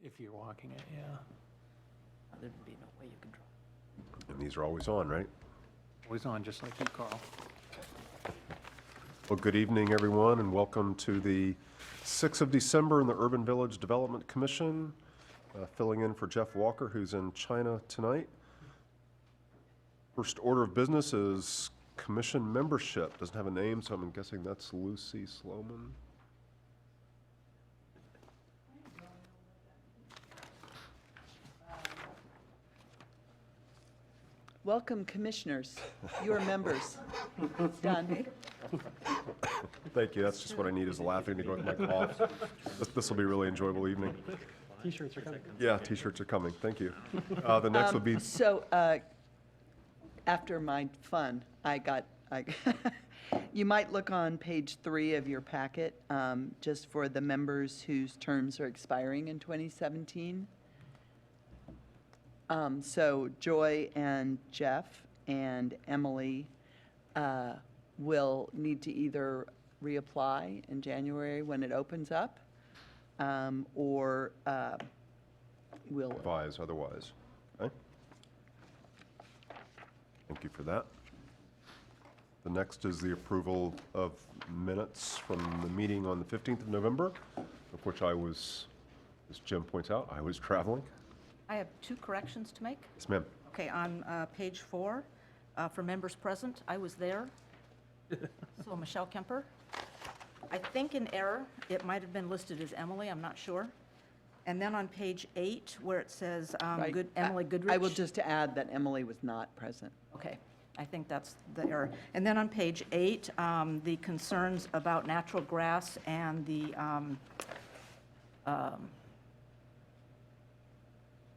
If you're walking it, yeah. There'd be no way you could draw. And these are always on, right? Always on, just like you, Carl. Well, good evening, everyone, and welcome to the 6th of December in the Urban Village Development Commission. Filling in for Jeff Walker, who's in China tonight. First order of business is commission membership. Doesn't have a name, so I'm guessing that's Lucy Sloman. Welcome, commissioners. You are members. Done. Thank you. That's just what I need is laughing to go with my cough. This will be a really enjoyable evening. T-shirts are coming. Yeah, T-shirts are coming. Thank you. The next would be So, after my fun, you might look on page 3 of your packet, just for the members whose terms are expiring in 2017. So Joy and Jeff and Emily will need to either reapply in January when it opens up, or will. advise otherwise. Okay. Thank you for that. The next is the approval of minutes from the meeting on the 15th of November, of which I was, as Jim points out, I was traveling. I have 2 corrections to make. Yes, ma'am. Okay, on page 4, for members present, I was there. So Michelle Kemper. I think in error, it might have been listed as Emily, I'm not sure. And then on page 8, where it says Right. Emily Goodrich. I will just add that Emily was not present. Okay, I think that's the error. And then on page 8, the concerns about natural grass and the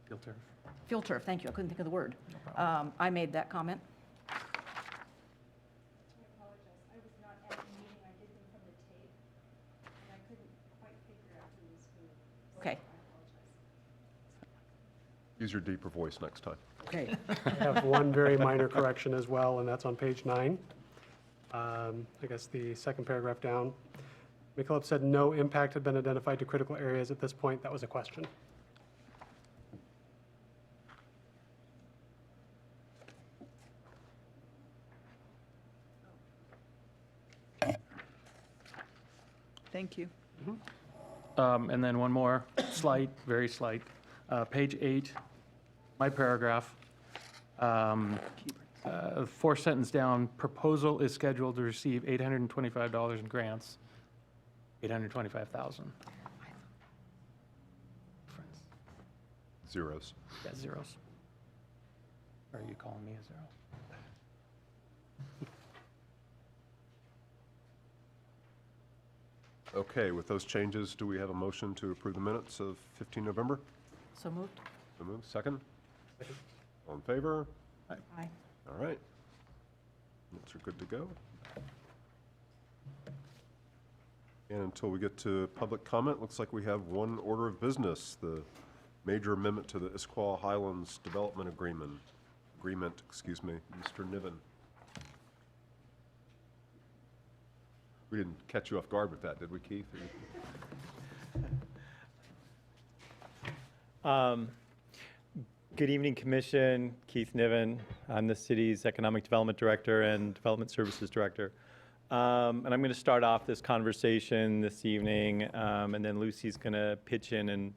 Filter. field turf, thank you, I couldn't think of the word. I made that comment. I apologize. I was not at the meeting. I did them from the tape, and I couldn't quite figure out who was who. So Okay. I apologize. Use your deeper voice next time. Okay. I have one very minor correction as well, and that's on page 9. I guess the second paragraph down. McKillop said no impact had been identified to critical areas at this point. That was a question. Thank you. And then one more, slight, very slight. Page 8, my paragraph. 4th sentence down, proposal is scheduled to receive $825 in grants. 825,000. Zeros. Yeah, zeros. Or are you calling me a zero? Okay, with those changes, do we have a motion to approve the minutes of 15 November? So moved? So moved. Second? All in favor? Aye. All right. Minutes are good to go. And until we get to public comment, looks like we have one order of business, the major amendment to the Issaquah Highlands Development Agreement, Mr. Niven. We didn't catch you off guard with that, did we, Keith? Good evening, Commission. Keith Niven. I'm the city's Economic Development Director and Development Services Director. And I'm going to start off this conversation this evening, and then Lucy's going to pitch in and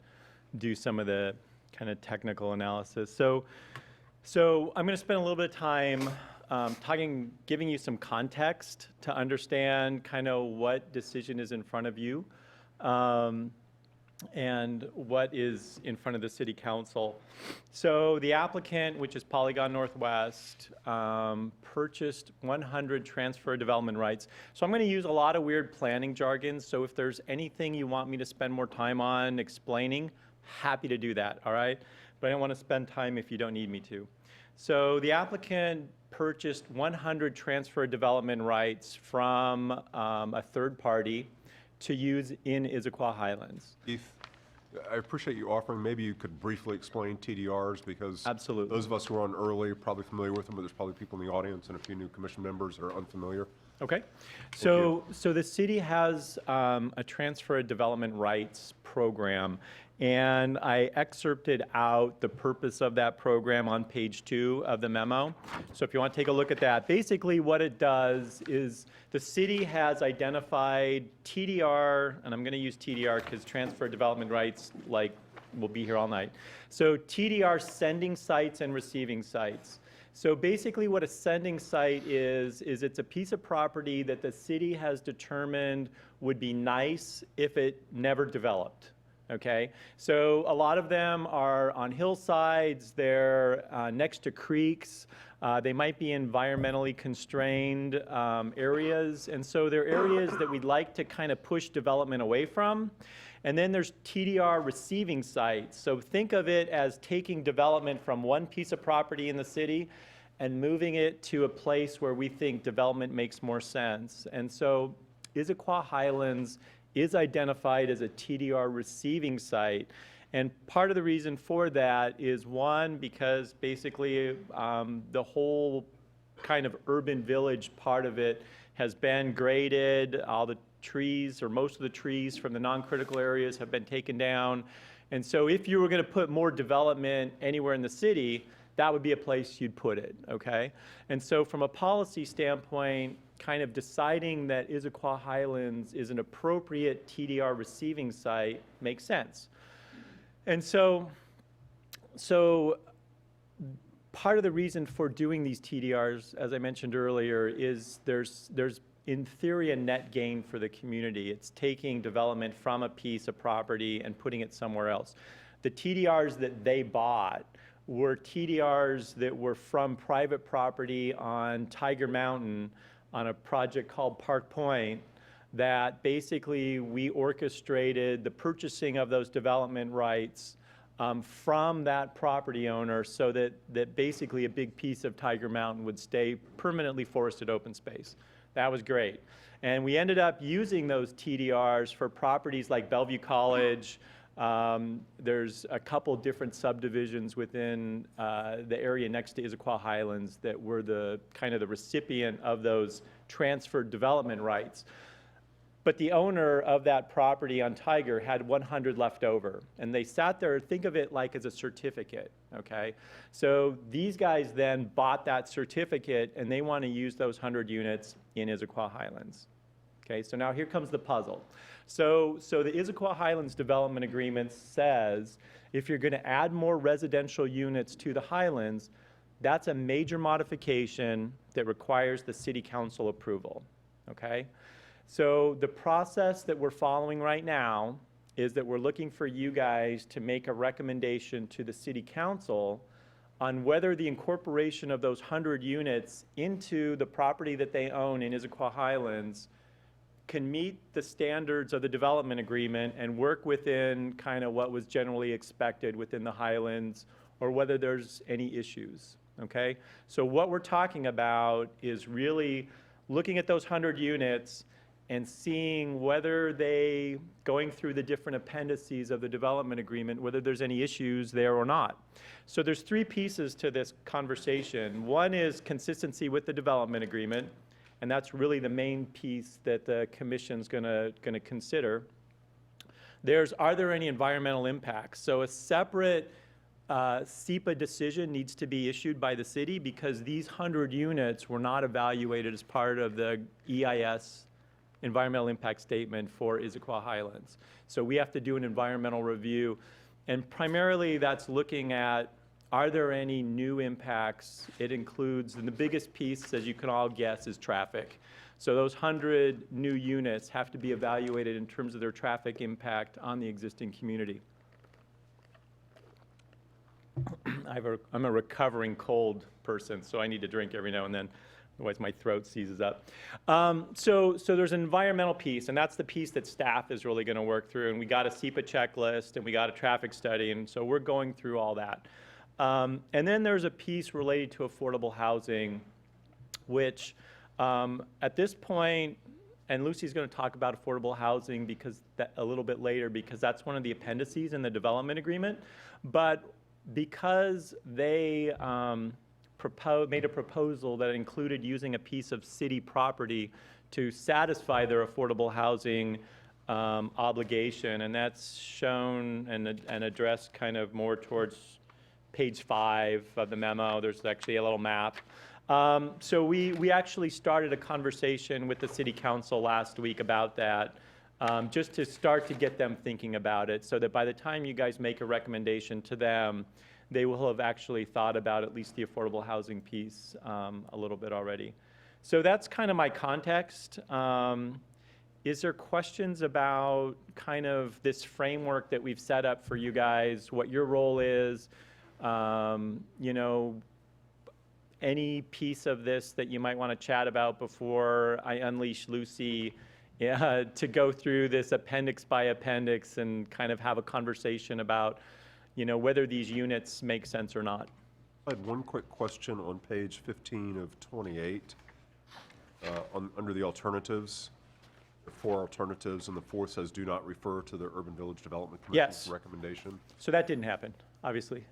do some of the kind of technical analysis. So I'm going to spend a little bit of time giving you some context to understand kind of what decision is in front of you and what is in front of the City Council. So the applicant, which is Polygon Northwest, purchased 100 transfer development rights. So I'm going to use a lot of weird planning jargon, so if there's anything you want me to spend more time on explaining, happy to do that, all right? But I don't want to spend time if you don't need me to. So the applicant purchased 100 transfer development rights from a third party to use in Issaquah Highlands. Keith, I appreciate you offering. Maybe you could briefly explain TDRs, because Absolutely. those of us who are on early are probably familiar with them, but there's probably people in the audience and a few new commission members that are unfamiliar. Okay. So the city has a transfer of development rights program, And I excerpted out the purpose of that program on page 2 of the memo. So if you want to take a look at that, basically what it does is the city has identified TDR, and I'm going to use TDR because transfer development rights, like, we'll be here all night. So TDR sending sites and receiving sites. So basically what a sending site is it's a piece of property that the city has determined would be nice if it never developed, okay? So a lot of them are on hillsides, they're next to creeks, they might be environmentally constrained areas, and so they're areas that we'd like to kind of push development away from. And then there's TDR receiving sites. So think of it as taking development from one piece of property in the city and moving it to a place where we think development makes more sense. And so Issaquah Highlands is identified as a TDR receiving site. And part of the reason for that is, one, because basically the whole kind of urban village part of it has been graded. All the trees, or most of the trees from the non-critical areas, have been taken down. And so if you were going to put more development anywhere in the city, that would be a place you'd put it, okay? And so from a policy standpoint, kind of deciding that Issaquah Highlands is an appropriate TDR receiving site makes sense. And so part of the reason for doing these TDRs, as I mentioned earlier, is there's in theory a net gain for the community. It's taking development from a piece of property and putting it somewhere else. The TDRs that they bought were TDRs that were from private property on Tiger Mountain on a project called Park Point, that basically we orchestrated the purchasing of those development rights from that property owner, so that basically a big piece of Tiger Mountain would stay permanently forested open space. That was great. And we ended up using those TDRs for properties like Bellevue College. There's a couple different subdivisions within the area next to Issaquah Highlands that were the kind of the recipient of those transferred development rights. But the owner of that property on Tiger had 100 left over, and they sat there, think of it like as a certificate, okay? So these guys then bought that certificate, and they want to use those 100 units in Issaquah Highlands. Okay, so now here comes the puzzle. So the Issaquah Highlands Development Agreement says if you're going to add more residential units to the Highlands, that's a major modification that requires the city council approval, okay? So the process that we're following right now is that we're looking for you guys to make a recommendation to the city council on whether the incorporation of those 100 units into the property that they own in Issaquah Highlands can meet the standards of the development agreement and work within kind of what was generally expected within the Highlands, or whether there's any issues, okay? So what we're talking about is really looking at those 100 units and seeing whether they, going through the different appendices of the development agreement, whether there's any issues there or not. So there's 3 pieces to this conversation. One is consistency with the development agreement, and that's really the main piece that the commission's gonna consider. Are there any environmental impacts? So a separate SEPA decision needs to be issued by the city, because these 100 units were not evaluated as part of the EIS environmental impact statement for Issaquah Highlands. So we have to do an environmental review, and primarily that's looking at, are there any new impacts? It includes, and the biggest piece, as you can all guess, is traffic. So those 100 new units have to be evaluated in terms of their traffic impact on the existing community. I'm a recovering cold person, so I need to drink every now and then. Otherwise, my throat seizes up. So there's an environmental piece, and that's the piece that staff is really going to work through. And we got a SEPA checklist, and we got a traffic study, and so we're going through all that. And then there's a piece related to affordable housing, which at this point, and Lucy's going to talk about affordable housing because a little bit later, because that's one of the appendices in the development agreement. But because they made a proposal that included using a piece of city property to satisfy their affordable housing obligation, and that's shown and addressed kind of more towards page 5 of the memo. There's actually a little map. So we actually started a conversation with the city council last week about that, just to start to get them thinking about it, so that by the time you guys make a recommendation to them, they will have actually thought about at least the affordable housing piece a little bit already. So that's kind of my context. Is there questions about kind of this framework that we've set up for you guys, what your role is, you know, any piece of this that you might want to chat about before I unleash Lucy to go through this appendix by appendix and kind of have a conversation about, you know, whether these units make sense or not? I had one quick question on page 15 of 28, under the alternatives. The 4 alternatives, and the 4th says do not refer to the Urban Village Development Commission's Yes. recommendation. So that didn't happen, obviously.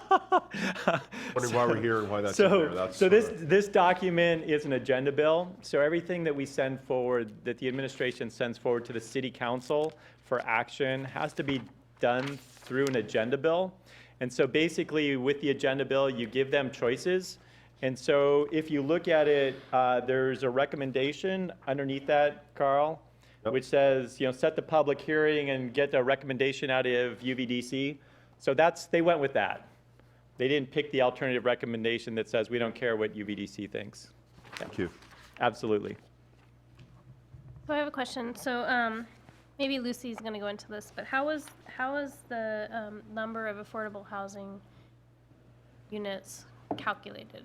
Wondering why we're here and why that's in there. That's, So this document is an agenda bill. So everything that we send forward, that the administration sends forward to the city council for action, has to be done through an agenda bill. And so basically with the agenda bill, you give them choices. And so if you look at it, there's a recommendation underneath that, Carl, Yep. which says, you know, set the public hearing and get a recommendation out of UVDC. So they went with that. They didn't pick the alternative recommendation that says we don't care what UVDC thinks. Thank you. Absolutely. So I have a question. So maybe Lucy's going to go into this, but how is the number of affordable housing units calculated?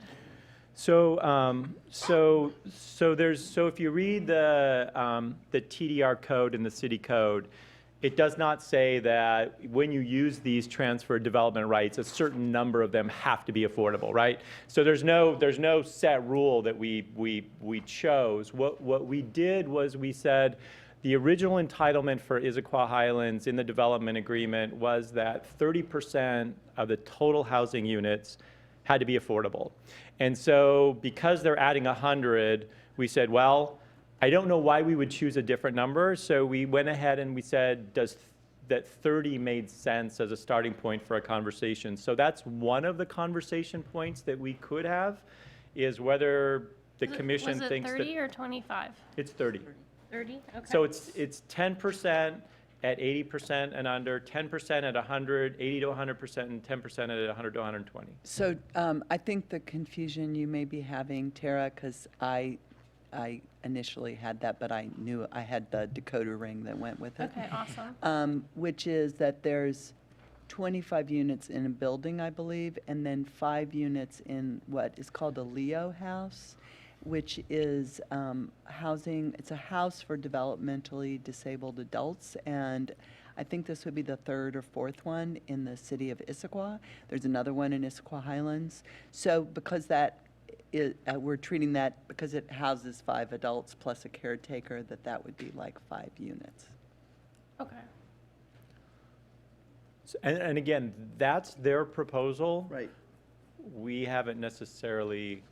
So if you read the TDR code in the city code, it does not say that when you use these transfer development rights, a certain number of them have to be affordable, right? So there's no set rule that we chose. What we did was we said the original entitlement for Issaquah Highlands in the development agreement was that 30% of the total housing units had to be affordable. And so because they're adding 100, we said, well, I don't know why we would choose a different number, so we went ahead and we said, does that 30 made sense as a starting point for a conversation? So that's one of the conversation points that we could have, is whether the commission thinks that... Was it 30 or 25? It's 30. 30, okay. So it's 10% at 80% and under, 10% at 100, 80 to 100%, and 10% at 100 to 120. So I think the confusion you may be having, Tara, because I initially had that, but I knew I had the decoder ring that went with it. Okay, awesome. Which is that there's 25 units in a building, I believe, and then 5 units in what is called a Leo house, which is housing. It's a house for developmentally disabled adults, and I think this would be the 3rd or 4th one in the city of Issaquah. There's another one in Issaquah Highlands. So because that we're treating that, because it houses 5 adults plus a caretaker, that would be like 5 units. Okay. And again, that's their proposal. Right. We haven't necessarily,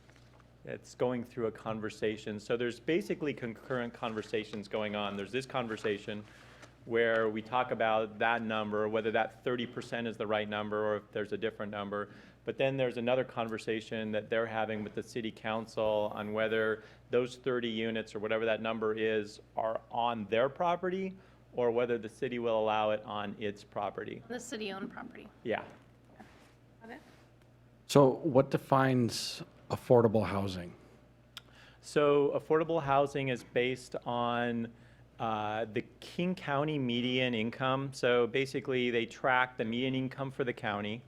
it's going through a conversation. So there's basically concurrent conversations going on. There's this conversation where we talk about that number, whether that 30% is the right number or if there's a different number. But then there's another conversation that they're having with the city council on whether those 30 units or whatever that number is are on their property or whether the city will allow it on its property. The city-owned property. Yeah. Okay. So what defines affordable housing? So affordable housing is based on the King County median income. So basically they track the median income for the county,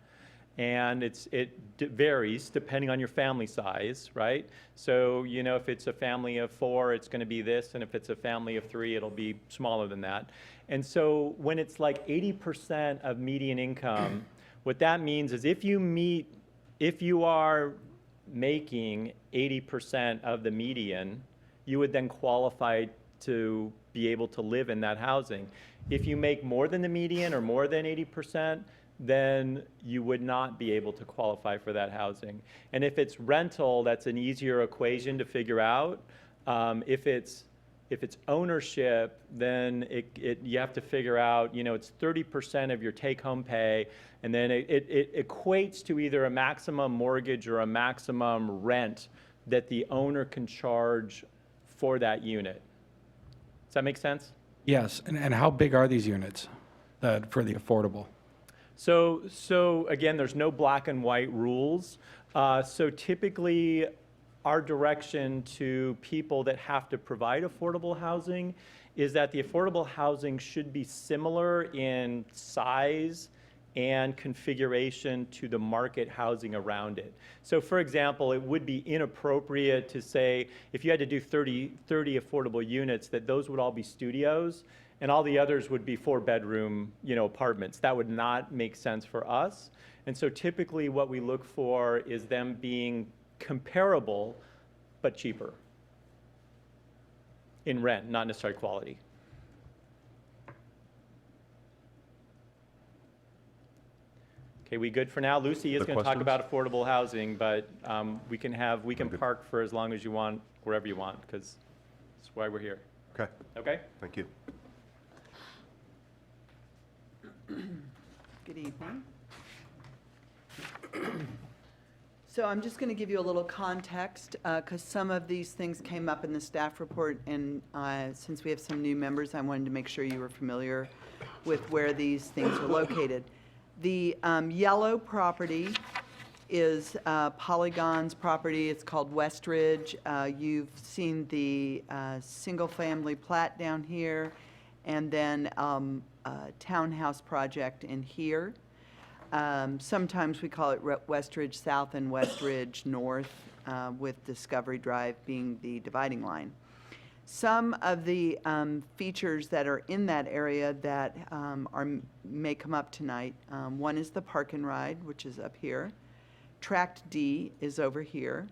and it varies depending on your family size, right? So, you know, if it's a family of 4, it's going to be this, and if it's a family of 3, it'll be smaller than that. And so when it's like 80% of median income, what that means is if you are making 80% of the median, you would then qualify to be able to live in that housing. If you make more than the median or more than 80%, then you would not be able to qualify for that housing. And if it's rental, that's an easier equation to figure out. If If it's ownership, then you have to figure out, it's 30% of your take-home pay, and then it equates to either a maximum mortgage or a maximum rent that the owner can charge for that unit. Does that make sense? Yes, and how big are these units for the affordable? So again, there's no black and white rules. So typically, our direction to people that have to provide affordable housing is that the affordable housing should be similar in size and configuration to the market housing around it. So for example, it would be inappropriate to say, if you had to do 30 affordable units, that those would all be studios, and all the others would be 4-bedroom, apartments. That would not make sense for us. And so typically what we look for is them being comparable, but cheaper in rent, not necessarily quality. Okay, we good for now? Lucy is Other going to talk questions? about affordable housing, but we can park for as long as you want, wherever you want, because that's why we're here. Okay, Okay? thank you. Good evening. So I'm just going to give you a little context, because some of these things came up in the staff report, and since we have some new members, I wanted to make sure you were familiar with where these things are located. The yellow property is Polygon's property. It's called Westridge. You've seen the single-family plat down here, and then a townhouse project in here. Sometimes we call it Westridge South and Westridge North, with Discovery Drive being the dividing line. Some of the features that are in that area that may come up tonight, one is the Park and Ride, which is up here. Tract D is over here.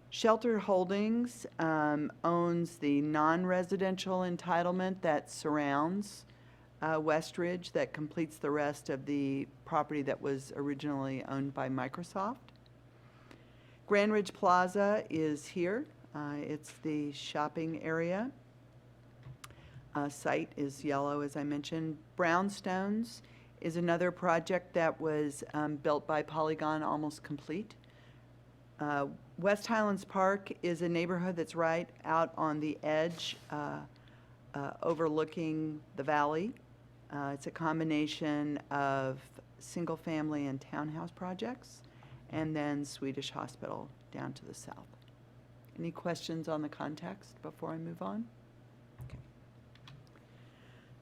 Shelter Holdings owns the non-residential entitlement that surrounds Westridge, that completes the rest of the property that was originally owned by Microsoft. Grand Ridge Plaza is here. It's the shopping area. Site is yellow, as I mentioned. Brownstones is another project that was built by Polygon, almost complete. West Highlands Park is a neighborhood that's right out on the edge, overlooking the valley. It's a combination of single-family and townhouse projects, and then Swedish Hospital down to the south. Any questions on the context before I move on? Okay.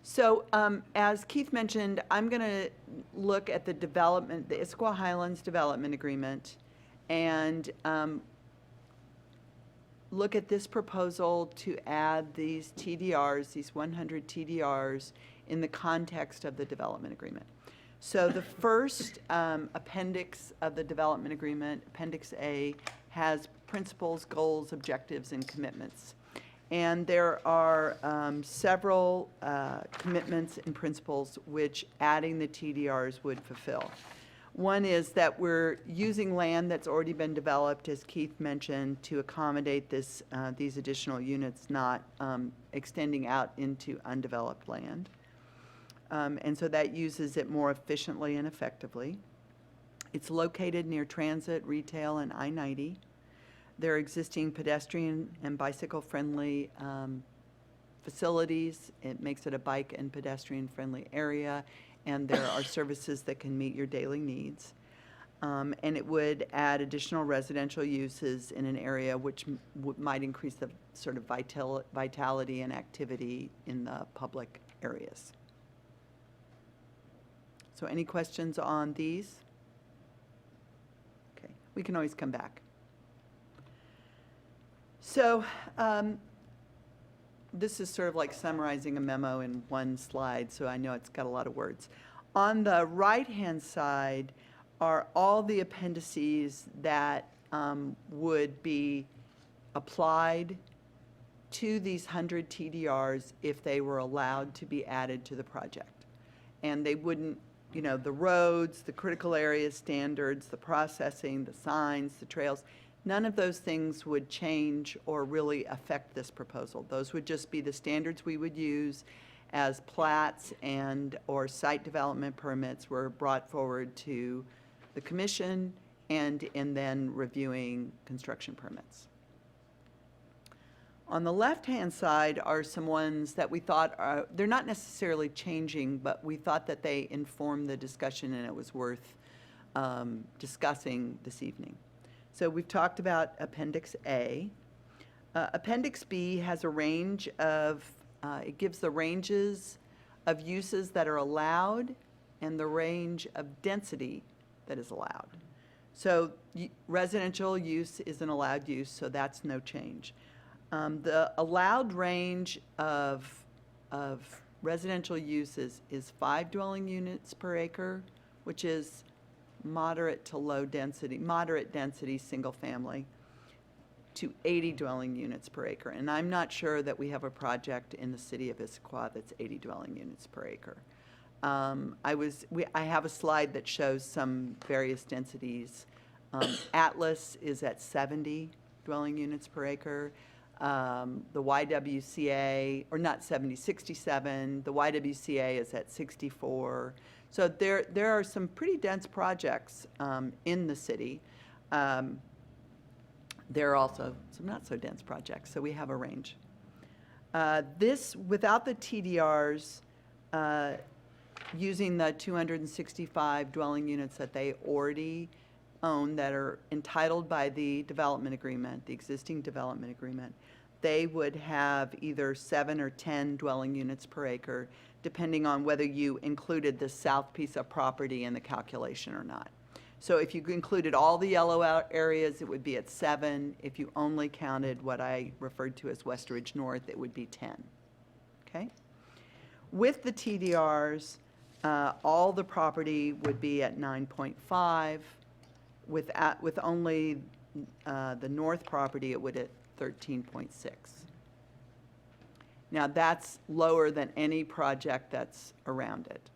So as Keith mentioned, I'm going to look at the development, the Issaquah Highlands Development Agreement, and look at this proposal to add these TDRs, these 100 TDRs, in the context of the development agreement. So the first appendix of the development agreement, Appendix A, has principles, goals, objectives, and commitments. And there are several commitments and principles which adding the TDRs would fulfill. One is that we're using land that's already been developed, as Keith mentioned, to accommodate this, these additional units, not extending out into undeveloped land. And so that uses it more efficiently and effectively. It's located near transit, retail, and I-90. There are existing pedestrian and bicycle-friendly facilities. It makes it a bike and pedestrian-friendly area, and there are services that can meet your daily needs. And it would add additional residential uses in an area which might increase the sort of vitality and activity in the public areas. So any questions on these? Okay, we can always come back. So this is sort of like summarizing a memo in one slide, so I know it's got a lot of words. On the right-hand side are all the appendices that would be applied to these 100 TDRs if they were allowed to be added to the project. And they wouldn't, the roads, the critical area standards, the processing, the signs, the trails, None of those things would change or really affect this proposal. Those would just be the standards we would use as plats or site development permits were brought forward to the commission and in then reviewing construction permits. On the left-hand side are some ones that we thought they're not necessarily changing, but we thought that they informed the discussion and it was worth discussing this evening. So we've talked about Appendix A. Appendix B has a range of, it gives the ranges of uses that are allowed and the range of density that is allowed. So residential use is an allowed use, so that's no change. The allowed range of residential uses is 5 dwelling units per acre, which is moderate to low density, moderate density, single family, to 80 dwelling units per acre. And I'm not sure that we have a project in the city of Issaquah that's 80 dwelling units per acre. I have a slide that shows some various densities. Atlas is at 70 dwelling units per acre. The YWCA, or not 70, 67. The YWCA is at 64. So there are some pretty dense projects in the city. There are also some not so dense projects, so we have a range. This, without the TDRs, using the 265 dwelling units that they already own that are entitled by the development agreement, the existing development agreement, they would have either 7 or 10 dwelling units per acre, depending on whether you included the south piece of property in the calculation or not. So if you included all the yellow areas, it would be at 7. If you only counted what I referred to as West Ridge North, it would be 10. Okay? With the TDRs, all the property would be at 9.5. With only the north property, it would at 13.6. Now, that's lower than any project that's around it.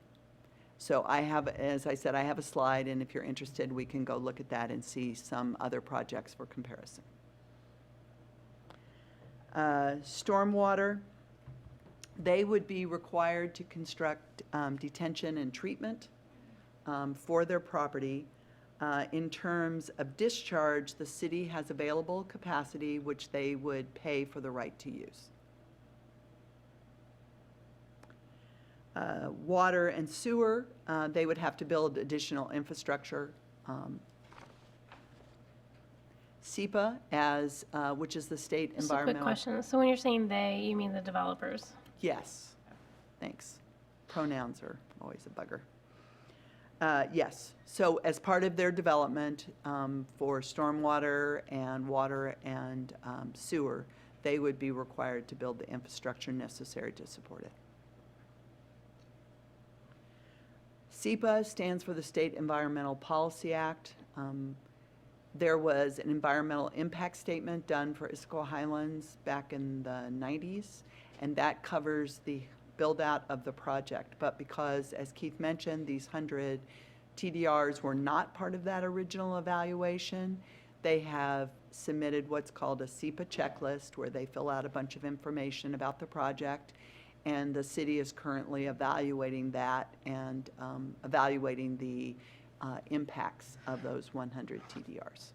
So I have, as I said, I have a slide, and if you're interested, we can go look at that and see some other projects for comparison. Stormwater, they would be required to construct detention and treatment for their property. In terms of discharge, the city has available capacity, which they would pay for the right to use. Water and sewer, they would have to build additional infrastructure. SEPA, which is the state Just a quick environmental. question. So when you're saying they, you mean the developers? Yes, thanks. Pronouns are always a bugger. Yes, so as part of their development for stormwater and water and sewer, they would be required to build the infrastructure necessary to support it. SEPA stands for the State Environmental Policy Act. There was an environmental impact statement done for Issaquah Highlands back in the 90s, and that covers the build-out of the project. But because, as Keith mentioned, these 100 TDRs were not part of that original evaluation, they have submitted what's called a SEPA checklist, where they fill out a bunch of information about the project, and the city is currently evaluating that and evaluating the impacts of those 100 TDRs.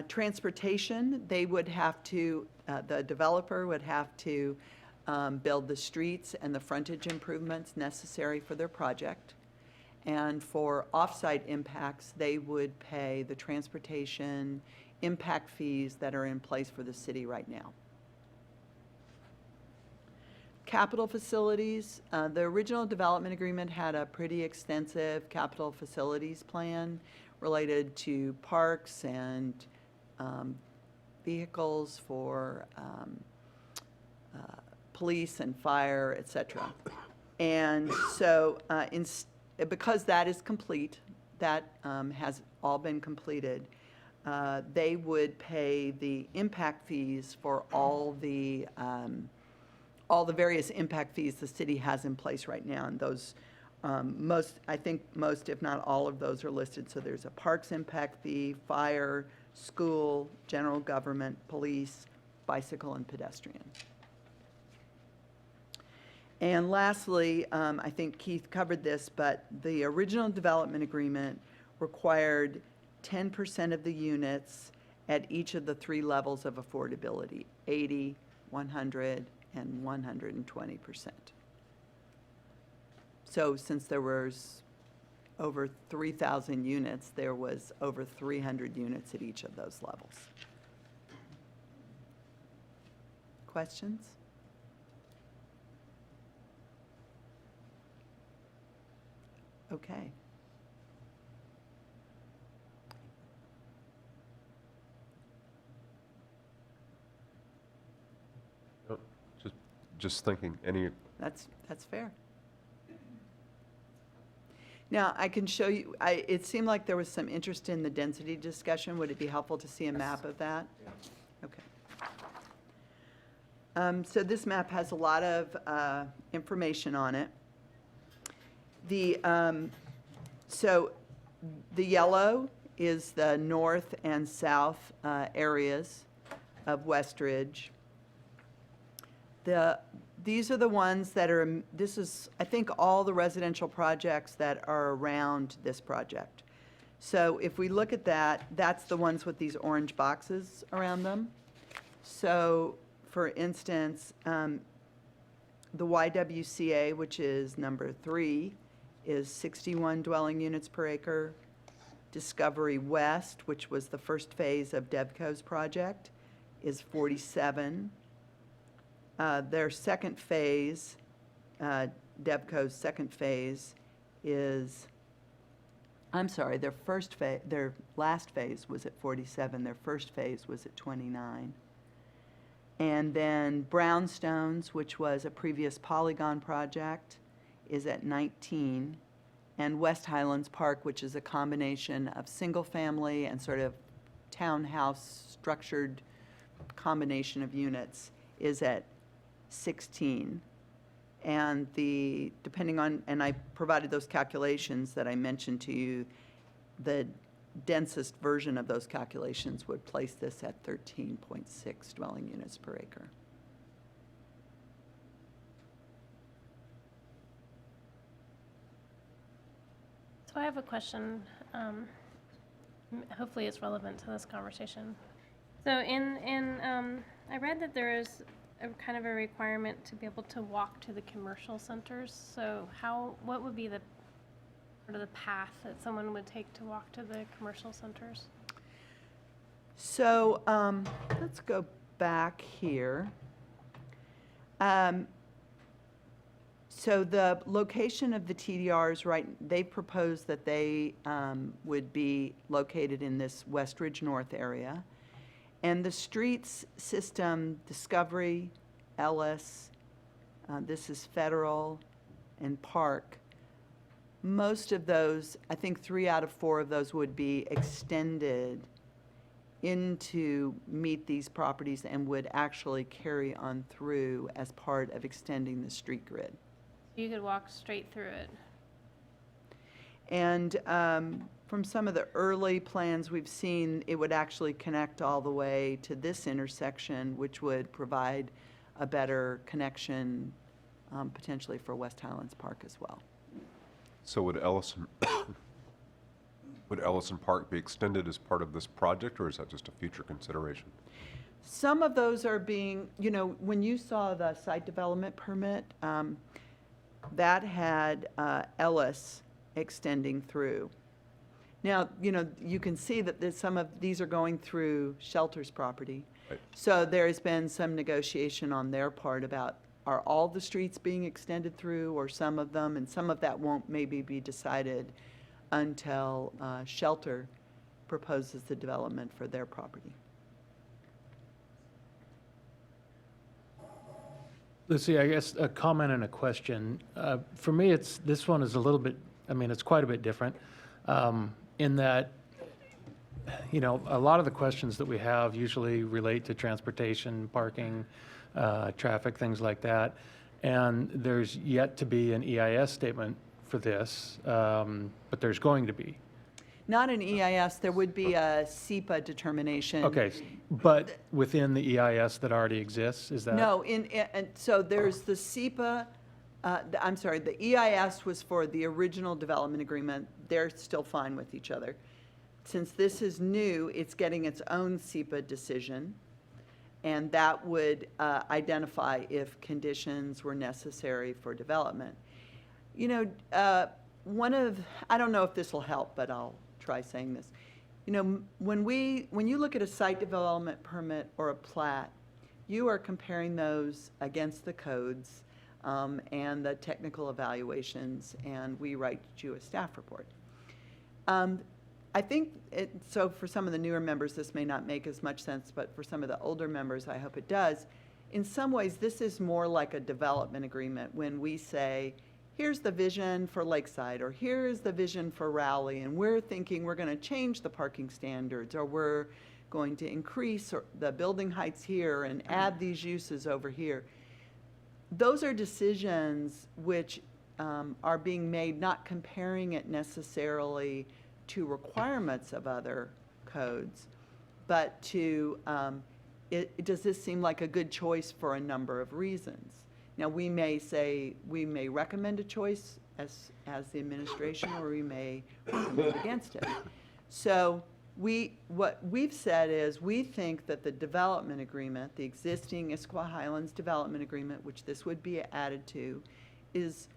Transportation, they would have to, the developer would have to build the streets and the frontage improvements necessary for their project. And for off-site impacts, they would pay the transportation impact fees that are in place for the city right now. Capital facilities, the original development agreement had a pretty extensive capital facilities plan related to parks and vehicles for police and fire, et cetera. And so because that is complete, that has all been completed, they would pay the impact fees for all the various impact fees the city has in place right now, and those I think most, if not all of those are listed. So there's a parks impact fee, fire, school, general government, police, bicycle, and pedestrian. And lastly, I think Keith covered this, but the original development agreement required 10% of the units at each of the 3 levels of affordability, 80, 100, and 120%. So since there was over 3,000 units, there was over 300 units at each of those levels. Questions? Okay. Oh, just thinking, any, That's fair. Now, I can show you, it seemed like there was some interest in the density discussion. Would it be helpful to see a map of that? Okay. So this map has a lot of information on it. So the yellow is the north and south areas of Westridge. These are the ones that are, this is, I think, all the residential projects that are around this project. So if we look at that, that's the ones with these orange boxes around them. So, for instance, the YWCA, which is number 3, is 61 dwelling units per acre. Discovery West, which was the first phase of Devco's project, is 47. Their second phase, Devco's second phase is, I'm sorry, their last phase was at 47. Their first phase was at 29. And then Brownstones, which was a previous Polygon project, is at 19. And West Highlands Park, which is a combination of single-family and sort of townhouse structured combination of units, is at 16. And depending on, and I provided those calculations that I mentioned to you, the densest version of those calculations would place this at 13.6 dwelling units per acre. So I have a question. Hopefully it's relevant to this conversation. So I read that there is a kind of a requirement to be able to walk to the commercial centers. So what would be the sort of the path that someone would take to walk to the commercial centers? So let's go back here. So the location of the TDRs, they proposed that they would be located in this Westridge North area. And the streets system, Discovery, Ellis, this is Federal, and Park. Most of those, I think 3 out of 4 of those would be extended into meet these properties and would actually carry on through as part of extending the street grid. You could walk straight through it. And from some of the early plans we've seen, it would actually connect all the way to this intersection, which would provide a better connection potentially for West Highlands Park as well. so would Ellison Park be extended as part of this project, or is that just a future consideration? Some of those are being, when you saw the site development permit, that had Ellis extending through. Now, you can see that some of these are going through Shelter's property. Right. So there has been some negotiation on their part about, are all the streets being extended through, or some of them? And some of that won't maybe be decided until Shelter proposes the development for their property. Lucy, I guess a comment and a question. For me, this one is a little bit, it's quite a bit different in that, a lot of the questions that we have usually relate to transportation, parking, traffic, things like that. And there's yet to be an EIS statement for this, but there's going to be. Not an EIS, there would be a SEPA determination. Okay, but within the EIS that already exists, is that? No, and so there's the SEPA, I'm sorry, the EIS was for the original development agreement. They're still fine with each other. Since this is new, it's getting its own SEPA decision, and that would identify if conditions were necessary for development. You know, I don't know if this will help, but I'll try saying this. You know, when you look at a site development permit or a plat, you are comparing those against the codes and the technical evaluations, and we write you a staff report. I think so for some of the newer members, this may not make as much sense, but for some of the older members, I hope it does. In some ways, this is more like a development agreement when we say, here's the vision for Lakeside, or here's the vision for Rowley, and we're thinking we're going to change the parking standards, or we're going to increase the building heights here and add these uses over here. Those are decisions which are being made, not comparing it necessarily to requirements of other codes, but to, does this seem like a good choice for a number of reasons? Now, we may recommend a choice as the administration, or we may recommend against it. So what we've said is we think that the development agreement, the existing Issaquah Highlands development agreement, which this would be added to, is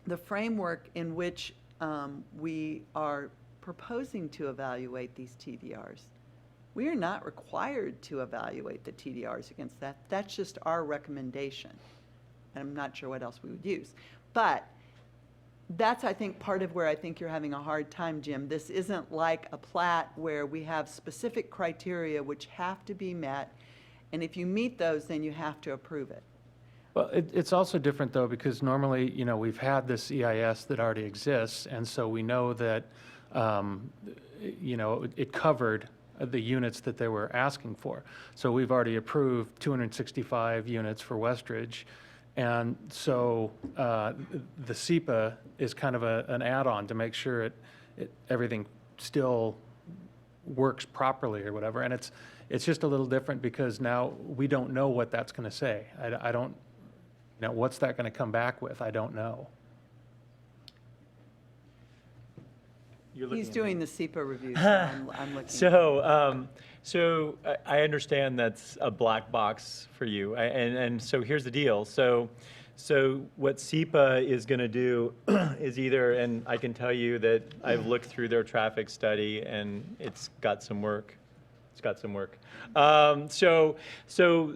the framework in which we are proposing to evaluate these TDRs. We are not required to evaluate the TDRs against that. That's just our recommendation. And I'm not sure what else we would use. But that's, I think, part of where I think you're having a hard time, Jim. This isn't like a plat where we have specific criteria which have to be met. And if you meet those, then you have to approve it. Well, it's also different, though, because normally, you know, we've had this EIS that already exists, and so we know that, you know, it covered the units that they were asking for. So we've already approved 265 units for Westridge, and so the SEPA is kind of an add-on to make sure everything still works properly or whatever. And it's just a little different because now we don't know what that's going to say. I don't. You know, what's that going to come back with? I don't know. He's doing the SEPA review, so I'm looking. So I understand that's a black box for you, and so here's the deal. So what SEPA is going to do is either, and I can tell you that I've looked through their traffic study, and it's got some work. It's got some work. So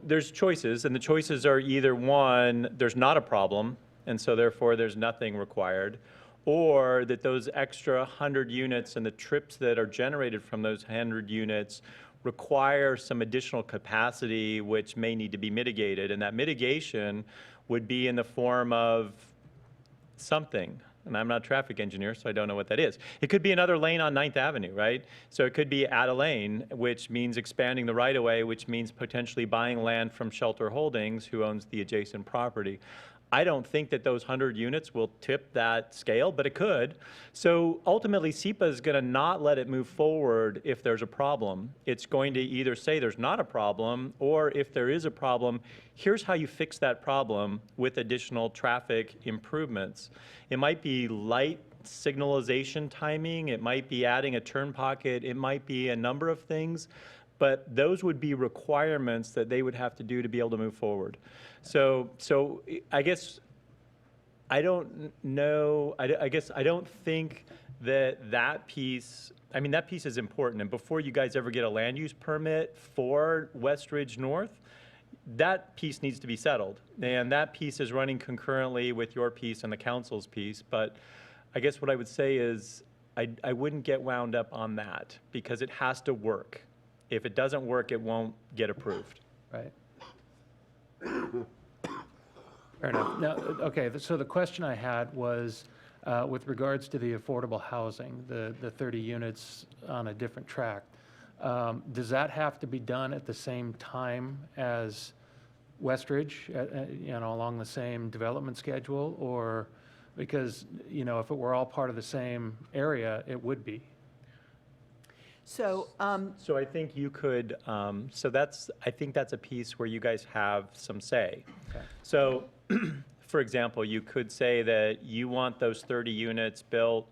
there's choices, and the choices are either one, there's not a problem, and so therefore there's nothing required, or that those extra 100 units and the trips that are generated from those 100 units require some additional capacity which may need to be mitigated, and that mitigation would be in the form of something. And I'm not a traffic engineer, so I don't know what that is. It could be another lane on 9th Avenue, right? So it could be add a lane, which means expanding the right-of-way, which means potentially buying land from Shelter Holdings, who owns the adjacent property. I don't think that those 100 units will tip that scale, but it could. So ultimately, SEPA is going to not let it move forward if there's a problem. It's going to either say there's not a problem, or if there is a problem, here's how you fix that problem with additional traffic improvements. It might be light signalization timing, it might be adding a turn pocket, it might be a number of things, but those would be requirements that they would have to do to be able to move forward. So I guess I don't know, I guess I don't think that piece, I mean, that piece is important. And before you guys ever get a land use permit for Westridge North, that piece needs to be settled. And that piece is running concurrently with your piece and the council's piece. But I guess what I would say is I wouldn't get wound up on that because it has to work. If it doesn't work, it won't get approved. Right. Fair enough. Now, okay, so the question I had was with regards to the affordable housing, the 30 units on a different track. Does that have to be done at the same time as Westridge, you know, along the same development schedule, or Because, you know, if it were all part of the same area, it would be. So, So I think you could, I think that's a piece where you guys have some say. Okay. So, for example, you could say that you want those 30 units built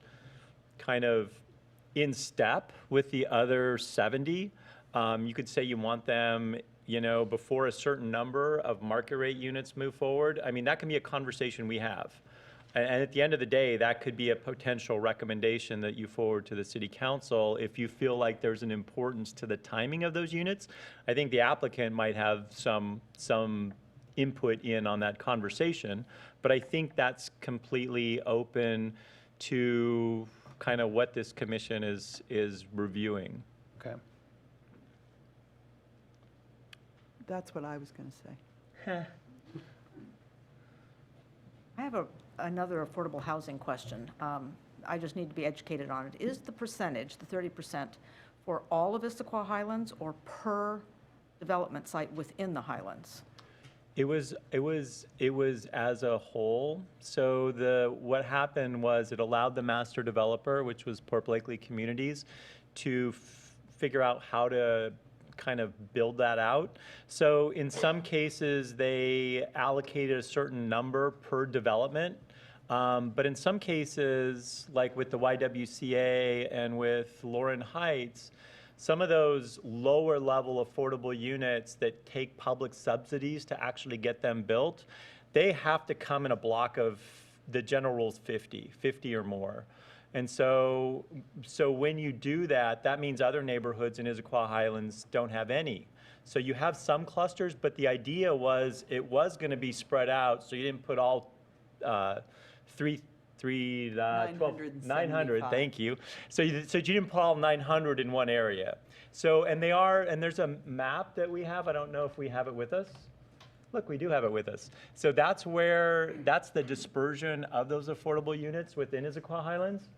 kind of in step with the other 70. You could say you want them, you know, before a certain number of market rate units move forward. I mean, that can be a conversation we have. And at the end of the day, that could be a potential recommendation that you forward to the city council if you feel like there's an importance to the timing of those units. I think the applicant might have some input in on that conversation, but I think that's completely open to kind of what this commission is reviewing. Okay. that's what I was going to say. I have another affordable housing question. I just need to be educated on it. Is the percentage, the 30%, for all of Issaquah Highlands or per development site within the Highlands? It was as a whole. So what happened was it allowed the master developer, which was Port Blakely Communities, to figure out how to kind of build that out. So in some cases, they allocated a certain number per development. But in some cases, like with the YWCA and with Lauren Heights, some of those lower level affordable units that take public subsidies to actually get them built, they have to come in a block of, the general rule's 50 or more. And so when you do that, that means other neighborhoods in Issaquah Highlands don't have any. So you have some clusters, but the idea was it was going to be spread out, so you didn't put all 900, thank you. So you didn't put all 900 in one area. So, and there's a map that we have. I don't know if we have it with us. Look, we do have it with us. So that's the dispersion of those affordable units within Issaquah Highlands.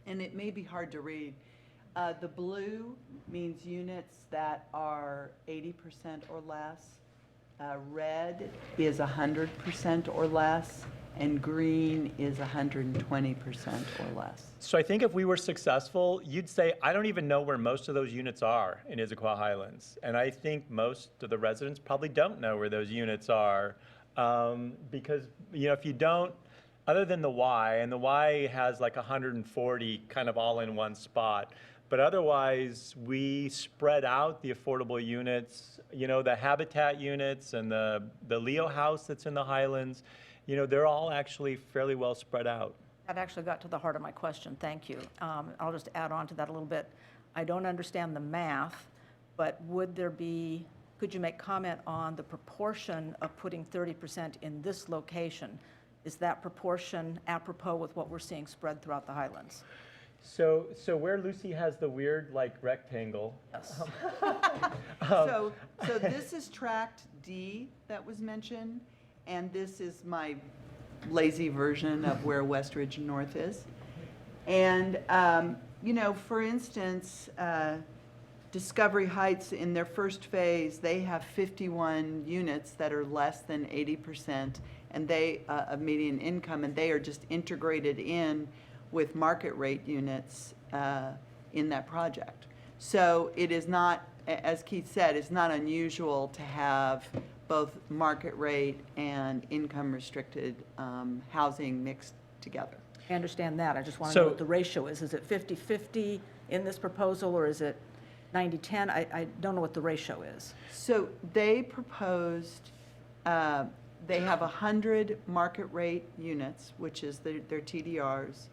And it may be hard to read. The blue means units that are 80% or less. Red is 100% or less. And green is 120% or less. So I think if we were successful, you'd say, I don't even know where most of those units are in Issaquah Highlands. And I think most of the residents probably don't know where those units are. Because, if you don't, other than the Y, and the Y has like 140 kind of all in one spot. But otherwise, we spread out the affordable units, the Habitat units and the Leo house that's in the Highlands. They're all actually fairly well spread out. That actually got to the heart of my question, thank you. I'll just add on to that a little bit. I don't understand the math, but could you make comment on the proportion of putting 30% in this location? Is that proportion apropos with what we're seeing spread throughout the Highlands? So where Lucy has the weird rectangle. Yes. So this is tract D that was mentioned. And this is my lazy version of where Westridge North is. And, for instance, Discovery Heights, in their first phase, they have 51 units that are less than 80% and of median income, and they are just integrated in with market rate units in that project. So it is not, as Keith said, it's not unusual to have both market rate and income restricted housing mixed together. I understand that. I just want to know what the ratio is. Is it 50-50 in this proposal, or is it 90-10? I don't know what the ratio is. So they proposed, they have 100 market rate units, which is their TDRs,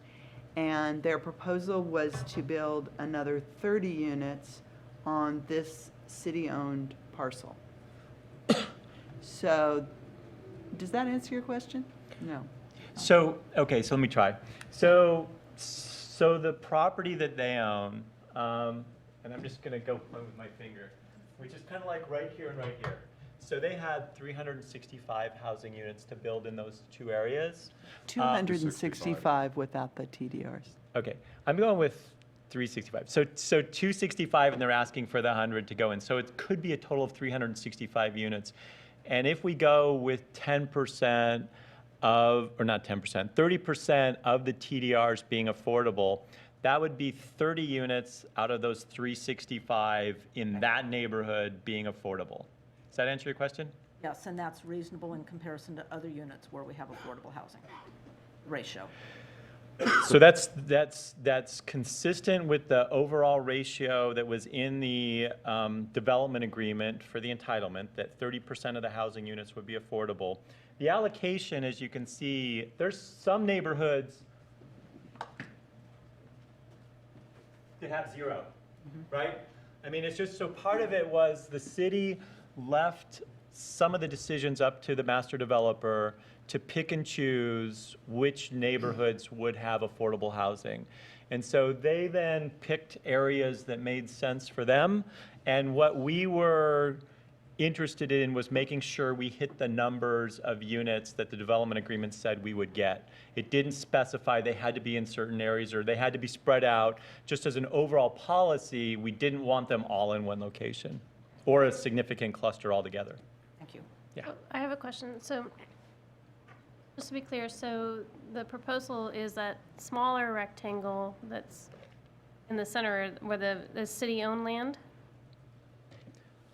and their proposal was to build another 30 units on this city-owned parcel. So, does that answer your question? No. So let me try. So the property that they own, and I'm just gonna go play with my finger, which is kind of like right here and right here. So they had 365 housing units to build in those two areas. 265 without the TDRs. Okay, I'm going with 365. So 265, and they're asking for the 100 to go in. So it could be a total of 365 units. And if we go with 10% of, or not 10%, 30% of the TDRs being affordable, that would be 30 units out of those 365 in that neighborhood being affordable. Does that answer your question? Yes, and that's reasonable in comparison to other units where we have affordable housing ratio. So that's consistent with the overall ratio that was in the development agreement for the entitlement, that 30% of the housing units would be affordable. The allocation, as you can see, there's some neighborhoods that have zero, right? I mean, it's just, so part of it was the city left some of the decisions up to the master developer to pick and choose which neighborhoods would have affordable housing. And so they then picked areas that made sense for them. And what we were interested in was making sure we hit the numbers of units that the development agreement said we would get. It didn't specify they had to be in certain areas or they had to be spread out. Just as an overall policy, we didn't want them all in one location or a significant cluster altogether. Thank you. Yeah. I have a question. So, just to be clear, so the proposal is that smaller rectangle that's in the center where the city-owned land?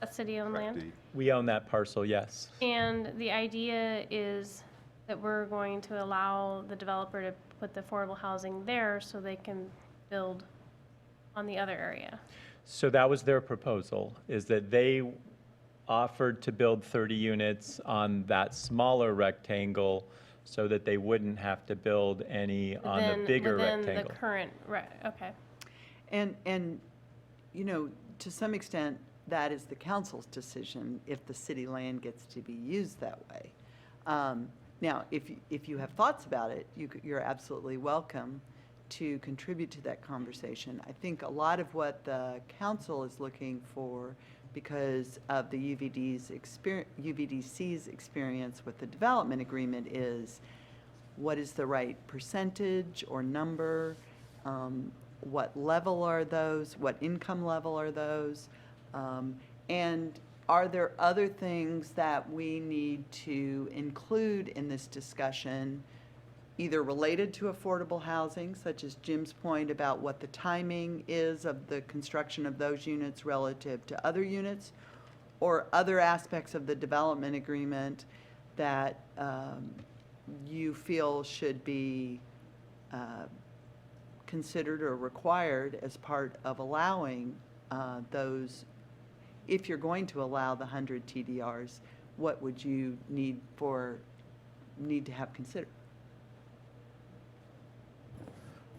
A city-owned land? We own that parcel, yes. And the idea is that we're going to allow the developer to put the affordable housing there so they can build on the other area. So that was their proposal, is that they offered to build 30 units on that smaller rectangle so that they wouldn't have to build any on the bigger rectangle. Within the current, okay. And, you know, to some extent, that is the council's decision if the city land gets to be used that way. Now, if you have thoughts about it, you're absolutely welcome to contribute to that conversation. I think a lot of what the council is looking for, because of the UVDC's experience with the development agreement, is what is the right percentage or number? What level are those? What income level are those? And are there other things that we need to include in this discussion, either related to affordable housing, such as Jim's point about what the timing is of the construction of those units relative to other units, or other aspects of the development agreement that you feel should be considered or required as part of allowing those. If you're going to allow the 100 TDRs, what would you need to have considered?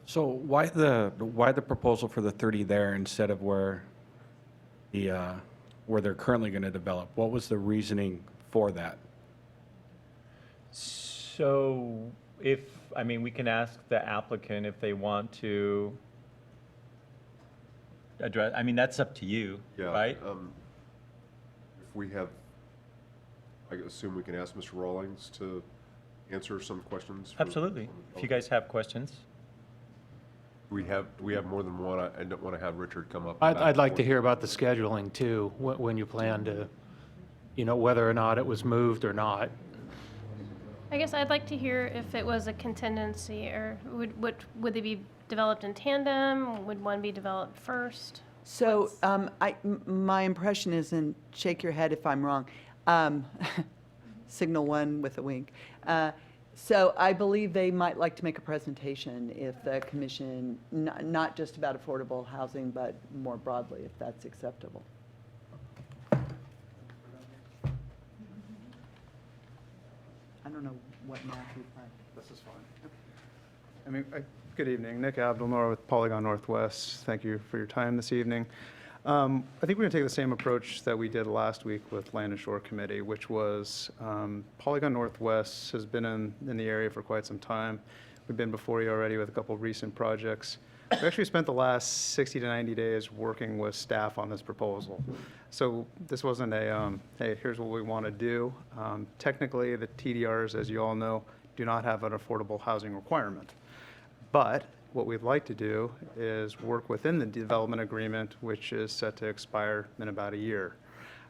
So why the proposal for the 30 there instead of where they're currently going to develop? What was the reasoning for that? So we can ask the applicant if they want to address, that's up to you, Yeah, right? If we have, I assume we can ask Mr. Rawlings to answer some questions. Absolutely. If you guys have questions. Do we have more than one? I don't want to have Richard come up. I'd like to hear about the scheduling too, when you plan to, whether or not it was moved or not. I guess I'd like to hear if it was a contingency, or would they be developed in tandem? Would one be developed first? So my impression is, and shake your head if I'm wrong, signal one with a wink. So I believe they might like to make a presentation if the commission, not just about affordable housing, but more broadly, if that's acceptable. I don't know what math you'd like. This is fine. Good evening. Nick Abdelnor with Polygon Northwest. Thank you for your time this evening. I think we're going to take the same approach that we did last week with Land and Shore Committee, which was Polygon Northwest has been in the area for quite some time. We've been before you already with a couple of recent projects. We actually spent the last 60 to 90 days working with staff on this proposal. So this wasn't a, hey, here's what we want to do. Technically, the TDRs, as you all know, do not have an affordable housing requirement. But what we'd like to do is work within the development agreement, which is set to expire in about a year.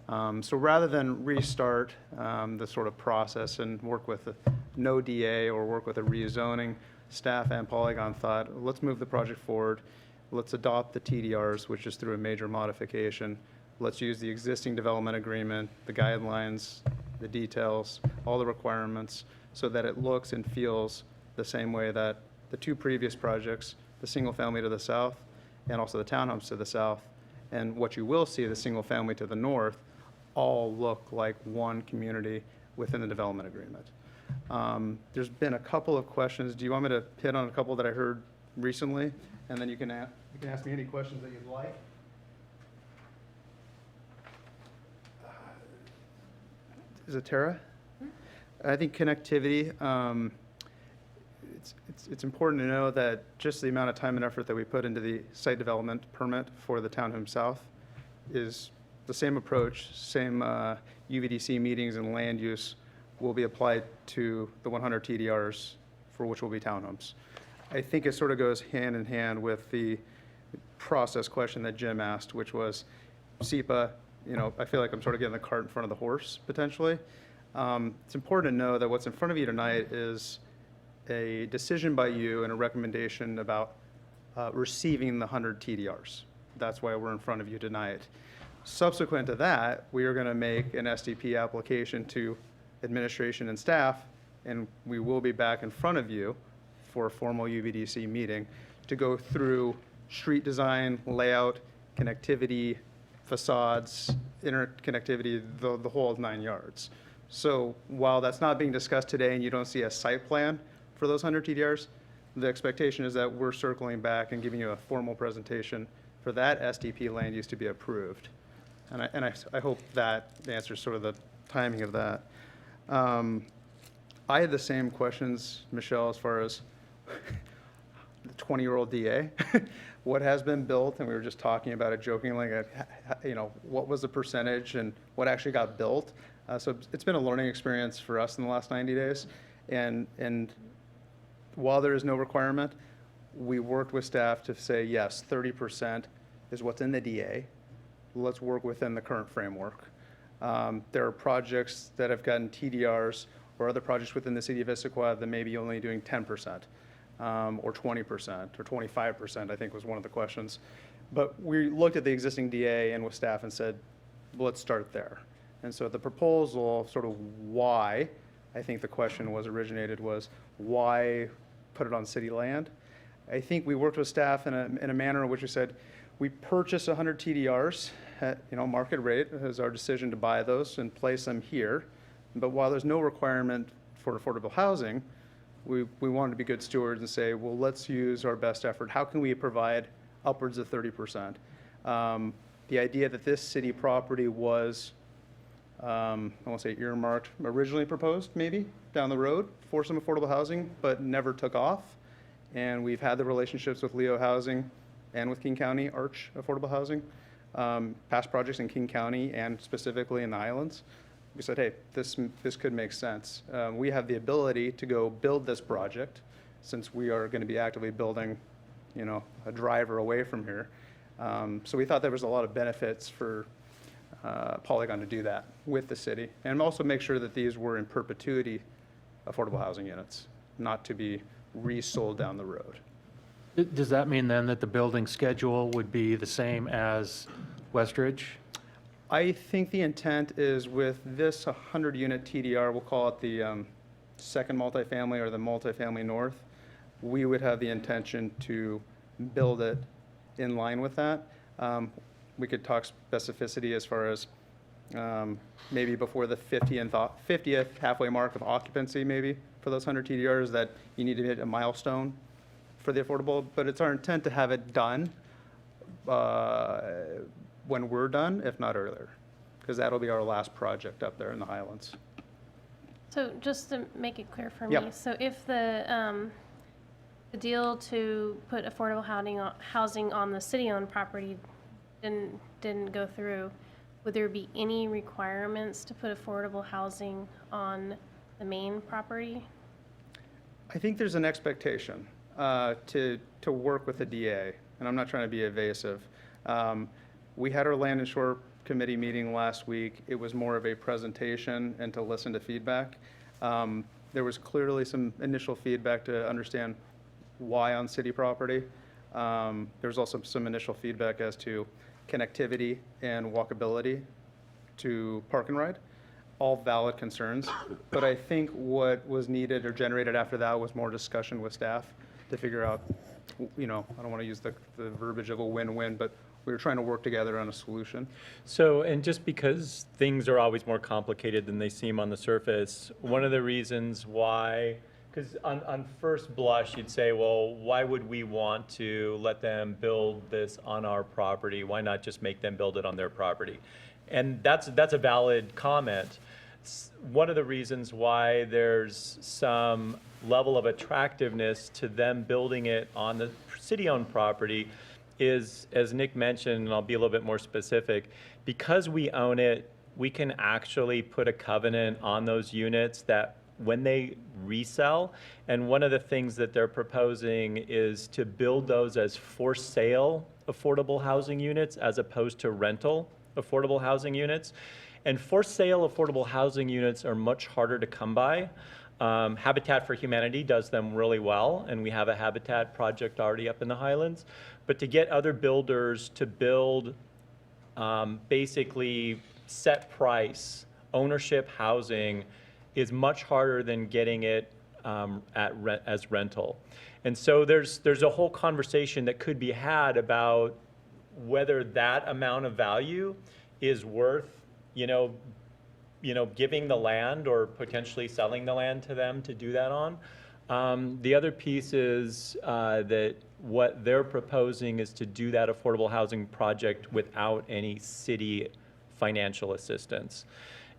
So rather than restart the sort of process and work with no DA or work with a rezoning, staff and Polygon thought, let's move the project forward. Let's adopt the TDRs, which is through a major modification. Let's use the existing development agreement, the guidelines, the details, all the requirements, so that it looks and feels the same way that the two previous projects, the single family to the south and also the townhomes to the south, and what you will see, the single family to the north, all look like one community within the development agreement. There's been a couple of questions. Do you want me to hit on a couple that I heard recently? And then you can ask me any questions that you'd like. Is it Tara? I think connectivity, it's important to know that just the amount of time and effort that we put into the site development permit for the townhome south is the same approach, same UVDC meetings and land use will be applied to the 100 TDRs for which will be townhomes. I think it sort of goes hand in hand with the process question that Jim asked, which was SEPA, I feel like I'm sort of getting the cart in front of the horse potentially. It's important to know that what's in front of you tonight is a decision by you and a recommendation about receiving the 100 TDRs. That's why we're in front of you tonight. Subsequent to that, we are going to make an SDP application to administration and staff, and we will be back in front of you for a formal UVDC meeting to go through street design, layout, connectivity, facades, interconnectivity, the whole 9 yards. So while that's not being discussed today and you don't see a site plan for those 100 TDRs, the expectation is that we're circling back and giving you a formal presentation for that SDP land use to be approved. And I hope that answers sort of the timing of that. I had the same questions, Michelle, as far as the 20-year-old DA. What has been built, and we were just talking about it jokingly, what was the percentage and what actually got built. So it's been a learning experience for us in the last 90 days. And while there is no requirement, we worked with staff to say, yes, 30% is what's in the DA. Let's work within the current framework. There are projects that have gotten TDRs or other projects within the city of Issaquah that may be only doing 10%, or 20%, or 25%, I think was one of the questions. But we looked at the existing DA and with staff and said, well, let's start there. And so the proposal, sort of why, I think the question was originated was, why put it on city land? I think we worked with staff in a manner in which we said, we purchased 100 TDRs at market rate. It was our decision to buy those and place them here. But while there's no requirement for affordable housing, we wanted to be good stewards and say, well, let's use our best effort. How can we provide upwards of 30%? The idea that this city property was, I won't say earmarked, originally proposed maybe down the road for some affordable housing, but never took off. And we've had the relationships with Leo Housing and with King County Arch Affordable Housing, past projects in King County and specifically in the Highlands. We said, hey, this could make sense. We have the ability to go build this project since we are going to be actively building, a driver away from here. So we thought there was a lot of benefits for Polygon to do that with the city and also make sure that these were in perpetuity affordable housing units, not to be resold down the road. Does that mean then that the building schedule would be the same as Westridge? I think the intent is with this 100-unit TDR, we'll call it the second multifamily or the multifamily north, we would have the intention to build it in line with that. We could talk specificity as far as maybe before the 50th halfway mark of occupancy maybe for those 100 TDRs that you need to hit a milestone for the affordable, but it's our intent to have it done when we're done, if not earlier, because that'll be our last project up there in the Highlands. So just to make it clear for Yep. me, so if the deal to put affordable housing on the city-owned property didn't go through, would there be any requirements to put affordable housing on the main property? I think there's an expectation to work with the DA, and I'm not trying to be evasive. We had our Land and Shore Committee meeting last week. It was more of a presentation and to listen to feedback. There was clearly some initial feedback to understand why on city property. There was also some initial feedback as to connectivity and walkability to park and ride, all valid concerns. But I think what was needed or generated after that was more discussion with staff to figure out, I don't want to use the verbiage of a win-win, but we were trying to work together on a solution. So, and just because things are always more complicated than they seem on the surface, one of the reasons why, because on first blush, you'd say, well, why would we want to let them build this on our property? Why not just make them build it on their property? And that's a valid comment. One of the reasons why there's some level of attractiveness to them building it on the city-owned property is, as Nick mentioned, and I'll be a little bit more specific, because we own it, we can actually put a covenant on those units that when they resell, and one of the things that they're proposing is to build those as for sale affordable housing units as opposed to rental affordable housing units. And for sale affordable housing units are much harder to come by. Habitat for Humanity does them really well, and we have a habitat project already up in the Highlands. But to get other builders to build basically set price ownership housing is much harder than getting it as rental. And so there's a whole conversation that could be had about whether that amount of value is worth, giving the land or potentially selling the land to them to do that on. The other piece is that what they're proposing is to do that affordable housing project without any city financial assistance.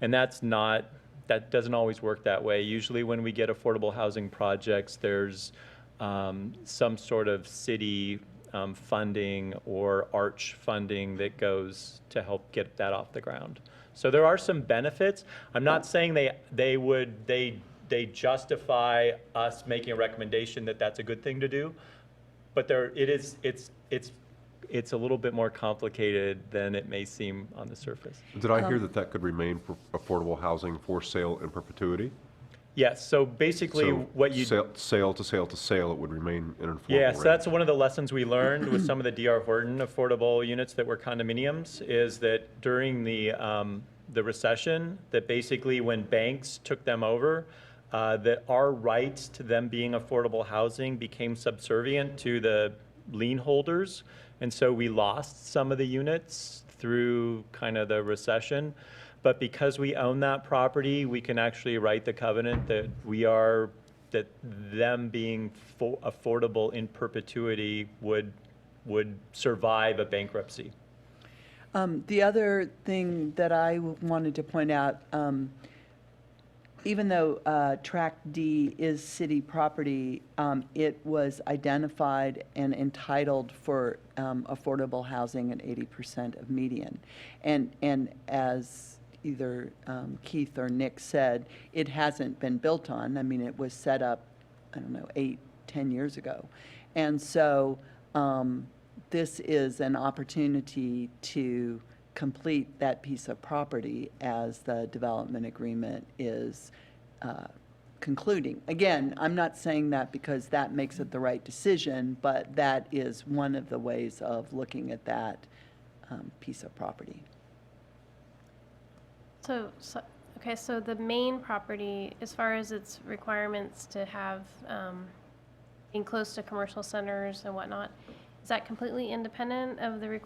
And that doesn't always work that way. Usually when we get affordable housing projects, there's some sort of city funding or arch funding that goes to help get that off the ground. So there are some benefits. I'm not saying they justify us making a recommendation that that's a good thing to do, but it's a little bit more complicated than it may seem on the surface. Did I hear that could remain affordable housing for sale in perpetuity? Yes, so basically So what you... Sale to sale to sale, it would remain in an affordable Yeah, so range. that's one of the lessons we learned with some of the D.R. Horton affordable units that were condominiums, is that during the recession, that basically when banks took them over, that our rights to them being affordable housing became subservient to the lien holders. And so we lost some of the units through kind of the recession. But because we own that property, we can actually write the covenant that that them being affordable in perpetuity would survive a bankruptcy. The other thing that I wanted to point out, even though Tract D is city property, it was identified and entitled for affordable housing at 80% of median. And as either Keith or Nick said, it hasn't been built on. I mean, it was set up, 8-10 years ago. And so this is an opportunity to complete that piece of property as the development agreement is concluding. Again, I'm not saying that because that makes it the right decision, but that is one of the ways of looking at that piece of property. So the main property, as far as its requirements to have, being close to commercial centers and whatnot, is that completely independent of do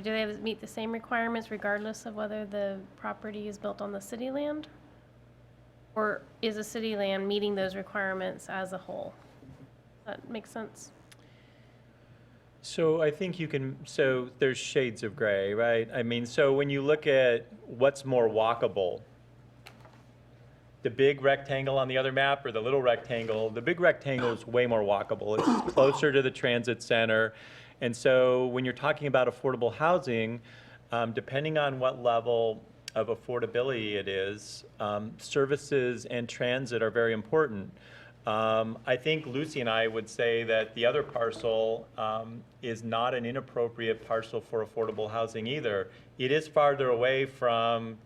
they meet the same requirements regardless of whether the property is built on the city land? Or is the city land meeting those requirements as a whole? Does that make sense? So I think so there's shades of gray, right? I mean, so when you look at what's more walkable, the big rectangle on the other map or the little rectangle, the big rectangle is way more walkable. It's closer to the transit center. And so when you're talking about affordable housing, depending on what level of affordability it is, services and transit are very important. I think Lucy and I would say that the other parcel is not an inappropriate parcel for affordable housing either. It is farther away from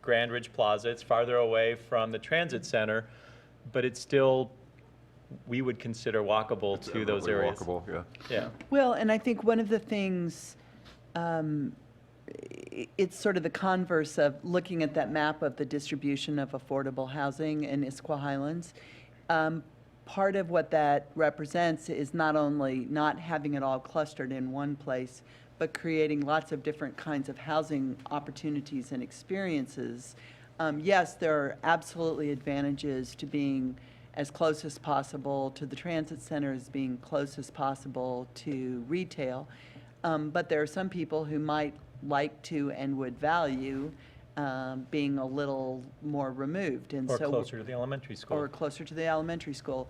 Grand Ridge Plaza. It's farther away from the transit center, but it's still, we would consider walkable It's to those eminently areas. walkable, yeah. Yeah. Well, and I think one of the things, it's sort of the converse of looking at that map of the distribution of affordable housing in Issaquah Highlands. Part of what that represents is not only not having it all clustered in one place, but creating lots of different kinds of housing opportunities and experiences. Yes, there are absolutely advantages to being as close as possible to the transit center, as being close as possible to retail. But there are some people who might like to and would value being a little more removed. And Or so, closer to the elementary school. or closer to the elementary school.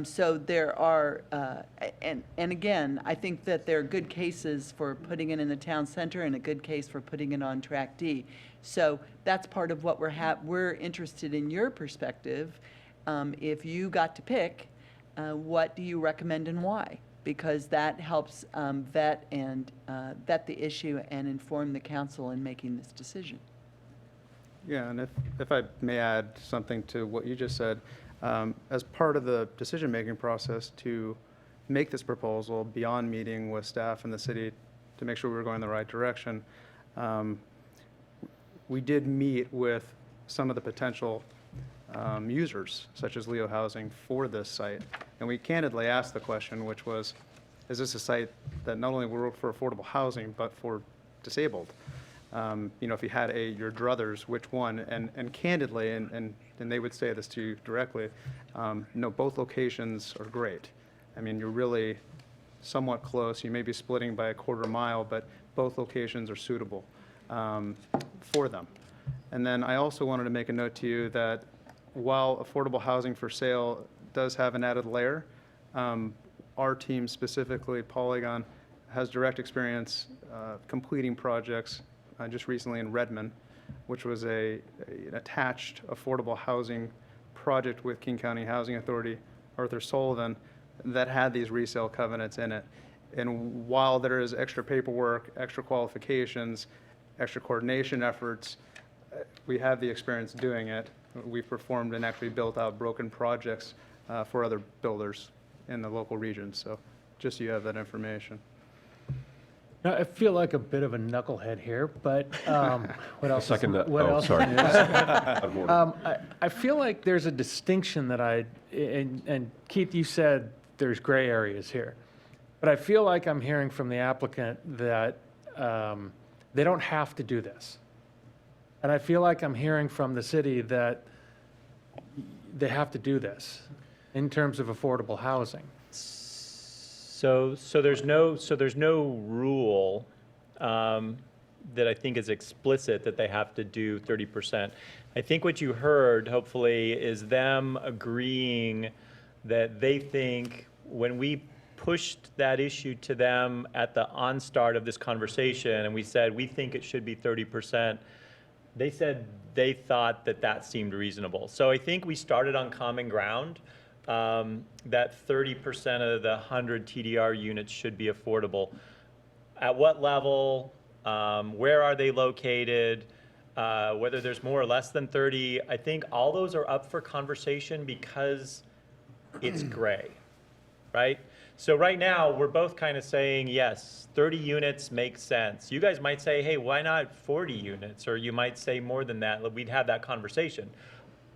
So there are, and again, I think that there are good cases for putting it in the town center and a good case for putting it on Track D. So that's part of what we're interested in your perspective. If you got to pick, what do you recommend and why? Because that helps vet the issue and inform the council in making this decision. Yeah, and if I may add something to what you just said, as part of the decision-making process to make this proposal beyond meeting with staff and the city to make sure we were going in the right direction, we did meet with some of the potential users, such as Leo Housing, for this site. And we candidly asked the question, which was, is this a site that not only will work for affordable housing, but for disabled? If you had your druthers, which one? And candidly, and they would say this to you directly, no, both locations are great. I mean, you're really somewhat close. You may be splitting by a quarter mile, but both locations are suitable for them. And then I also wanted to make a note to you that while affordable housing for sale does have an added layer, our team, specifically Polygon, has direct experience completing projects just recently in Redmond, which was an attached affordable housing project with King County Housing Authority, Arthur Sullivan, that had these resale covenants in it. And while there is extra paperwork, extra qualifications, extra coordination efforts, we have the experience doing it. We've performed and actually built out broken projects for other builders in the local region. So just so you have that information. Now, I feel like a bit of a knucklehead here, but what else? Second that. What Oh, else? sorry. I feel like there's a distinction that and Keith, you said there's gray areas here, but I feel like I'm hearing from the applicant that they don't have to do this. And I feel like I'm hearing from the city that they have to do this in terms of affordable housing. So there's no rule that I think is explicit that they have to do 30%. I think what you heard, hopefully, is them agreeing that they think when we pushed that issue to them at the onstart of this conversation and we said we think it should be 30%, they said they thought that seemed reasonable. So I think we started on common ground. That 30% of the 100 TDR units should be affordable. At what level? Where are they located? Whether there's more or less than 30. I think all those are up for conversation because it's gray, right? So right now, we're both kind of saying, yes, 30 units makes sense. You guys might say, hey, why not 40 units? Or you might say more than that. We'd have that conversation.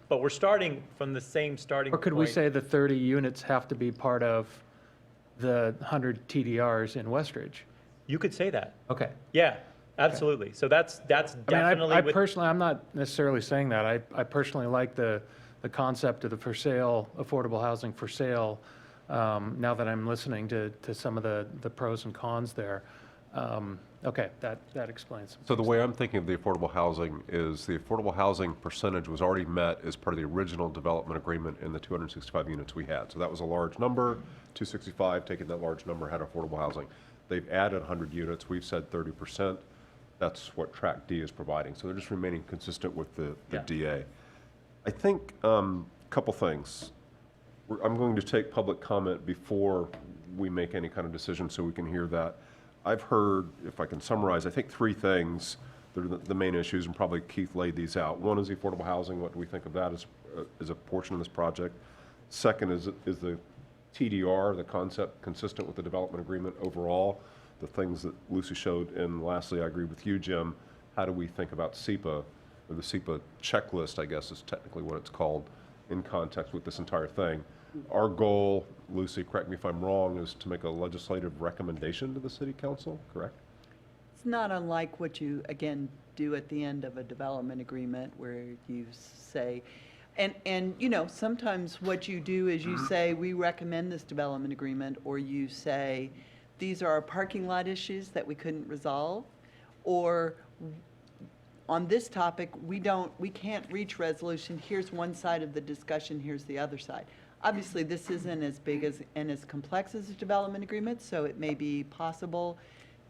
But we're starting from the same starting Or point. could we say the 30 units have to be part of the 100 TDRs in Westridge? You could say that. Okay. Yeah, absolutely. So that's I mean, definitely I with, personally, I'm not necessarily saying that. I personally like the concept of the for sale, affordable housing for sale, now that I'm listening to some of the pros and cons there. Okay, that explains. So the way I'm thinking of the affordable housing is the affordable housing percentage was already met as part of the original development agreement in the 265 units we had. So that was a large number, 265, taking that large number had affordable housing. They've added 100 units, we've said 30%. That's what Track D is providing. So they're just remaining consistent with the Yeah. DA. I think a couple things. I'm going to take public comment before we make any kind of decision so we can hear that. I've heard, if I can summarize, I think three things. They're the main issues, and probably Keith laid these out. One is the affordable housing. What do we think of that as a portion of this project? Second is the TDR, the concept consistent with the development agreement overall, the things that Lucy showed. And lastly, I agree with you, Jim. How do we think about SEPA, or the SEPA checklist, I guess is technically what it's called, in context with this entire thing? Our goal, Lucy, correct me if I'm wrong, is to make a legislative recommendation to the city council, correct? It's not unlike what you, again, do at the end of a development agreement where you say, and you know, sometimes what you do is you say, we recommend this development agreement, or you say, these are our parking lot issues that we couldn't resolve, or on this topic, we can't reach resolution. Here's one side of the discussion, here's the other side. Obviously, this isn't as big as and as complex as a development agreement, so it may be possible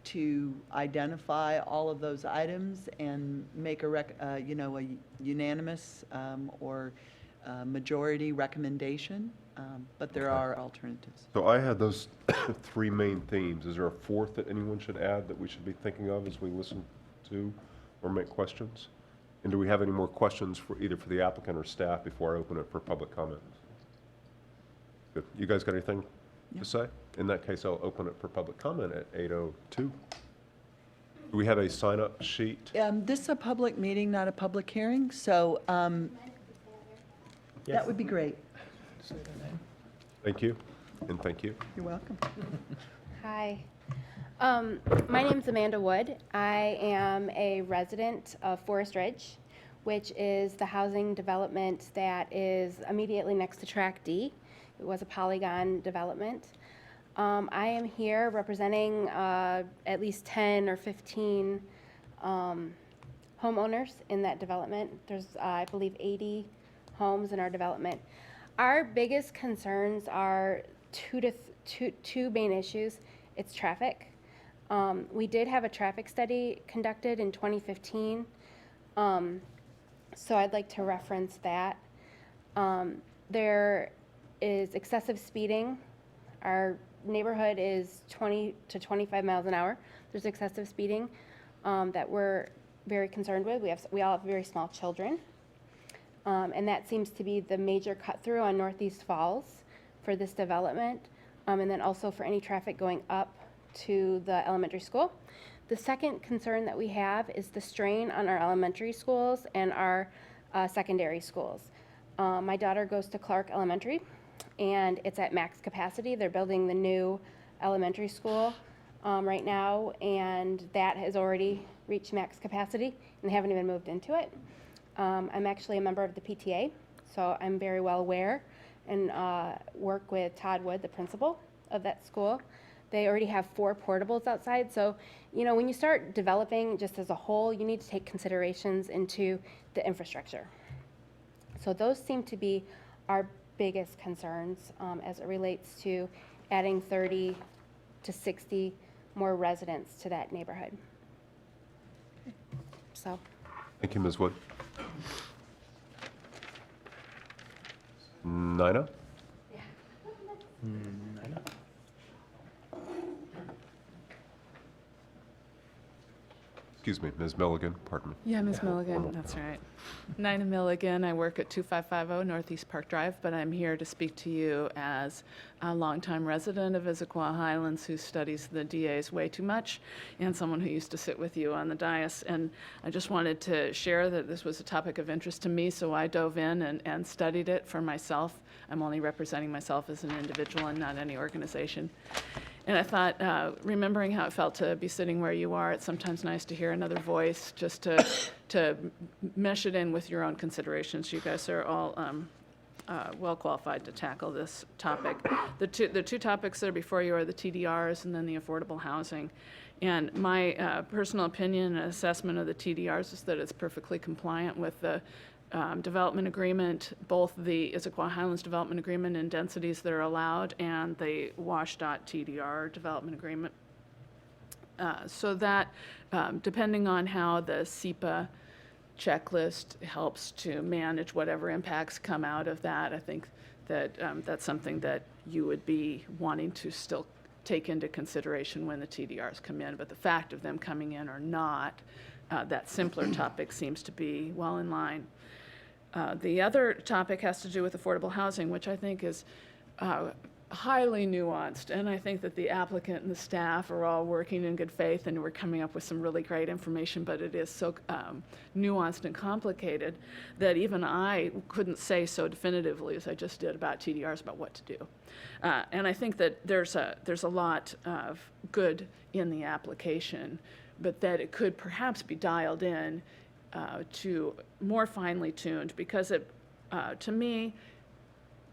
to identify all of those items and make a unanimous or majority recommendation, but there are alternatives. So I had those three main themes. Is there a fourth that anyone should add that we should be thinking of as we listen to or make questions? And do we have any more questions for either for the applicant or staff before I open it for public comment? Good. You guys got anything to say? In that case, I'll open it for public comment at 8:02. Do we have a sign-up sheet? This is a public meeting, not a public hearing, so that would be great. Thank you, and thank you. You're welcome. Hi. My name's Amanda Wood. I am a resident of Forest Ridge, which is the housing development that is immediately next to Track D. It was a Polygon development. I am here representing at least 10 or 15 homeowners in that development. There's, I believe, 80 homes in our development. Our biggest concerns are two main issues. It's traffic. We did have a traffic study conducted in 2015, so I'd like to reference that. There is excessive speeding. Our neighborhood is 20 to 25 miles an hour. There's excessive speeding that we're very concerned with. We all have very small children. And that seems to be the major cut through on Northeast Falls for this development, and then also for any traffic going up to the elementary school. The second concern that we have is the strain on our elementary schools and our secondary schools. My daughter goes to Clark Elementary, and it's at max capacity. They're building the new elementary school right now, and that has already reached max capacity, and they haven't even moved into it. I'm actually a member of the PTA, so I'm very well aware and work with Todd Wood, the principal of that school. They already have 4 portables outside, so you know, when you start developing just as a whole, you need to take considerations into the infrastructure. So those seem to be our biggest concerns as it relates to adding 30 to 60 more residents to that neighborhood. So. Thank you, Ms. Wood. Nina? Excuse me, Ms. Milligan, pardon me. Yeah, Ms. Milligan, that's right. Nina Milligan, I work at 2550 Northeast Park Drive, but I'm here to speak to you as a longtime resident of Issaquah, Highlands, who studies the DAs way too much, and someone who used to sit with you on the dais. And I just wanted to share that this was a topic of interest to me, so I dove in and studied it for myself. I'm only representing myself as an individual and not any organization. And I thought, remembering how it felt to be sitting where you are, it's sometimes nice to hear another voice, just to mesh it in with your own considerations. You guys are all well qualified to tackle this topic. The two topics that are before you are the TDRs and then the affordable housing. And my personal opinion and assessment of the TDRs is that it's perfectly compliant with the development agreement, both the Issaquah Highlands development agreement and densities that are allowed, and the WashDOT TDR development agreement. So that, depending on how the SEPA checklist helps to manage whatever impacts come out of that, I think that that's something that you would be wanting to still take into consideration when the TDRs come in. But the fact of them coming in or not that simpler topic seems to be well in line. The other topic has to do with affordable housing, which I think is highly nuanced, and I think that the applicant and the staff are all working in good faith, and we're coming up with some really great information, but it is so nuanced and complicated that even I couldn't say so definitively as I just did about TDRs about what to do. And I think that there's a lot of good in the application, but that it could perhaps be dialed in to more finely tuned, because it, to me,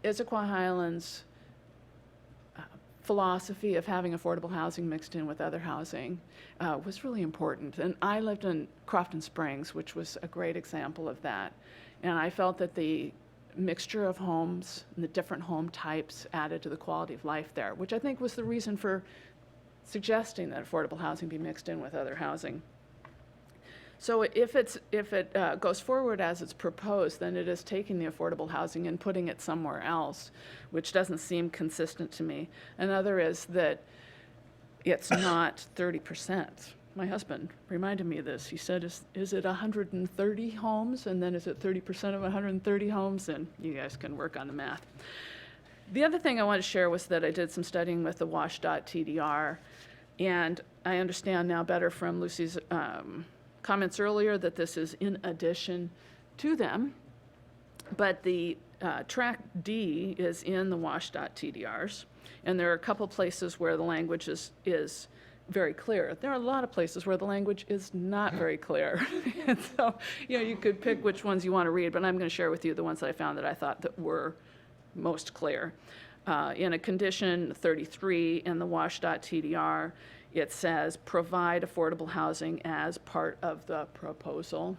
Issaquah Highlands philosophy of having affordable housing mixed in with other housing was really important. And I lived in Crofton Springs, which was a great example of that. And I felt that the mixture of homes and the different home types added to the quality of life there, which I think was the reason for suggesting that affordable housing be mixed in with other housing. So if it goes forward as it's proposed, then it is taking the affordable housing and putting it somewhere else, which doesn't seem consistent to me. Another is that it's not 30%. My husband reminded me of this. He said, is it 130 homes, and then is it 30% of 130 homes? And you guys can work on the math. The other thing I wanted to share was that I did some studying with the WASH.TDR, and I understand now better from Lucy's comments earlier that this is in addition to them, but the track D is in the WASH.TDRs, and there are a couple places where the language is very clear. There are a lot of places where the language is not very clear. And so, you could pick which ones you want to read, but I'm going to share with you the ones that I found that I thought that were most clear. In a condition 33 in the WASH.TDR, it says, provide affordable housing as part of the proposal.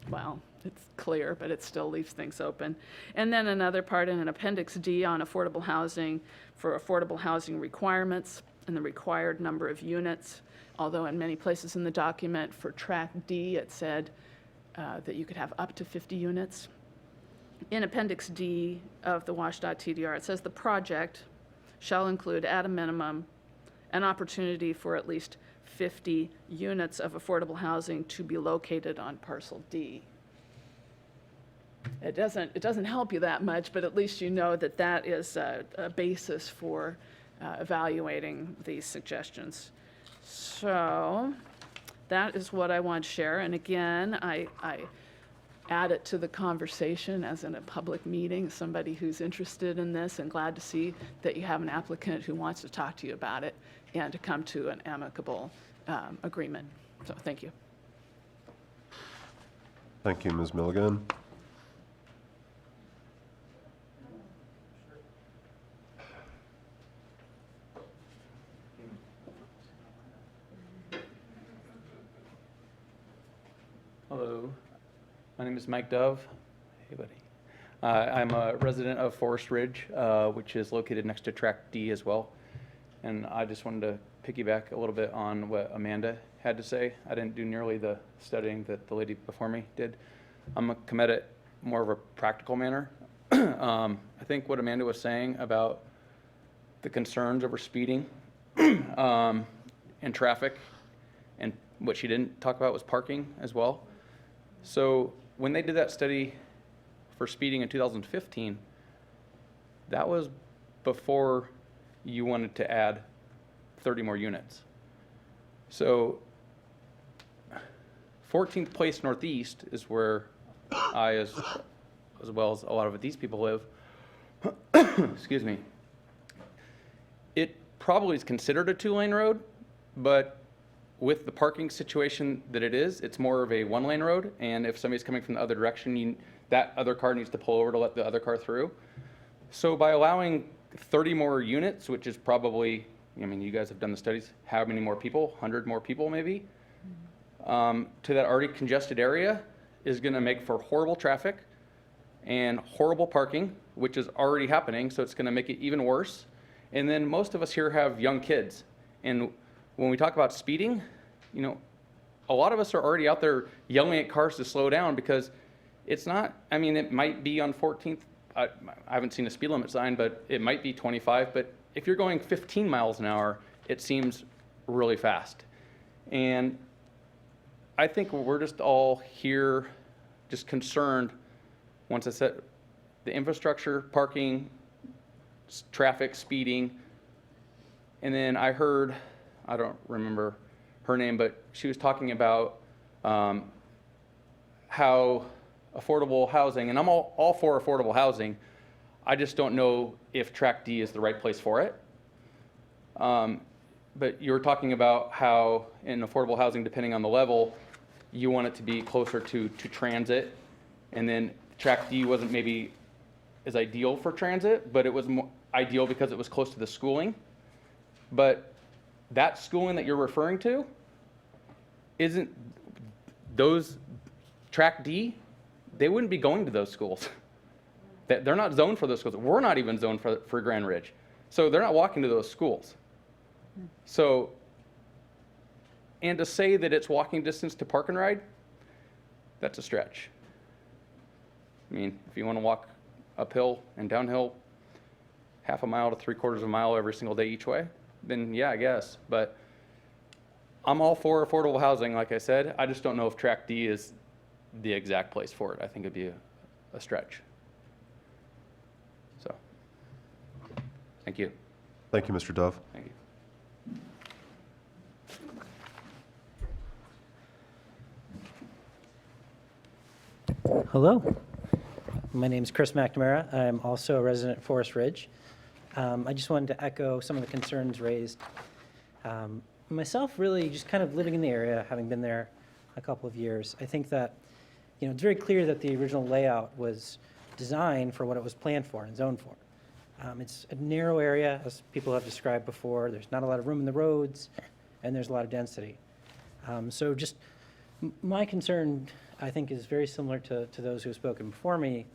Well, it's clear, but it still leaves things open. And then another part in an Appendix D on affordable housing for affordable housing requirements and the required number of units, although in many places in the document for Track D, it said that you could have up to 50 units. In Appendix D of the WASH.TDR, it says the project shall include at a minimum an opportunity for at least 50 units of affordable housing to be located on Parcel D. It doesn't help you that much, but at least you know that that is a basis for evaluating these suggestions. So that is what I want to share. And again, I add it to the conversation as in a public meeting, somebody who's interested in this, and glad to see that you have an applicant who wants to talk to you about it and to come to an amicable agreement. So thank you. Thank you, Ms. Milligan. Hello, my name is Mike Dove. Hey, buddy. I'm a resident of Forest Ridge, which is located next to Track D as well. And I just wanted to piggyback a little bit on what Amanda had to say. I didn't do nearly the studying that the lady before me did. I'm going to come at it more of a practical manner. I think what Amanda was saying about the concerns over speeding and traffic, and what she didn't talk about was parking as well. So when they did that study for speeding in 2015, that was before you wanted to add 30 more units. So 14th Place Northeast is where I, as well as a lot of these people live. Excuse me. It probably is considered a 2-lane road, but with the parking situation that it is, it's more of a 1-lane road. And if somebody's coming from the other direction, that other car needs to pull over to let the other car through. So by allowing 30 more units, which is probably, I mean, you guys have done the studies, how many more people, 100 more people maybe, to that already congested area is going to make for horrible traffic and horrible parking, which is already happening, so it's going to make it even worse. And then most of us here have young kids. And when we talk about speeding, you know, a lot of us are already out there yelling at cars to slow down because it's not, I mean, it might be on 14th, I haven't seen a speed limit sign, but it might be 25, but if you're going 15 miles an hour, it seems really fast. And I think we're just all here, just concerned, once I said, the infrastructure, parking, traffic, speeding. And then I heard, I don't remember her name, but she was talking about how affordable housing, and I'm all for affordable housing. I just don't know if Track D is the right place for it. But you were talking about how in affordable housing, depending on the level, you want it to be closer to transit. And then Track D wasn't maybe as ideal for transit, but it was more ideal because it was close to the schooling. But that schooling that you're referring to isn't those Track D, they wouldn't be going to those schools. They're not zoned for those schools. We're not even zoned for Grand Ridge. So they're not walking to those schools. So, and to say that it's walking distance to Park and Ride, that's a stretch. I mean, if you want to walk uphill and downhill half a mile to 3/4 of a mile every single day each way, then yeah, I guess. But I'm all for affordable housing, like I said. I just don't know if Track D is the exact place for it. I think it'd be a stretch. So, thank you. Thank you, Mr. Dove. Thank you. Hello, my name is Chris McNamara. I'm also a resident of Forest Ridge. I just wanted to echo some of the concerns raised. Myself, really just kind of living in the area, having been there a couple of years, I think that, it's very clear that the original layout was designed for what it was planned for and zoned for. It's a narrow area, as people have described before. There's not a lot of room in the roads, and there's a lot of density. So just my concern, I think, is very similar to those who have spoken before me,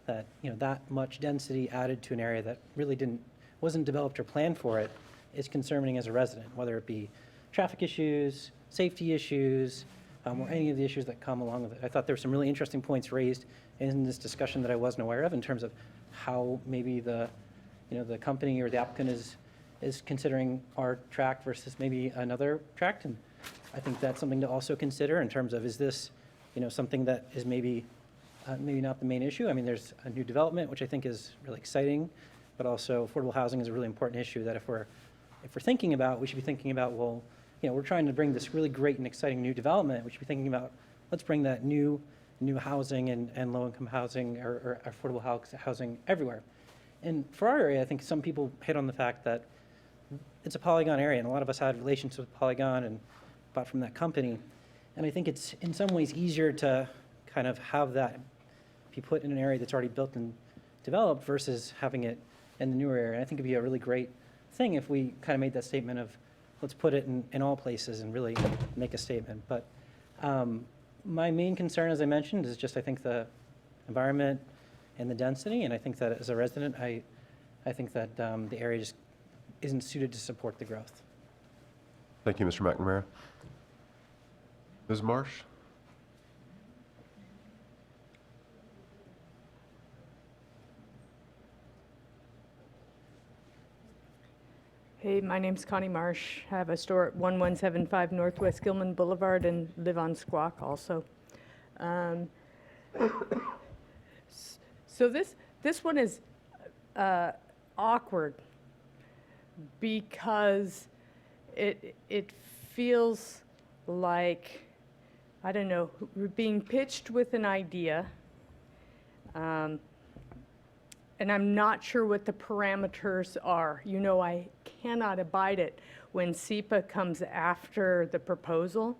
that that much density added to an area that really wasn't developed or planned for it is concerning as a resident, whether it be traffic issues, safety issues, or any of the issues that come along with it. I thought there were some really interesting points raised in this discussion that I wasn't aware of in terms of how maybe the company or the applicant is considering our tract versus maybe another tract. And I think that's something to also consider in terms of, is this something that is maybe not the main issue. I mean, there's a new development, which I think is really exciting, but also affordable housing is a really important issue that if we're thinking about, we should be thinking about, well, we're trying to bring this really great and exciting new development. We should be thinking about, let's bring that new housing and low-income housing or affordable housing everywhere. And for our area, I think some people hit on the fact that it's a Polygon area, and a lot of us had relations with Polygon and bought from that company. And I think it's in some ways easier to kind of have that be put in an area that's already built and developed versus having it in the newer area. And I think it'd be a really great thing if we kind of made that statement of, let's put it in all places and really make a statement. But my main concern, as I mentioned, is just I think the environment and the density. And I think that as a resident, I think that the area just isn't suited to support the growth. Thank you, Mr. McNamara. Ms. Marsh? Hey, my name's Connie Marsh. I have a store at 1175 Northwest Gilman Boulevard and live on Squawk also. So this one is awkward because it feels like, I don't know, we're being pitched with an idea, and I'm not sure what the parameters are. I cannot abide it when SEPA comes after the proposal.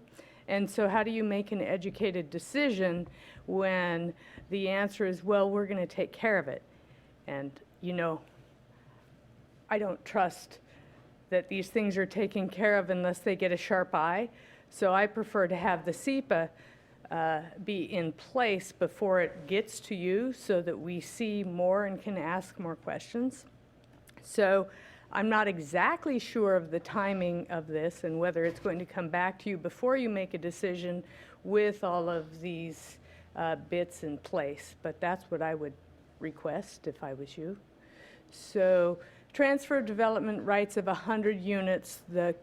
And so how do you make an educated decision when the answer is, well, we're going to take care of it? And, I don't trust that these things are taken care of unless they get a sharp eye. So I prefer to have the SEPA be in place before it gets to you so that we see more and can ask more questions. So I'm not exactly sure of the timing of this and whether it's going to come back to you before you make a decision with all of these bits in place, but that's what I would request if I was you. So transfer of development rights of 100 units, the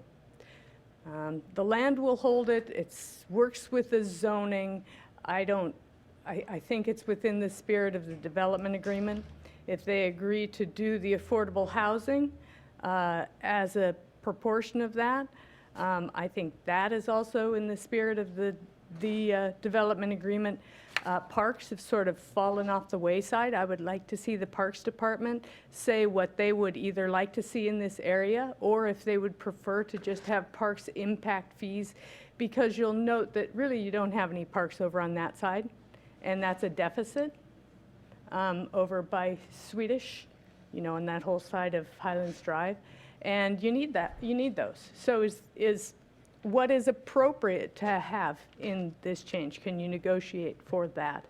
The land will hold it, it works with the zoning. I think it's within the spirit of the development agreement. If they agree to do the affordable housing as a proportion of that, I think that is also in the spirit of the development agreement. Parks have sort of fallen off the wayside. I would like to see the Parks Department say what they would either like to see in this area, or if they would prefer to just have parks impact fees, because you'll note that really you don't have any parks over on that side, and that's a deficit over by Swedish, you know, on that whole side of Highlands Drive, and you need that. You need those. So is what is appropriate to have in this change? Can you negotiate for that?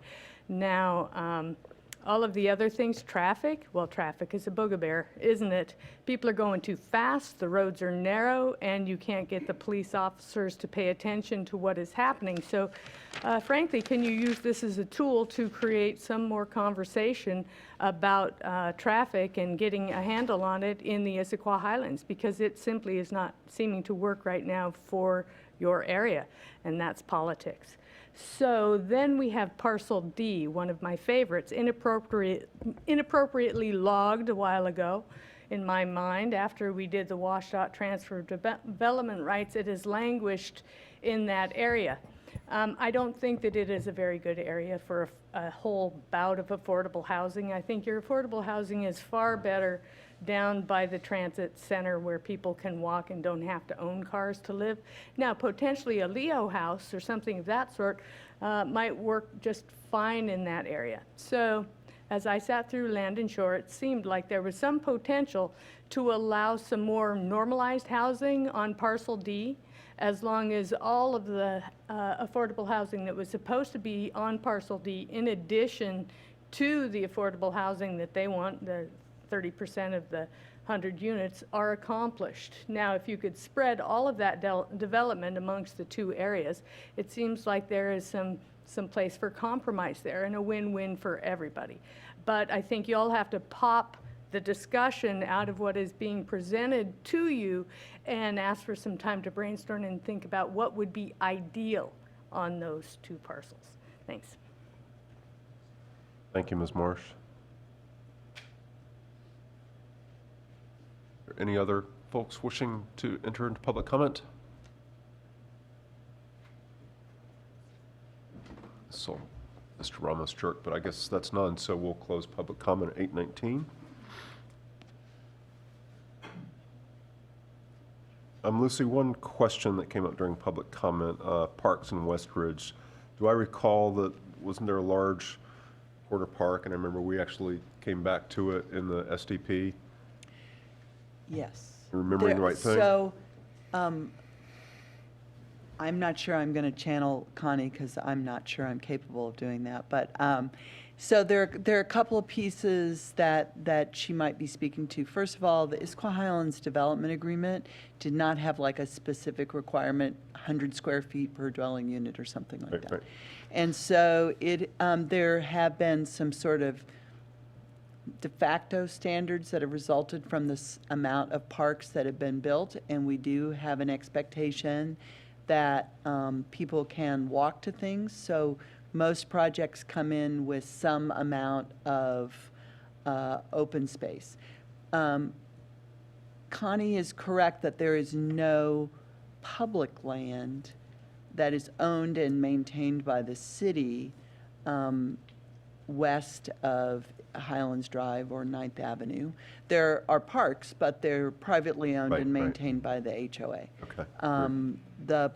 Now, all of the other things, traffic, well, traffic is a bugaboo, isn't it? People are going too fast, the roads are narrow, and you can't get the police officers to pay attention to what is happening. So, frankly, can you use this as a tool to create some more conversation about traffic and getting a handle on it in the Issaquah Highlands? Because it simply is not seeming to work right now for your area, and that's politics. So then we have parcel D, one of my favorites, inappropriately logged a while ago. In my mind, after we did the washed-out transfer of development rights, it has languished in that area. I don't think that it is a very good area for a whole bout of affordable housing. I think your affordable housing is far better down by the transit center where people can walk and don't have to own cars to live. Now, potentially a Leo house or something of that sort might work just fine in that area. So as I sat through Land and Shore, it seemed like there was some potential to allow some more normalized housing on parcel D, as long as all of the affordable housing that was supposed to be on parcel D, in addition to the affordable housing that they want, the 30% of the 100 units, are accomplished. Now, if you could spread all of that development amongst the two areas, it seems like there is some place for compromise there and a win-win for everybody. But I think you all have to pop the discussion out of what is being presented to you and ask for some time to brainstorm and think about what would be ideal on those two parcels. Thanks. Thank you, Ms. Marsh. Any other folks wishing to enter into public comment? So, Mr. Ramos jerked, but I guess that's none, so we'll close public comment at 8:19. Lucy, one question that came up during public comment, parks in Westridge. Do I recall that, wasn't there a large quarter park, and I remember we actually came back to it in the SDP? Yes. Remembering the right thing? So, I'm not sure I'm going to channel Connie because I'm not sure I'm capable of doing that. But so there are a couple of pieces that she might be speaking to. First of all, the Issaquah Highlands Development Agreement did not have like a specific requirement, 100 square feet per dwelling unit or something like that. Right. And so there have been some sort of de facto standards that have resulted from this amount of parks that have been built, and we do have an expectation that people can walk to things. So most projects come in with some amount of open space. Connie is correct that there is no public land that is owned and maintained by the city west of Highlands Drive or 9th Avenue. There are parks, but they're privately owned and maintained by the HOA. Okay. The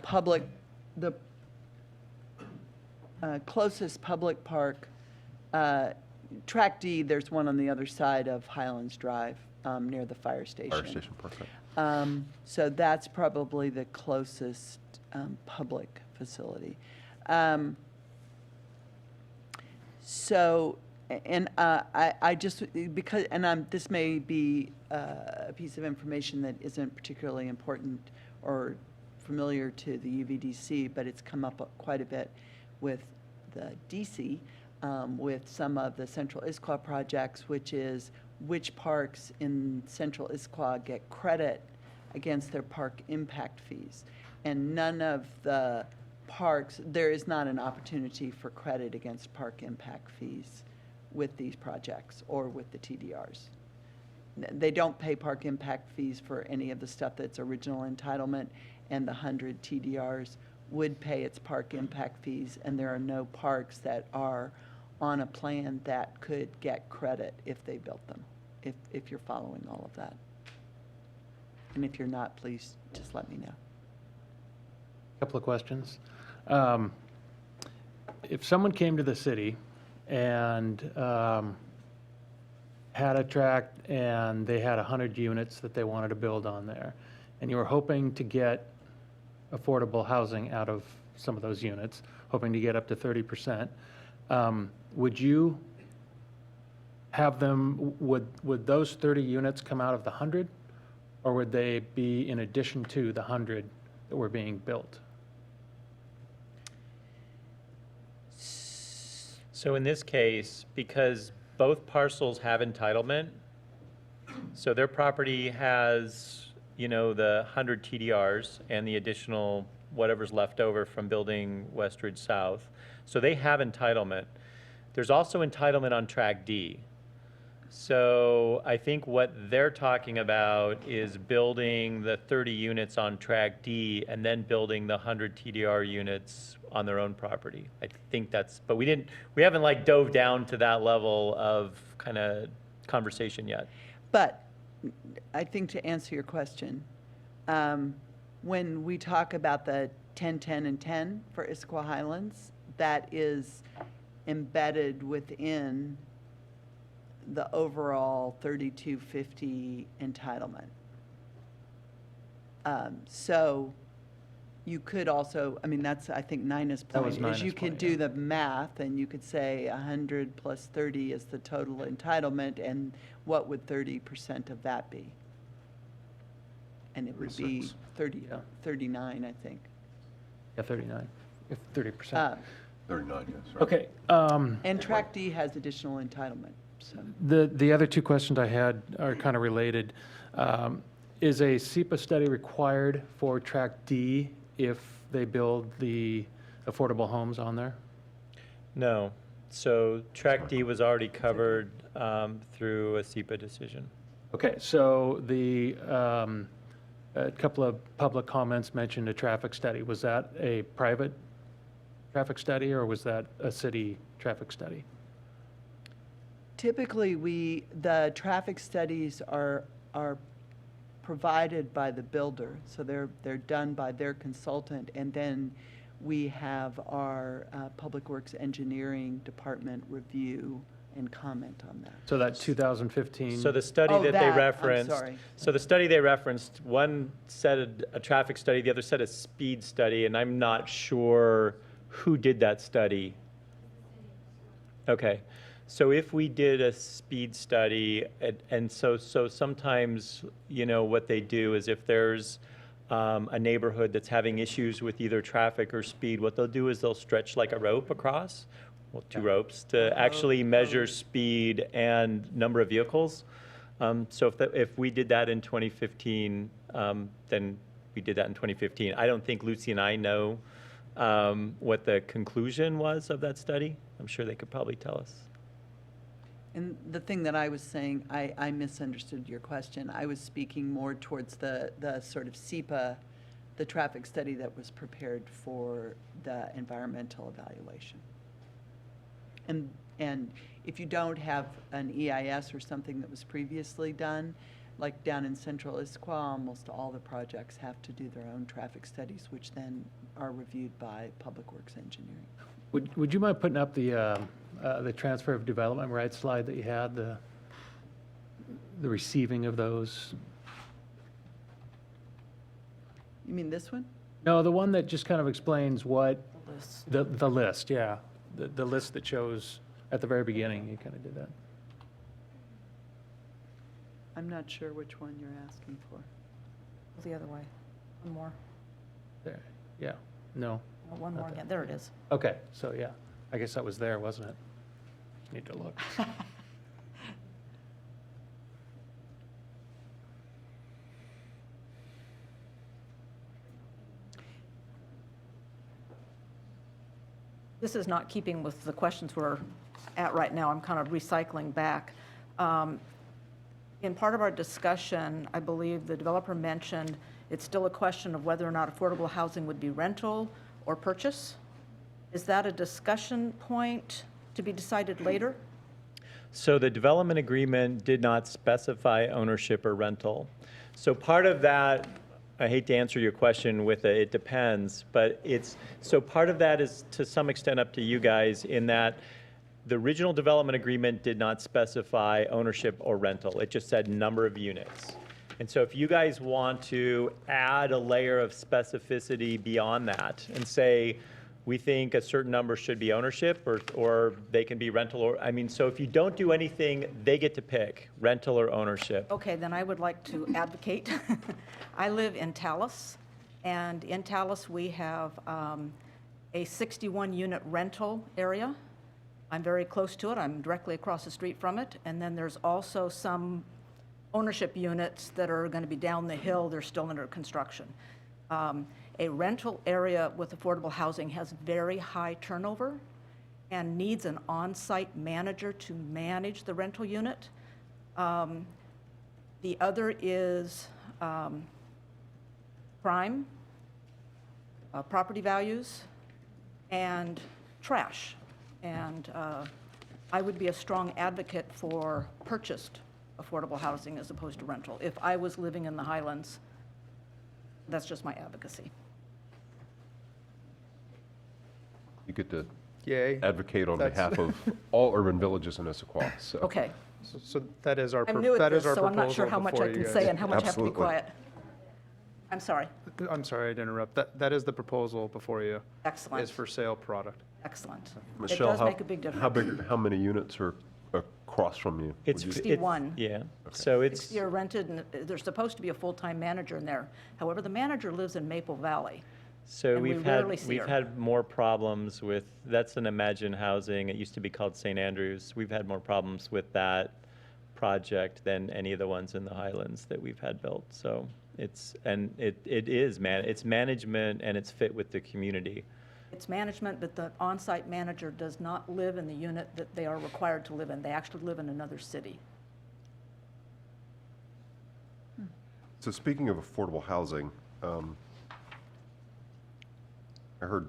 closest public park, Track D, there's one on the other side of Highlands Drive near the fire station. Fire station, perfect. So that's probably the closest public facility. So, and I just, because, and this may be a piece of information that isn't particularly important or familiar to the UVDC, but it's come up quite a bit with the DC, with some of the Central Issaquah projects, which is which parks in Central Issaquah get credit against their park impact fees. And none of the parks, there is not an opportunity for credit against park impact fees with these projects or with the TDRs. They don't pay park impact fees for any of the stuff that's original entitlement, and the 100 TDRs would pay its park impact fees, and there are no parks that are on a plan that could get credit if they built them, if you're following all of that. And if you're not, please just let me know. Couple of questions. If someone came to the city and had a tract and they had 100 units that they wanted to build on there, and you were hoping to get affordable housing out of some of those units, hoping to get up to 30%, would you have them, would those 30 units come out of the 100, or would they be in addition to the 100 that were being built? So in this case, because both parcels have entitlement, so their property has, you know, the 100 TDRs and the additional whatever's left over from building Westridge South. So they have entitlement. There's also entitlement on Track D. So I think what they're talking about is building the 30 units on Track D and then building the 100 TDR units on their own property. I think that's, but we haven't like dove down to that level of kind of conversation yet. But I think to answer your question, when we talk about the 10, 10, and 10 for Issaquah Highlands, that is embedded within the overall 3250 entitlement. So you could also, I mean, that's, I think, Nina's point, was is Nina's you could point, do yeah. the math, and you could say 100 plus 30 is the total entitlement, and what would 30% of that be? And it would be 36. 39, I think. Yeah, 39, if 30%. 39, yes. Right. Okay. And Track D has additional entitlement, so. The other two questions I had are kind of related. Is a SEPA study required for Track D if they build the affordable homes on there? No. So Track D was already covered through a SEPA decision. Okay, so a couple of public comments mentioned a traffic study. Was that a private traffic study, or was that a city traffic study? Typically, the traffic studies are provided by the builder, so they're done by their consultant, and then we have our Public Works Engineering Department review and comment on that. So that 2015? So the study Oh, that that, they I'm referenced. sorry. So the study they referenced, one said a traffic study, the other said a speed study, and I'm not sure who did that study. Okay. So if we did a speed study, and so sometimes, you know, what they do is if there's a neighborhood that's having issues with either traffic or speed, what they'll do is they'll stretch like a rope across, well, two ropes, to actually measure speed and number of vehicles. So if we did that in 2015, then we did that in 2015. I don't think Lucy and I know what the conclusion was of that study. I'm sure they could probably tell us. And the thing that I was saying, I misunderstood your question. I was speaking more towards the sort of SEPA, the traffic study that was prepared for the environmental evaluation. And if you don't have an EIS or something that was previously done, like down in central Issaquah, almost all the projects have to do their own traffic studies, which then are reviewed by Public Works Engineering. Would you mind putting up the transfer of development rights slide that you had, the receiving of those? You mean this one? No, the one that just kind of explains what, the list, yeah. The list that shows at the very beginning, you kind of did that. I'm not sure which one you're asking for. The other way. One more. There, yeah, no. Oh, one more again. There it is. Okay, so yeah, I guess that was there, wasn't it? Need to look. this is not keeping with the questions we're at right now. I'm kind of recycling back. In part of our discussion, I believe the developer mentioned it's still a question of whether or not affordable housing would be rental or purchase. Is that a discussion point to be decided later? So the development agreement did not specify ownership or rental. So part of that, I hate to answer your question with it depends, but so part of that is to some extent up to you guys in that the original development agreement did not specify ownership or rental. It just said number of units. And so if you guys want to add a layer of specificity beyond that and say, we think a certain number should be ownership or they can be rental or, I mean, so if you don't do anything, they get to pick rental or ownership. Okay, then I would like to advocate. I live in Tallis, and in Tallis we have a 61-unit rental area. I'm very close to it. I'm directly across the street from it. And then there's also some ownership units that are going to be down the hill. They're still under construction. A rental area with affordable housing has very high turnover and needs an on-site manager to manage the rental unit. The other is crime, property values, and trash. And I would be a strong advocate for purchased affordable housing as opposed to rental. If I was living in the Highlands, that's just my advocacy. You get to Yay. advocate on That's- behalf of all urban villages in Issaquah, so. Okay. So that is our, I'm new at that is this, our so I'm proposal not sure how much before I you can guys. say and how much I have to be Absolutely. quiet. I'm sorry. I'm sorry to interrupt. That is the proposal before you. Excellent. Is for sale product. Excellent. It Michelle, does make a big difference. how many units are across from you? It's Would you- 61. Yeah, so it's, 60 are rented, and there's supposed to be a full-time manager in there. However, the manager lives in Maple Valley. so and we rarely see we've her. had more problems with, that's an Imagine Housing. It used to be called St. Andrews. We've had more problems with that project than any of the ones in the Highlands that we've had built. So it's management and it's fit with the community. It's management, but the on-site manager does not live in the unit that they are required to live in. They actually live in another city. So speaking of affordable housing, I heard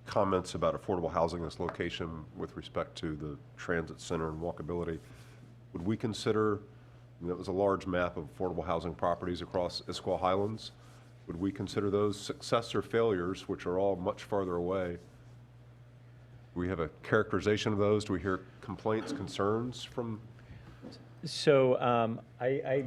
comments about affordable housing in this location with respect to the transit center and walkability. Would we consider, that was a large map of affordable housing properties across Issaquah Highlands, would we consider those success or failures, which are all much farther away? Do we have a characterization of those? Do we hear complaints, concerns from? So, I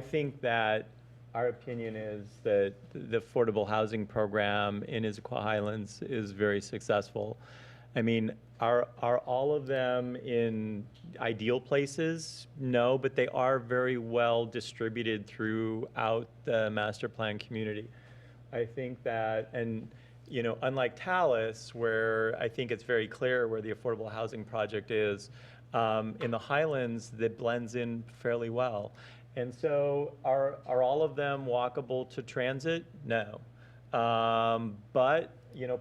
think that our opinion is that the affordable housing program in Issaquah Highlands is very successful. I mean, are all of them in ideal places? No, but they are very well distributed throughout the master plan community. I think that, and unlike Tallis, where I think it's very clear where the affordable housing project is, in the Highlands, that blends in fairly well. And so are all of them walkable to transit? No. But,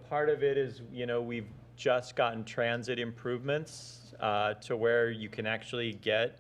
part of it is, we've just gotten transit improvements to where you can actually get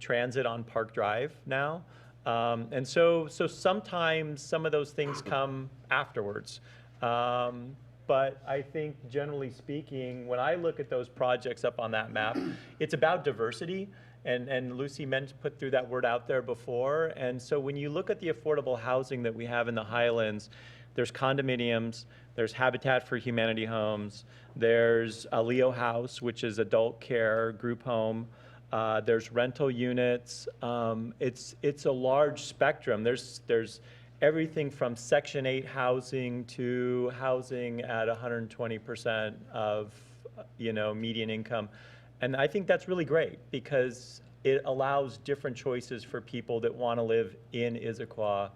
transit on Park Drive now. And so sometimes some of those things come afterwards. But I think generally speaking, when I look at those projects up on that map, it's about diversity. And Lucy put through that word out there before. And so when you look at the affordable housing that we have in the Highlands, there's condominiums, there's Habitat for Humanity homes, there's a Leo House, which is adult care group home, there's rental units. It's a large spectrum. There's everything from Section 8 housing to housing at 120% of median income. And I think that's really great because it allows different choices for people that want to live in Issaquah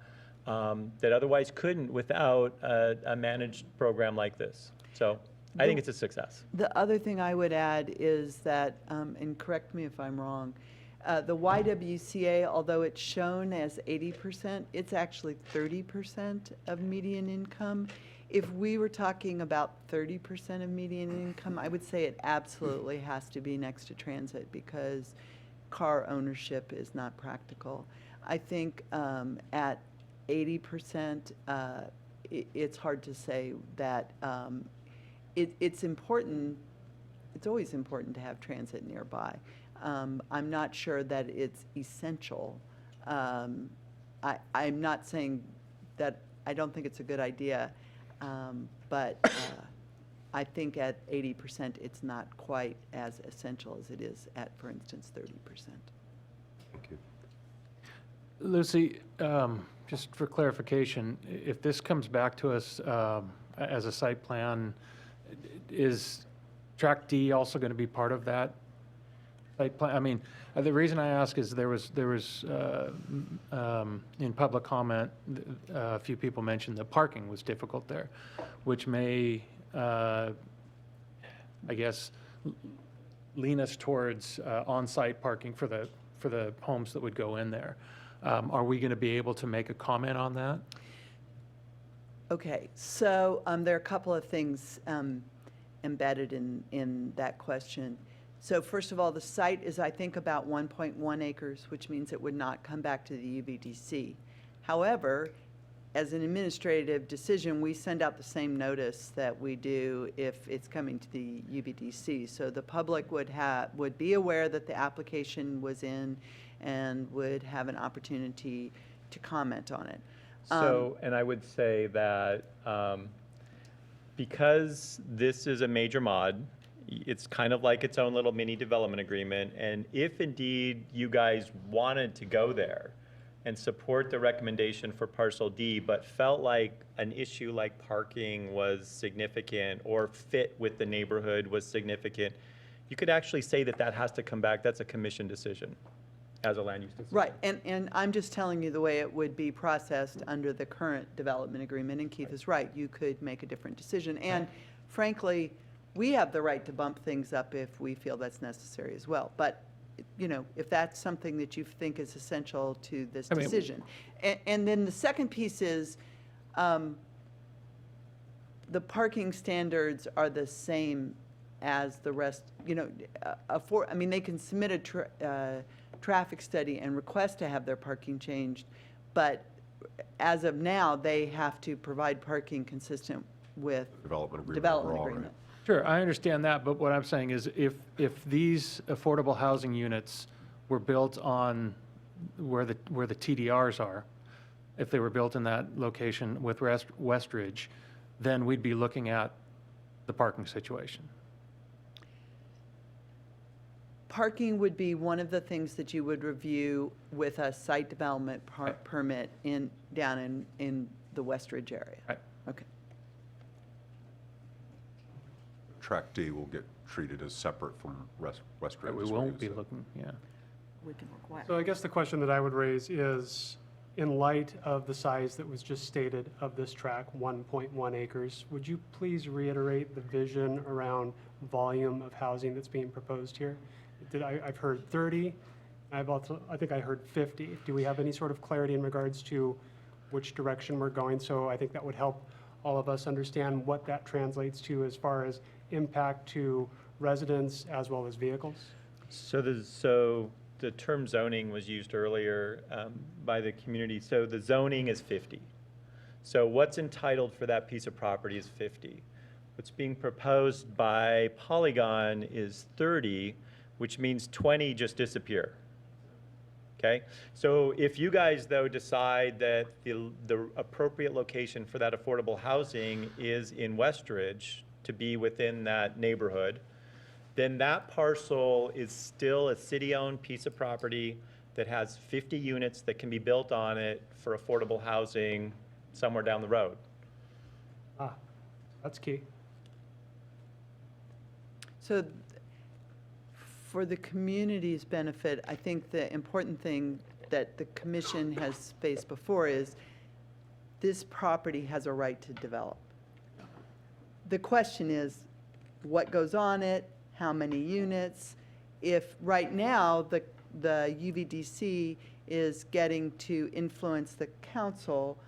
that otherwise couldn't without a managed program like this. So I think it's a success. The other thing I would add is that, and correct me if I'm wrong, the YWCA, although it's shown as 80%, it's actually 30% of median income. If we were talking about 30% of median income, I would say it absolutely has to be next to transit because car ownership is not practical. I think at 80%, it's hard to say that it's important. It's always important to have transit nearby. I'm not sure that it's essential. I'm not saying that I don't think it's a good idea, but I think at 80%, it's not quite as essential as it is at, for instance, 30%. Thank you. Lucy, just for clarification, if this comes back to us as a site plan, is Track D also going to be part of that site plan? I mean, the reason I ask is there was in public comment, a few people mentioned that parking was difficult there, which may, I guess, lean us towards on-site parking for the homes that would go in there. Are we going to be able to make a comment on that? Okay, so there are a couple of things embedded in that question. So first of all, the site is, I think, about 1.1 acres, which means it would not come back to the UVDC. However, as an administrative decision, we send out the same notice that we do if it's coming to the UVDC. So the public would be aware that the application was in and would have an opportunity to comment on it. So, and I would say that because this is a major mod, it's kind of like its own little mini development agreement. And if indeed you guys wanted to go there and support the recommendation for parcel D, but felt like an issue like parking was significant or fit with the neighborhood was significant, you could actually say that that has to come back. That's a commission decision as a land use decision. Right, and I'm just telling you the way it would be processed under the current development agreement, and Keith is right, you could make a different decision. And frankly, we have the right to bump things up if we feel that's necessary as well. But, you know, if that's something that you think is essential to this decision. And then the second piece is the parking standards are the same as the rest, you know, I mean, they can submit a traffic study and request to have their parking changed, but as of now, they have to provide parking consistent with Development agreement. development overall, agreement. Sure, I understand that, but what I'm saying is if these affordable housing units were built on where the TDRs are, if they were built in that location with Westridge, then we'd be looking at the parking situation. Parking would be one of the things that you would review with a site development permit down in the Westridge area. Right. Okay. Track D will get treated as separate from Westridge. We won't be looking, yeah. We can require. So I guess the question that I would raise is, in light of the size that was just stated of this track, 1.1 acres, would you please reiterate the vision around volume of housing that's being proposed here? I've heard 30, I think I heard 50. Do we have any sort of clarity in regards to which direction we're going? So I think that would help all of us understand what that translates to as far as impact to residents as well as vehicles. So the term zoning was used earlier by the community. So the zoning is 50. So what's entitled for that piece of property is 50. What's being proposed by Polygon is 30, which means 20 just disappear. Okay? So if you guys, though, decide that the appropriate location for that affordable housing is in Westridge to be within that neighborhood, then that parcel is still a city-owned piece of property that has 50 units that can be built on it for affordable housing somewhere down the road. Ah, that's key. So for the community's benefit, I think the important thing that the commission has faced before is this property has a right to develop. The question is, what goes on it? How many units? If right now the UVDC is getting to influence the council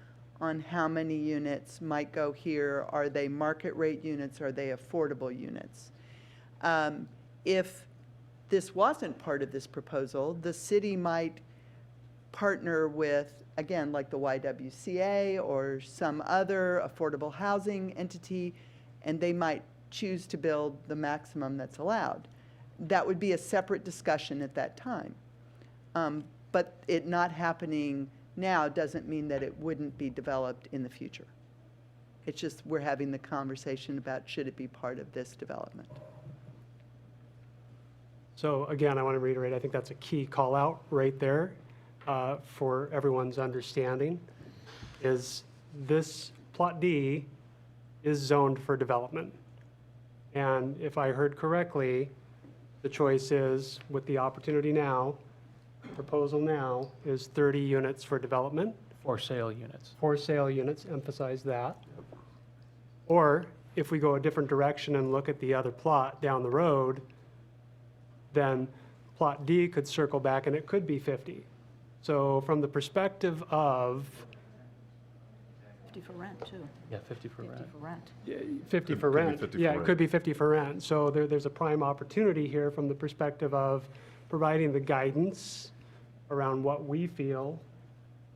on how many units might go here. Are they market rate units? Are they affordable units? If this wasn't part of this proposal, the city might partner with, again, like the YWCA or some other affordable housing entity, and they might choose to build the maximum that's allowed. That would be a separate discussion at that time. But it not happening now doesn't mean that it wouldn't be developed in the future. It's just we're having the conversation about should it be part of this development. So again, I want to reiterate, I think that's a key call out right there for everyone's understanding, is this Plot D is zoned for development. And if I heard correctly, the choice is, with the opportunity now, proposal now is 30 units for development. For sale units. For sale units, emphasize that. Or if we go a different direction and look at the other plot down the road, then Plot D could circle back and it could be 50. So from the perspective of 50 for rent, too. Yeah, 50 for 50 rent. for rent. 50 for Could be rent. 50 for Yeah, it rent. could be 50 for rent. So there's a prime opportunity here from the perspective of providing the guidance around what we feel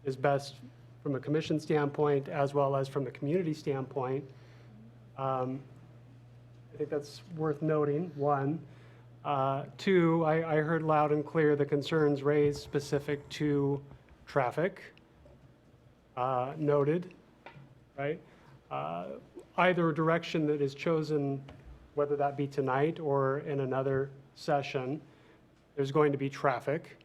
is best from a commission standpoint as well as from the community standpoint. I think that's worth noting, one. Two, I heard loud and clear the concerns raised specific to traffic, noted, right? Either direction that is chosen, whether that be tonight or in another session, there's going to be traffic.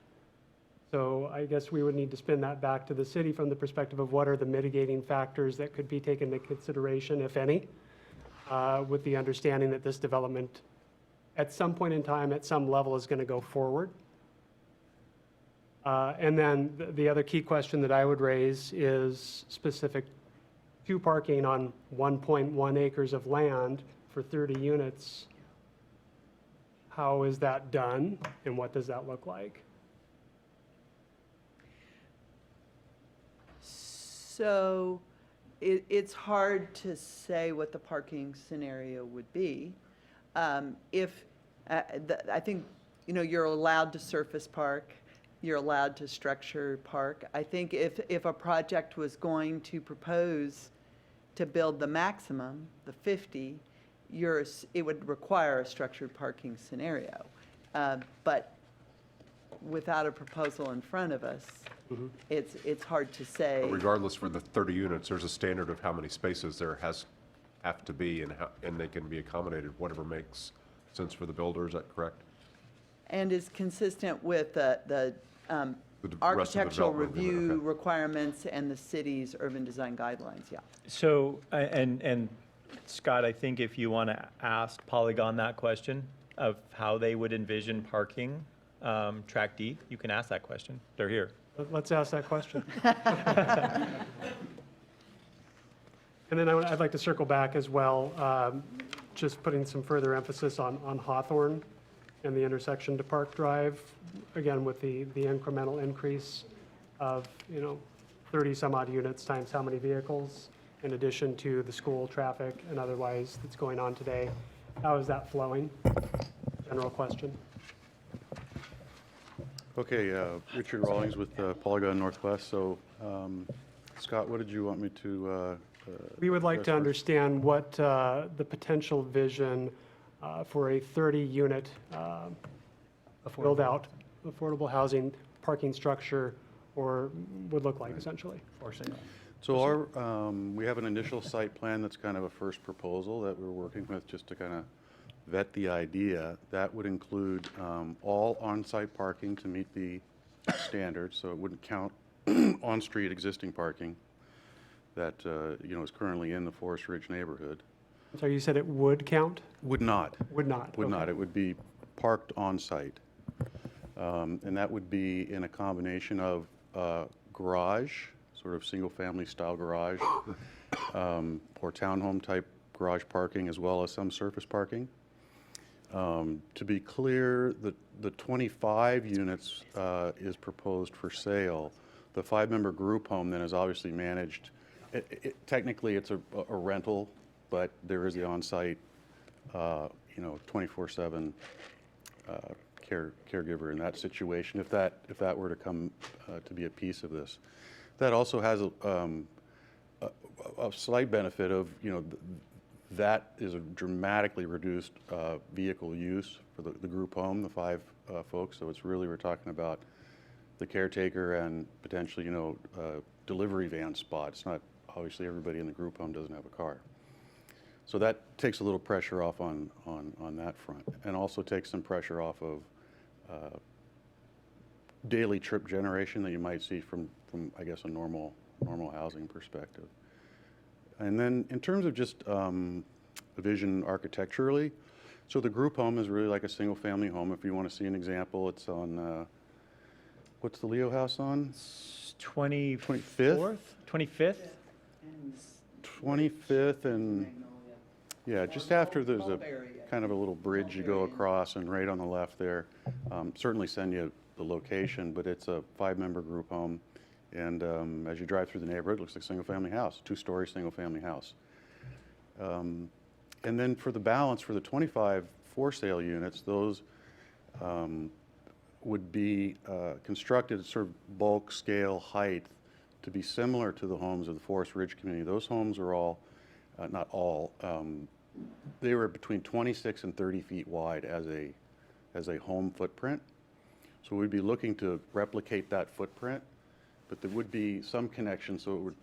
So I guess we would need to spin that back to the city from the perspective of what are the mitigating factors that could be taken into consideration, if any, with the understanding that this development at some point in time, at some level, is going to go forward. And then the other key question that I would raise is specific to parking on 1.1 acres of land for 30 units. How is that done, and what does that look like? So it's hard to say what the parking scenario would be. I think, you're allowed to surface park, you're allowed to structure park. I think if a project was going to propose to build the maximum, the 50, it would require a structured parking scenario. But without a proposal in front of us, it's hard to say. But regardless, for the 30 units, there's a standard of how many spaces there have to be, and they can be accommodated, whatever makes sense for the builder. Is that correct? And is consistent with the The rest of the architectural development agreement, review okay. requirements and the city's urban design guidelines, yeah. So, and Scott, I think if you want to ask Polygon that question of how they would envision parking Track D, you can ask that question. They're here. Let's ask that question. And then I'd like to circle back as well, just putting some further emphasis on Hawthorne and the intersection to Park Drive, again, with the incremental increase of, 30 some odd units times how many vehicles, in addition to the school traffic and otherwise that's going on today. How is that flowing? General question. Okay, Richard Rawlings with Polygon Northwest. So, Scott, what did you want me to? We would like to address understand what the potential vision for a 30-unit build-out, affordable housing, parking structure, or would look like, essentially. For sale. So we have an initial site plan that's kind of a first proposal that we're working with just to kind of vet the idea. That would include all on-site parking to meet the standards, so it wouldn't count on-street existing parking that is currently in the Forest Ridge neighborhood. So you said it would count? Would not. Would not? Would okay. not. It would be parked on-site. And that would be in a combination of garage, sort of single-family style garage, or townhome-type garage parking, as well as some surface parking. To be clear, the 25 units is proposed for sale. The 5-member group home then is obviously managed Technically, it's a rental, but there is the on-site, 24/7 caregiver in that situation, if that were to come to be a piece of this. That also has a slight benefit of, that is a dramatically reduced vehicle use for the group home, the 5 folks. So it's really, we're talking about the caretaker and potentially, delivery van spots. Not, obviously, everybody in the group home doesn't have a car. So that takes a little pressure off on that front, and also takes some pressure off of daily trip generation that you might see from I guess, a normal housing perspective. And then in terms of just vision architecturally, so the group home is really like a single-family home. If you want to see an example, it's on, what's the Leo house on? 25th? 25th? 25th and, yeah, just after there's a kind of a little bridge you go across, and right on the left there, certainly send you the location, but it's a 5-member group home. And as you drive through the neighborhood, it looks like a single-family house, 2-story single-family house. And then for the balance, for the 25 for-sale units, those would be constructed at sort of bulk scale height to be similar to the homes of the Forest Ridge community. Those homes are all, not all, they were between 26 and 30 feet wide as a home footprint. So we'd be looking to replicate that footprint, but there would be some connection, so it would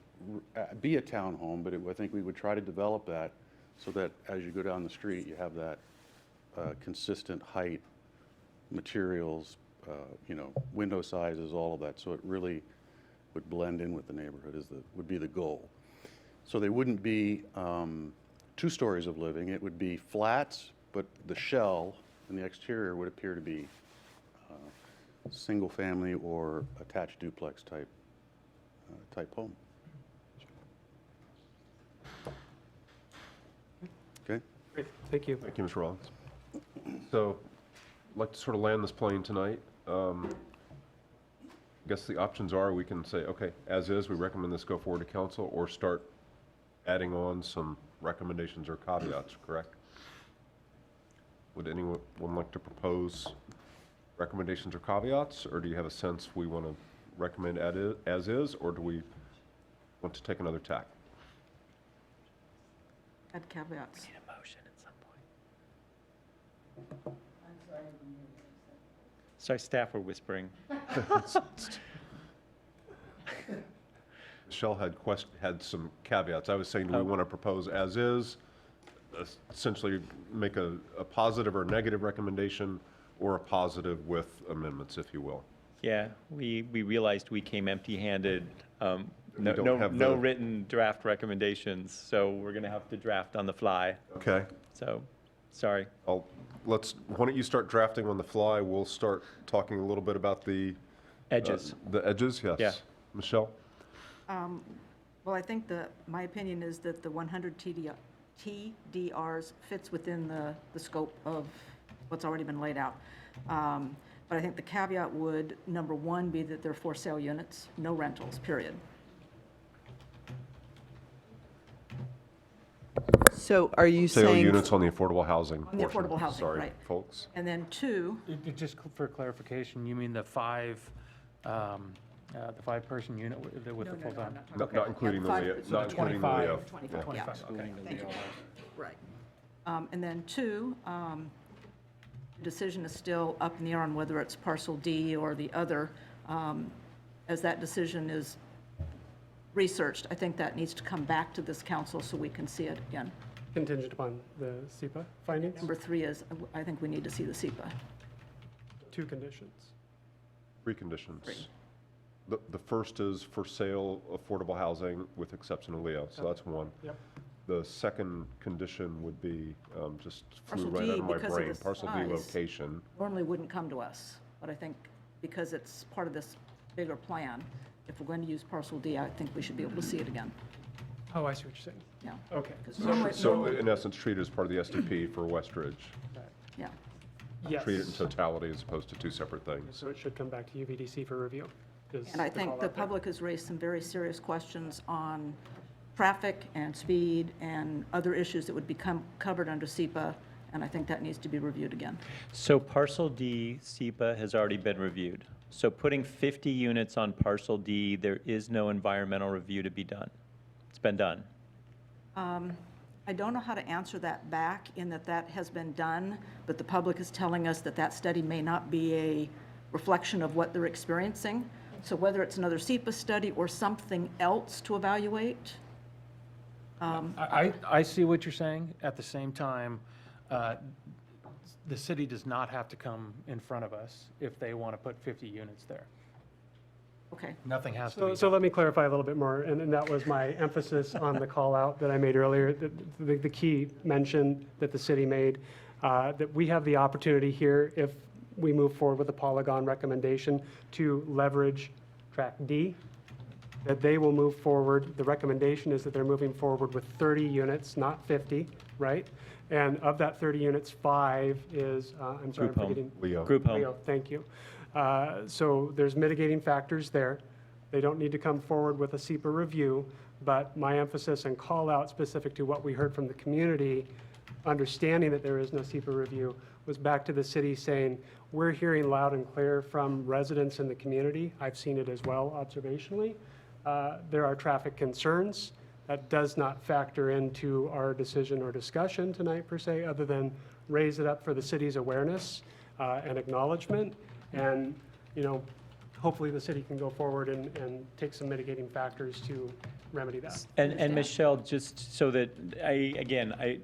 be a townhome, but I think we would try to develop that so that as you go down the street, you have that consistent height, materials, window sizes, all of that, so it really would blend in with the neighborhood would be the goal. So they wouldn't be 2 stories of living, it would be flats, but the shell and the exterior would appear to be single family or attached duplex type home. Okay. Great, thank you. Thank you, Mr. Rollins. So, I'd like to sort of land this plane tonight. I guess the options are we can say, okay, as is, we recommend this go forward to council, or start adding on some recommendations or caveats, correct? Would anyone like to propose recommendations or caveats, or do you have a sense we want to recommend as is, or do we want to take another tack? Add caveats. Need a motion at some point. Sorry, staff were whispering. Michelle had some caveats. I was saying, do we want to propose as is, essentially make a positive or negative recommendation, or a positive with amendments, if you will? Yeah, we realized we came empty-handed. We don't have No the- written draft recommendations, so we're going to have to draft on the fly. Okay. So, sorry. Why don't you start drafting on the fly? We'll start talking a little bit about the Edges. The edges, yes. Yeah. Michelle? Well, I think my opinion is that the 100 TDRs fits within the scope of what's already been laid out. But I think the caveat would, number 1, be that they're for sale units, no rentals, period. So are you Sale saying? units on the affordable housing On the portion. affordable housing, Sorry, right. folks. And then 2, Just for clarification, you mean the 5-person unit with the full-time? Not including the Leo, not including the Leo. 25, Yeah. yeah. Okay. Thank you. Right. And then 2, the decision is still up in the air on whether it's parcel D or the other. As that decision is researched, I think that needs to come back to this council so we can see it again. Contingent upon the SEPA findings? Number 3 is, I think we need to see the SEPA. 2 conditions. 3 conditions. 3. The first is for sale affordable housing with exception of Leo, so that's 1. Yep. The second condition would be, just flew Parcel right D, out of my because of brain, the parcel D size. location. Normally wouldn't come to us, but I think because it's part of this bigger plan, if we're going to use parcel D, I think we should be able to see it again. Oh, I see what you're saying. Yeah. Okay. 'Cause normally- So in essence, treat it as part of the SDP for Westridge. Yeah. Yes. Treat it in totality as opposed to 2 separate things. So it should come back to UVDC for review. is And I the think call the out there. public has raised some very serious questions on traffic and speed and other issues that would become covered under SEPA, and I think that needs to be reviewed again. So parcel D, SEPA has already been reviewed. So putting 50 units on parcel D, there is no environmental review to be done. It's been done. I don't know how to answer that back in that that has been done, but the public is telling us that that study may not be a reflection of what they're experiencing. So whether it's another SEPA study or something else to evaluate. I see what you're saying. At the same time, the city does not have to come in front of us if they want to put 50 units there. Okay. Nothing has to be So done. let me clarify a little bit more, and that was my emphasis on the call out that I made earlier, the key mention that the city made, that we have the opportunity here, if we move forward with the Polygon recommendation, to leverage track D, that they will move forward. The recommendation is that they're moving forward with 30 units, not 50, right? And of that 30 units, 5 is, I'm sorry, Group I'm home. forgetting. Leo. Group home. Leo, thank you. So there's mitigating factors there. They don't need to come forward with a SEPA review, but my emphasis and call out specific to what we heard from the community, understanding that there is no SEPA review, was back to the city saying, we're hearing loud and clear from residents in the community. I've seen it as well observationally. There are traffic concerns. That does not factor into our decision or discussion tonight per se, other than raise it up for the city's awareness and acknowledgement. And, you know, hopefully the city can go forward and take some mitigating factors to remedy that. And Michelle, just so that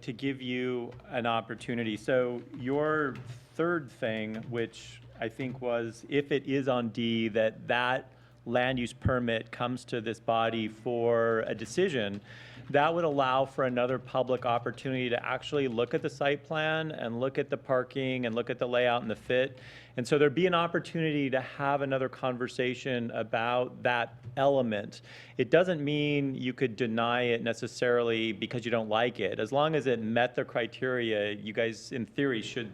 to give you an opportunity, so your third thing, which I think was, if it is on D, that land use permit comes to this body for a decision, that would allow for another public opportunity to actually look at the site plan and look at the parking and look at the layout and the fit. And so there'd be an opportunity to have another conversation about that element. It doesn't mean you could deny it necessarily because you don't like it. As long as it met the criteria, you guys, in theory, should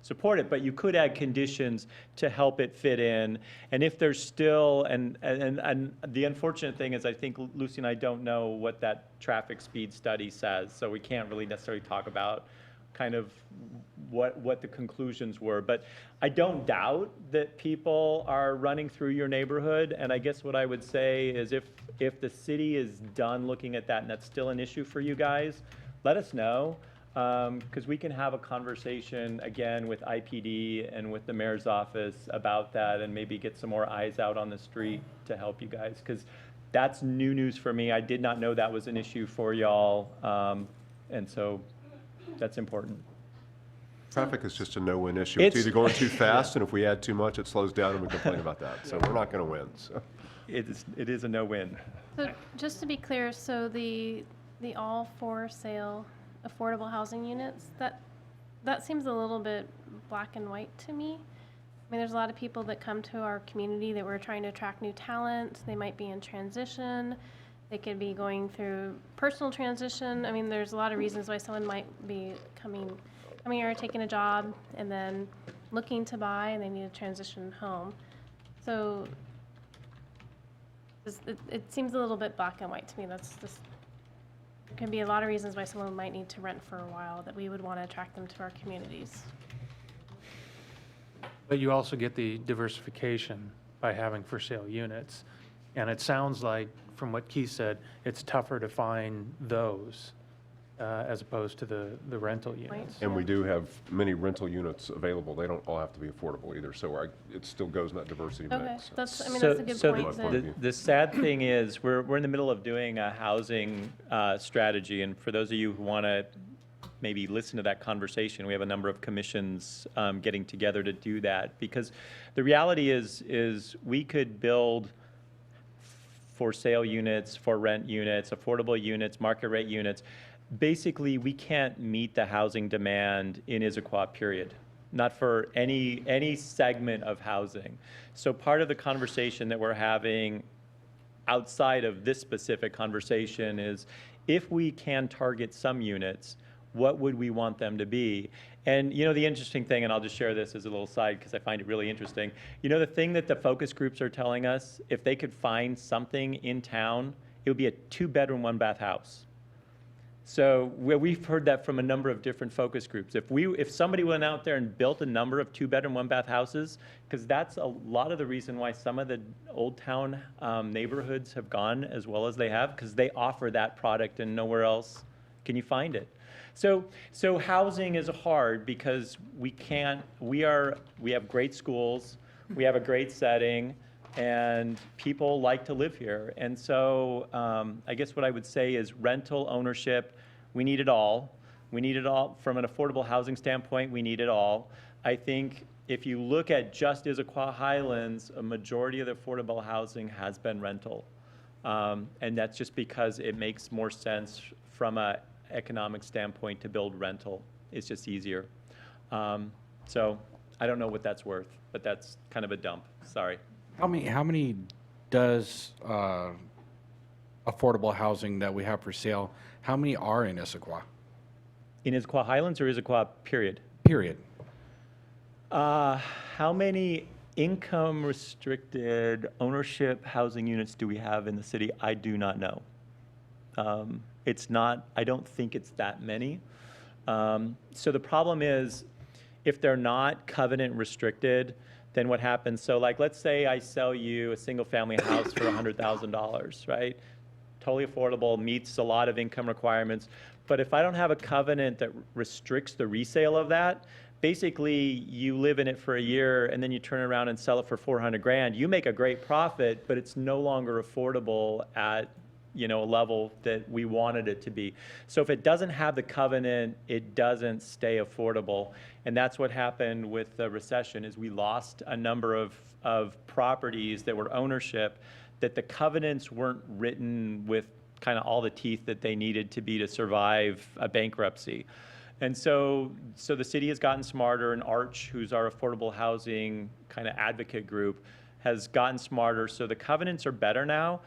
support it, but you could add conditions to help it fit in. And if there's still, and the unfortunate thing is, I think Lucy and I don't know what that traffic speed study says, so we can't really necessarily talk about kind of what the conclusions were. But I don't doubt that people are running through your neighborhood, and I guess what I would say is if the city is done looking at that and that's still an issue for you guys, let us know. Because we can have a conversation again with IPD and with the mayor's office about that, and maybe get some more eyes out on the street to help you guys, because that's new news for me. I did not know that was an issue for y'all, and so that's important. Traffic is just a no-win issue. It's either going too fast, and if we add too much, it slows down, and we complain about that. So we're not going to win. So. It is a no-win. So just to be clear, so the all for sale affordable housing units, that seems a little bit black and white to me. I mean, there's a lot of people that come to our community that we're trying to attract new talent. They might be in transition. They could be going through personal transition. I mean, there's a lot of reasons why someone might be coming here, taking a job, and then looking to buy, and they need to transition home. So it seems a little bit black and white to me. That's just, there can be a lot of reasons why someone might need to rent for a while that we would want to attract them to our communities. But you also get the diversification by having for sale units. And it sounds like, from what Keith said, it's tougher to find those as opposed to the rental units. And we do have many rental units available. They don't all have to be affordable either. So it still goes in that diversity Okay, mix. that's a good point. The sad thing is, we're in the middle of doing a housing strategy, and for those of you who want to maybe listen to that conversation, we have a number of commissions getting together to do that, because the reality is we could build for sale units, for rent units, affordable units, market rate units. Basically, we can't meet the housing demand in Issaquah, period. Not for any segment of housing. So part of the conversation that we're having outside of this specific conversation is, if we can target some units, what would we want them to be? And you know, the interesting thing, and I'll just share this as a little side because I find it really interesting. You know, the thing that the focus groups are telling us, if they could find something in town it would be a 2-bedroom, 1-bath house. So we've heard that from a number of different focus groups. If somebody went out there and built a number of 2-bedroom, 1-bath houses, because that's a lot of the reason why some of the Old Town neighborhoods have gone as well as they have, because they offer that product and nowhere else can you find it. So housing is hard because we have great schools, we have a great setting, and people like to live here. And so I guess what I would say is rental ownership, we need it all. We need it all. From an affordable housing standpoint, we need it all. I think if you look at just Issaquah Highlands, a majority of the affordable housing has been rental. And that's just because it makes more sense from an economic standpoint to build rental. It's just easier. So I don't know what that's worth, but that's kind of a dump. Sorry. How many does affordable housing that we have for sale, how many are in Issaquah? In Issaquah Highlands or Issaquah period? Period. How many income restricted ownership housing units do we have in the city? I do not know. I don't think it's that many. So the problem is, if they're not covenant restricted, then what happens? So like, let's say I sell you a single family house for $100,000, right? Totally affordable, meets a lot of income requirements. But if I don't have a covenant that restricts the resale of that, basically you live in it for a year and then you turn around and sell it for 400 grand. You make a great profit, but it's no longer affordable at a level that we wanted it to be. So if it doesn't have the covenant, it doesn't stay affordable. And that's what happened with the recession, is we lost a number of properties that were ownership, that the covenants weren't written with kind of all the teeth that they needed to be to survive a bankruptcy. And so the city has gotten smarter, and Arch, who's our affordable housing kind of advocate group, has gotten smarter. So the covenants are better now.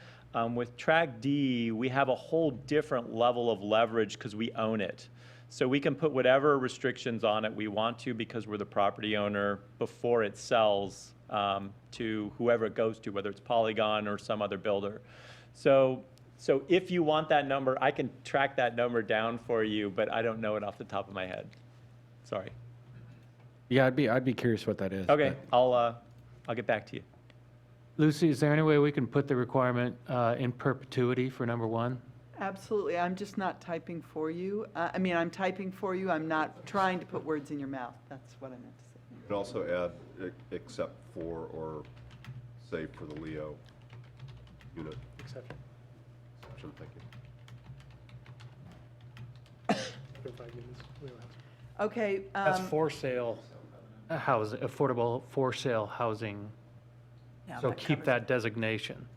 With Track D, we have a whole different level of leverage because we own it. So we can put whatever restrictions on it we want to because we're the property owner before it sells to whoever it goes to, whether it's Polygon or some other builder. So if you want that number, I can track that number down for you, but I don't know it off the top of my head. Sorry. Yeah, I'd be curious what that is. Okay, I'll get back to you. Lucy, is there any way we can put the requirement in perpetuity for number 1? Absolutely. I'm just not typing for you. I'm typing for you. I'm not trying to put words in your mouth. That's what I meant to say. You can also add except for, or say for the Leo unit. Exception. Exception, thank you. 5 units, Leo house. Okay. That's for sale housing, affordable for sale housing. Yeah, So that keep covers that designation.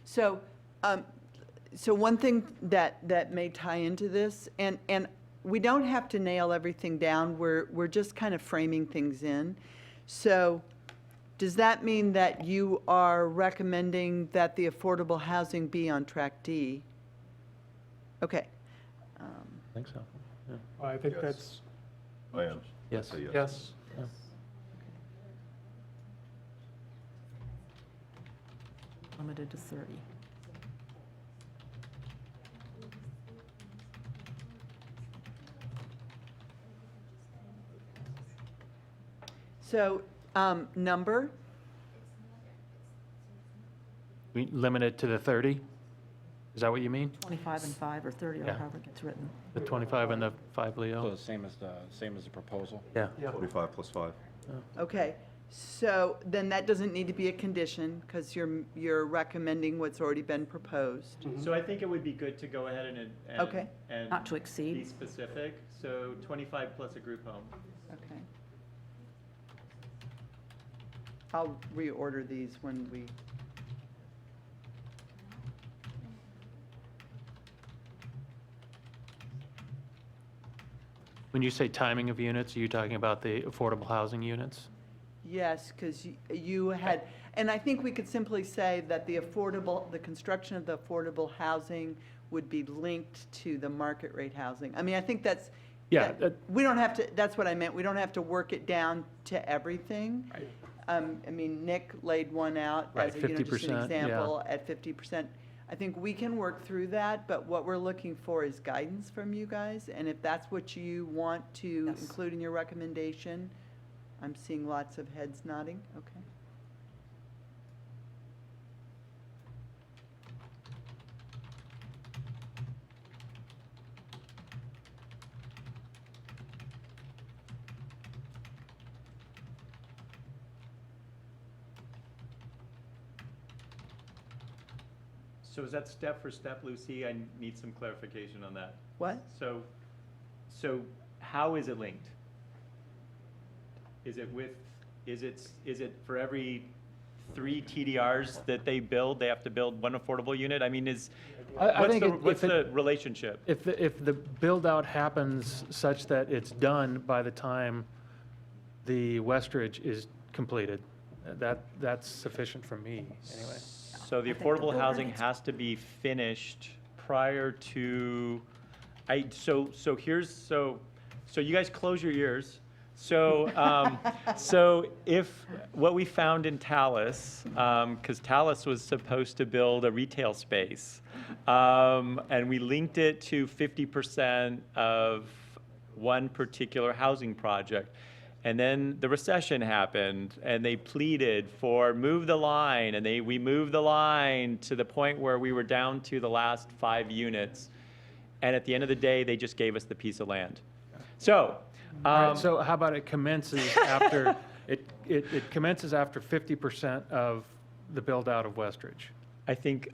So, so one thing that may tie into this, and we don't have to nail everything down. We're just kind of framing things in. So, does that mean that you are recommending that the affordable housing be on Track D? Okay. I think so. Yeah. I think Yes. that's, I am. Yes. Say yes. yes. Yeah. limited to 30. So, number? We limit it to the 30? Is that what you mean? 25 and 5 or 30, or Yeah. however it gets written. The 25 and the 5 So Leo? the same as the proposal? Yeah. 25 plus 5. Okay. So then that doesn't need to be a condition because you're recommending what's already been proposed. So I think it would be good to go ahead and Okay. and Not to be exceed. specific. So 25 plus a group home. Okay. I'll reorder these when we. When you say timing of units, are you talking about the affordable housing units? Yes, because you had, and I think we could simply say that the construction of the affordable housing would be linked to the market rate housing. I mean, I think that's. Yeah, we don't have to, that's what I meant. We don't have to work it down to everything. I mean, Nick laid one out Right, as a, just an 50%, yeah. example at 50%. I think we can work through that, but what we're looking for is guidance from you guys. And if that's what you want to Yes. include in your recommendation, I'm seeing lots of heads nodding, okay. So is that step for step, Lucy? I need some clarification on that. What? So how is it linked? Is it for every 3 TDRs that they build, they have to build 1 affordable unit? I mean, I think what's the relationship? If the build-out happens such that it's done by the time the Westridge is completed, that's sufficient for me, anyway. So the affordable housing has to be finished prior to, so you guys close your ears. So, so if, what we found in Tallis, because Tallis was supposed to build a retail space, and we linked it to 50% of one particular housing project. And then the recession happened, and they pleaded for move the line, and we moved the line to the point where we were down to the last 5 units. And at the end of the day, they just gave us the piece of land. So, Right, so how about it commences after, it commences after 50% of the build-out of Westridge? I think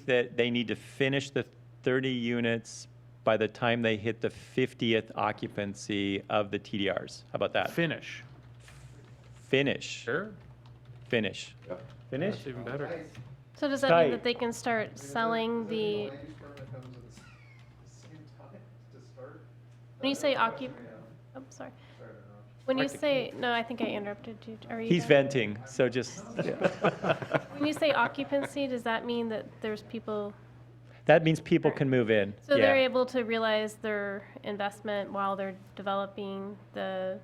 that they need to finish the 30 units by the time they hit the 50th occupancy of the TDRs. How about that? Finish. Finish. Sure. Finish. Finish? That's even better. So does that mean that they can start selling the, when you say oh, sorry. When you say, no, I think I interrupted you. Are you He's done? venting, so just, When you say occupancy, does that mean that there's people, that means people can move in. so they're Yeah. able to realize their investment while they're developing the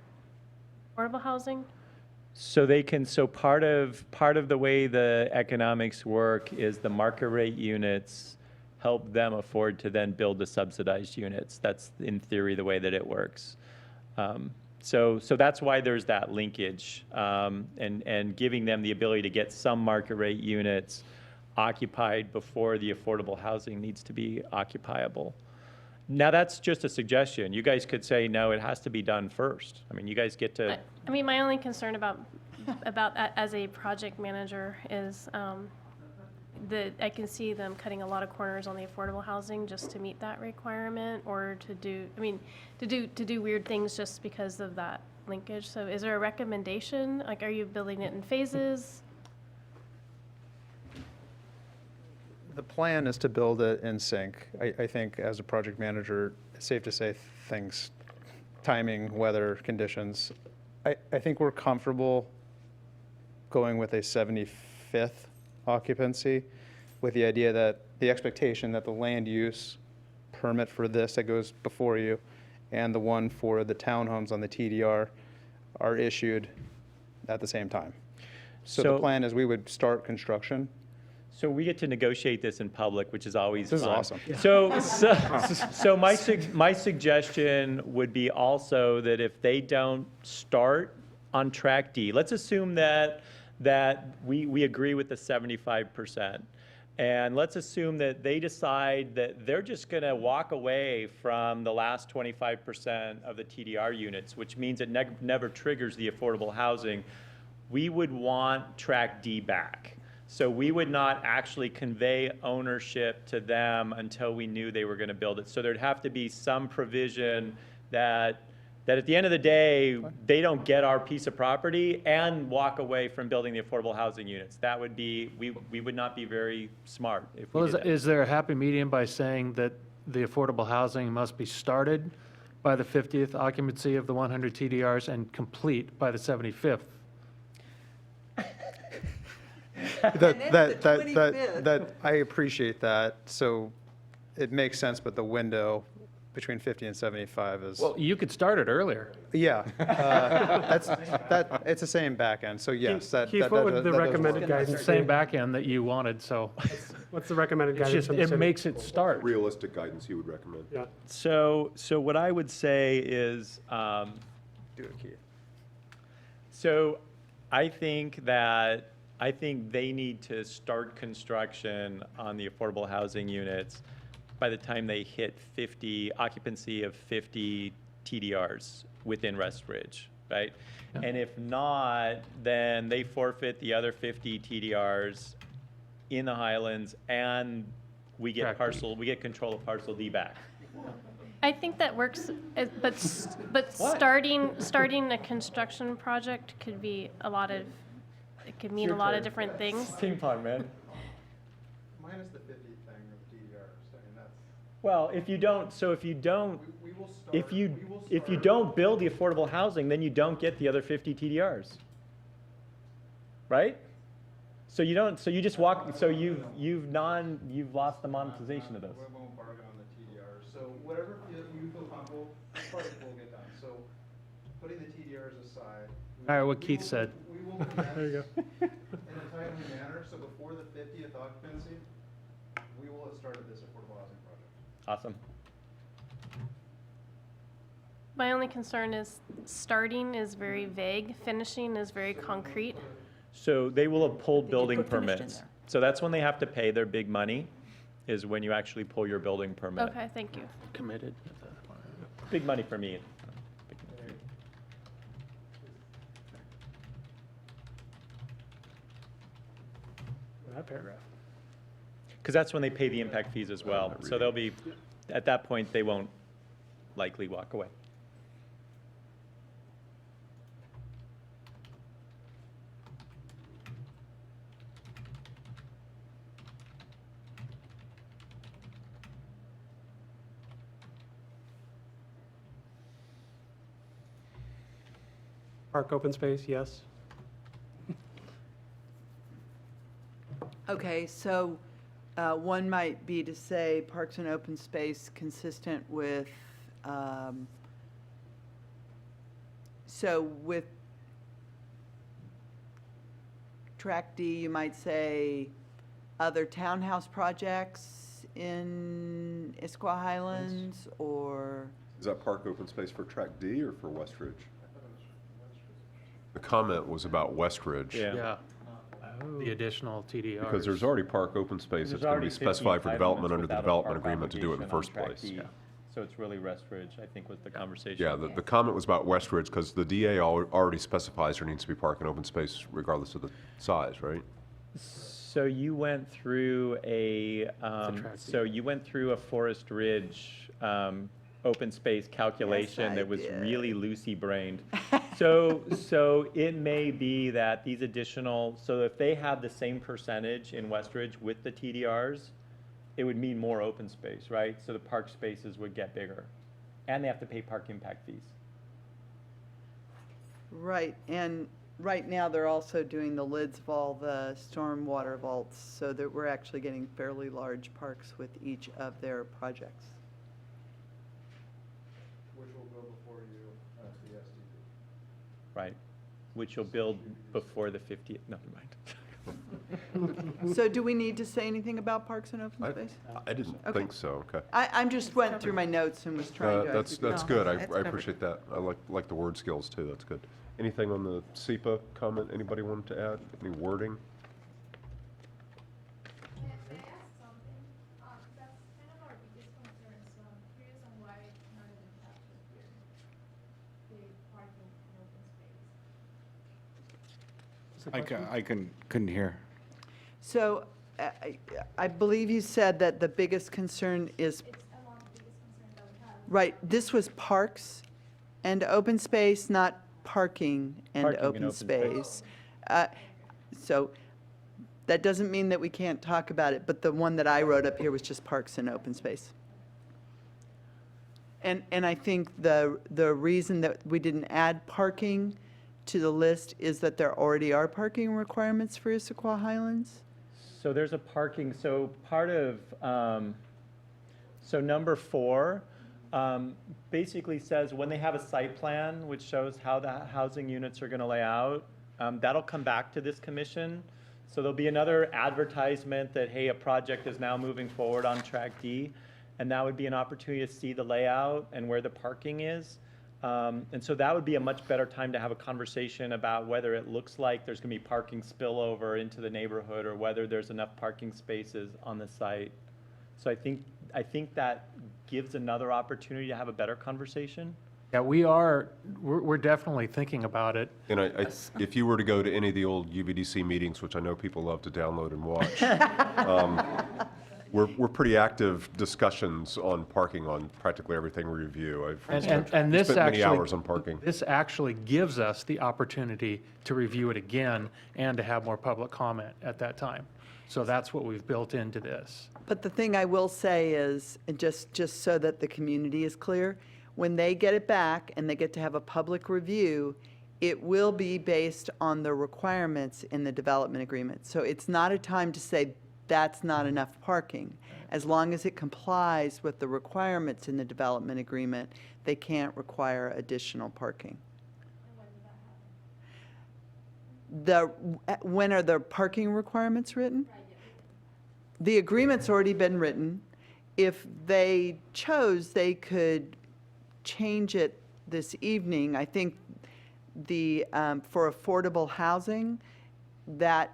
affordable housing? So they can, so part of the way the economics work is the market rate units help them afford to then build the subsidized units. That's in theory the way that it works. So that's why there's that linkage, and giving them the ability to get some market rate units occupied before the affordable housing needs to be occupiable. Now, that's just a suggestion. You guys could say, no, it has to be done first. I mean, you guys get to. I mean, my only concern about that as a project manager is that I can see them cutting a lot of corners on the affordable housing just to meet that requirement, or to do weird things just because of that linkage. So is there a recommendation? Like, are you building it in phases? The plan is to build it in sync. I think as a project manager, it's safe to say things, timing, weather, conditions. I think we're comfortable going with a 75th occupancy with the idea that the expectation that the land use permit for this that goes before you and the one for the townhomes on the TDR are issued at the same time. So the plan is we would start construction. So we get to negotiate this in public, which is always This is fun. awesome. So my suggestion would be also that if they don't start on track D, let's assume that we agree with the 75%. And let's assume that they decide that they're just going to walk away from the last 25% of the TDR units, which means it never triggers the affordable housing. We would want track D back. So we would not actually convey ownership to them until we knew they were going to build it. So thered have to be some provision that at the end of the day, they don't get our piece of property and walk away from building the affordable housing units. That would be, we would not be very smart if we Well, did that. is there a happy medium by saying that the affordable housing must be started by the 50th occupancy of the 100 TDRs and complete by the 75th? That I appreciate that. So it makes sense, but the window between 50 and 75 is, Well, you could start it earlier. yeah. It's the same back end, so yes. Keith, what would the recommended It's the guidance same be? back end that you wanted, so What's the recommended it's guidance just, from the it city? makes it start. Realistic guidance you would recommend? Yeah. So what I would say is, Do it, Keith. so I think they need to start construction on the affordable housing units by the time they hit 50, occupancy of 50 TDRs within West Ridge, right? And if not, then they forfeit the other 50 TDRs in the Highlands, and we get Track D. we get control of parcel D back. I think that works, but starting a construction project could be a lot of, it could mean a lot of different things. Ping pong, man. Minus the 50 thing of DDRs, I mean, that's. Well, if you don't, We will start. if you don't build the affordable housing, then you don't get the other 50 TDRs. Right? So you don't, so you just walk, so you've lost the monetization of those. We won't bargain on the TDRs, so whatever you feel comfortable, this part will get done, so putting the TDRs aside. All right, what Keith said. We will commence There you go. in a timely manner, so before the 50th occupancy, we will have started this affordable housing project. Awesome. My only concern is starting is very vague, finishing is very concrete. So they will have pulled They building put finished in permits. there. So that's when they have to pay their big money, is when you actually pull your building permit. Okay, thank you. Committed. Big money for me. That paragraph. Because that's when they pay the impact fees as well. So they'll be, at that point, they won't likely walk away. Park open space, yes. Okay, so one might be to say parks and open space consistent with, so with track D, you might say other townhouse projects in Issaquah Highlands, or? Is that park open space for track D or for West Ridge? The comment was about West Ridge. Yeah. The additional TDRs. Because there's already park open space that's There's going to already be 50 specified for development entitlements under the without a development park agreement to do it in the obligation on first track place. D. So it's really West Ridge, I think, was the conversation. Yeah, the comment was about West Ridge because the DA already specifies there needs to be park and open space regardless of the size, right? So you went through a Forest Ridge open space calculation I that was did. really loosey-brained. So it may be that these additional, so if they have the same percentage in West Ridge with the TDRs, it would mean more open space, right? So the park spaces would get bigger. And they have to pay park impact fees. Right, and right now they're also doing the lids of all the stormwater vaults, so that we're actually getting fairly large parks with each of their projects. Which will go before you, to the SDP. Right, which you'll build before the 50th, never mind. So do we need to say anything about parks and open I space? I didn't Okay. think so, okay. I'm just went through my notes and was trying to. That's No, good. I it's covered. appreciate that. I like the word skills too. That's good. Anything on the SEPA comment anybody wanted to add? Any wording? May I ask something? That's kind of our biggest concern, so I'm curious on why none of them captured here, the parking and open space. couldn't hear. So I believe you said that the biggest concern is, It's among the biggest concerns that we have. right, this was parks and open space, not parking and Parking and open open space. space. So that doesn't mean that we can't talk about it, but the one that I wrote up here was just parks and open space. And I think the reason that we didn't add parking to the list is that there already are parking requirements for Issaquah Highlands? So there's a parking, so part of, so number 4, basically says when they have a site plan, which shows how the housing units are going to lay out, that'll come back to this commission. So there'll be another advertisement that, hey, a project is now moving forward on Track D, and that would be an opportunity to see the layout and where the parking is. And so that would be a much better time to have a conversation about whether it looks like there's going to be parking spillover into the neighborhood or whether there's enough parking spaces on the site. So I think that gives another opportunity to have a better conversation. Yeah, we're definitely thinking about it. And if you were to go to any of the old UVDC meetings, which I know people love to download and watch, we're pretty active discussions on parking on practically everything we review. And this spent many actually, hours on parking. this actually gives us the opportunity to review it again and to have more public comment at that time. So that's what we've built into this. But the thing I will say is, and just so that the community is clear, when they get it back and they get to have a public review, it will be based on the requirements in the development agreement. So it's not a time to say that's not enough parking. As long as it complies with the requirements in the development agreement, they can't require additional parking. When are the parking requirements written? The agreement's already been written. If they chose, they could change it this evening. I think for affordable housing, that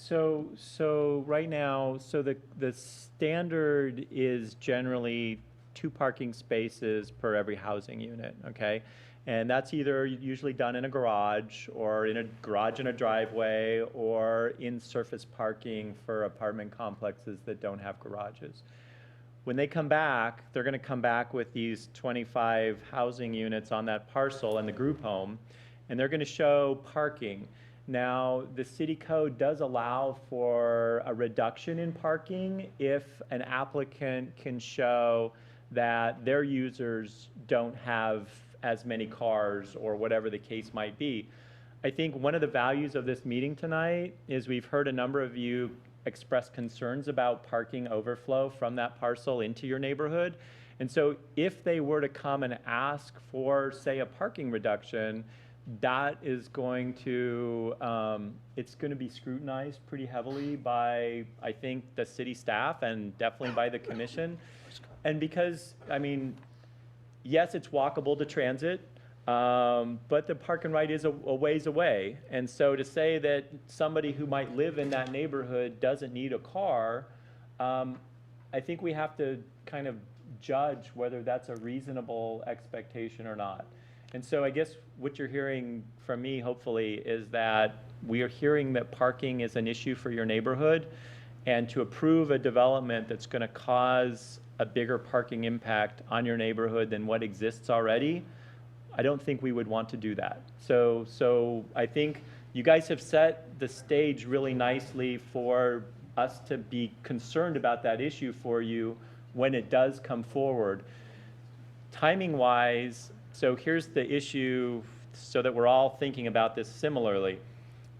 So right now, so the standard is generally 2 parking spaces per every housing unit, okay? And that's either usually done in a garage or in a garage in a driveway or in surface parking for apartment complexes that don't have garages. When they come back, they're going to come back with these 25 housing units on that parcel and the group home, and they're going to show parking. Now, the city code does allow for a reduction in parking if an applicant can show that their users don't have as many cars or whatever the case might be. I think one of the values of this meeting tonight is we've heard a number of you express concerns about parking overflow from that parcel into your neighborhood. And so if they were to come and ask for, say, a parking reduction, that is going to, it's going to be scrutinized pretty heavily by, I think, the city staff and definitely by the commission. And because, I mean, yes, it's walkable to transit, but the park and ride is a ways away. And so to say that somebody who might live in that neighborhood doesn't need a car, I think we have to kind of judge whether that's a reasonable expectation or not. And so I guess what you're hearing from me, hopefully, is that we are hearing that parking is an issue for your neighborhood, and to approve a development that's going to cause a bigger parking impact on your neighborhood than what exists already, I don't think we would want to do that. So I think you guys have set the stage really nicely for us to be concerned about that issue for you when it does come forward. Timing-wise, so here's the issue so that we're all thinking about this similarly.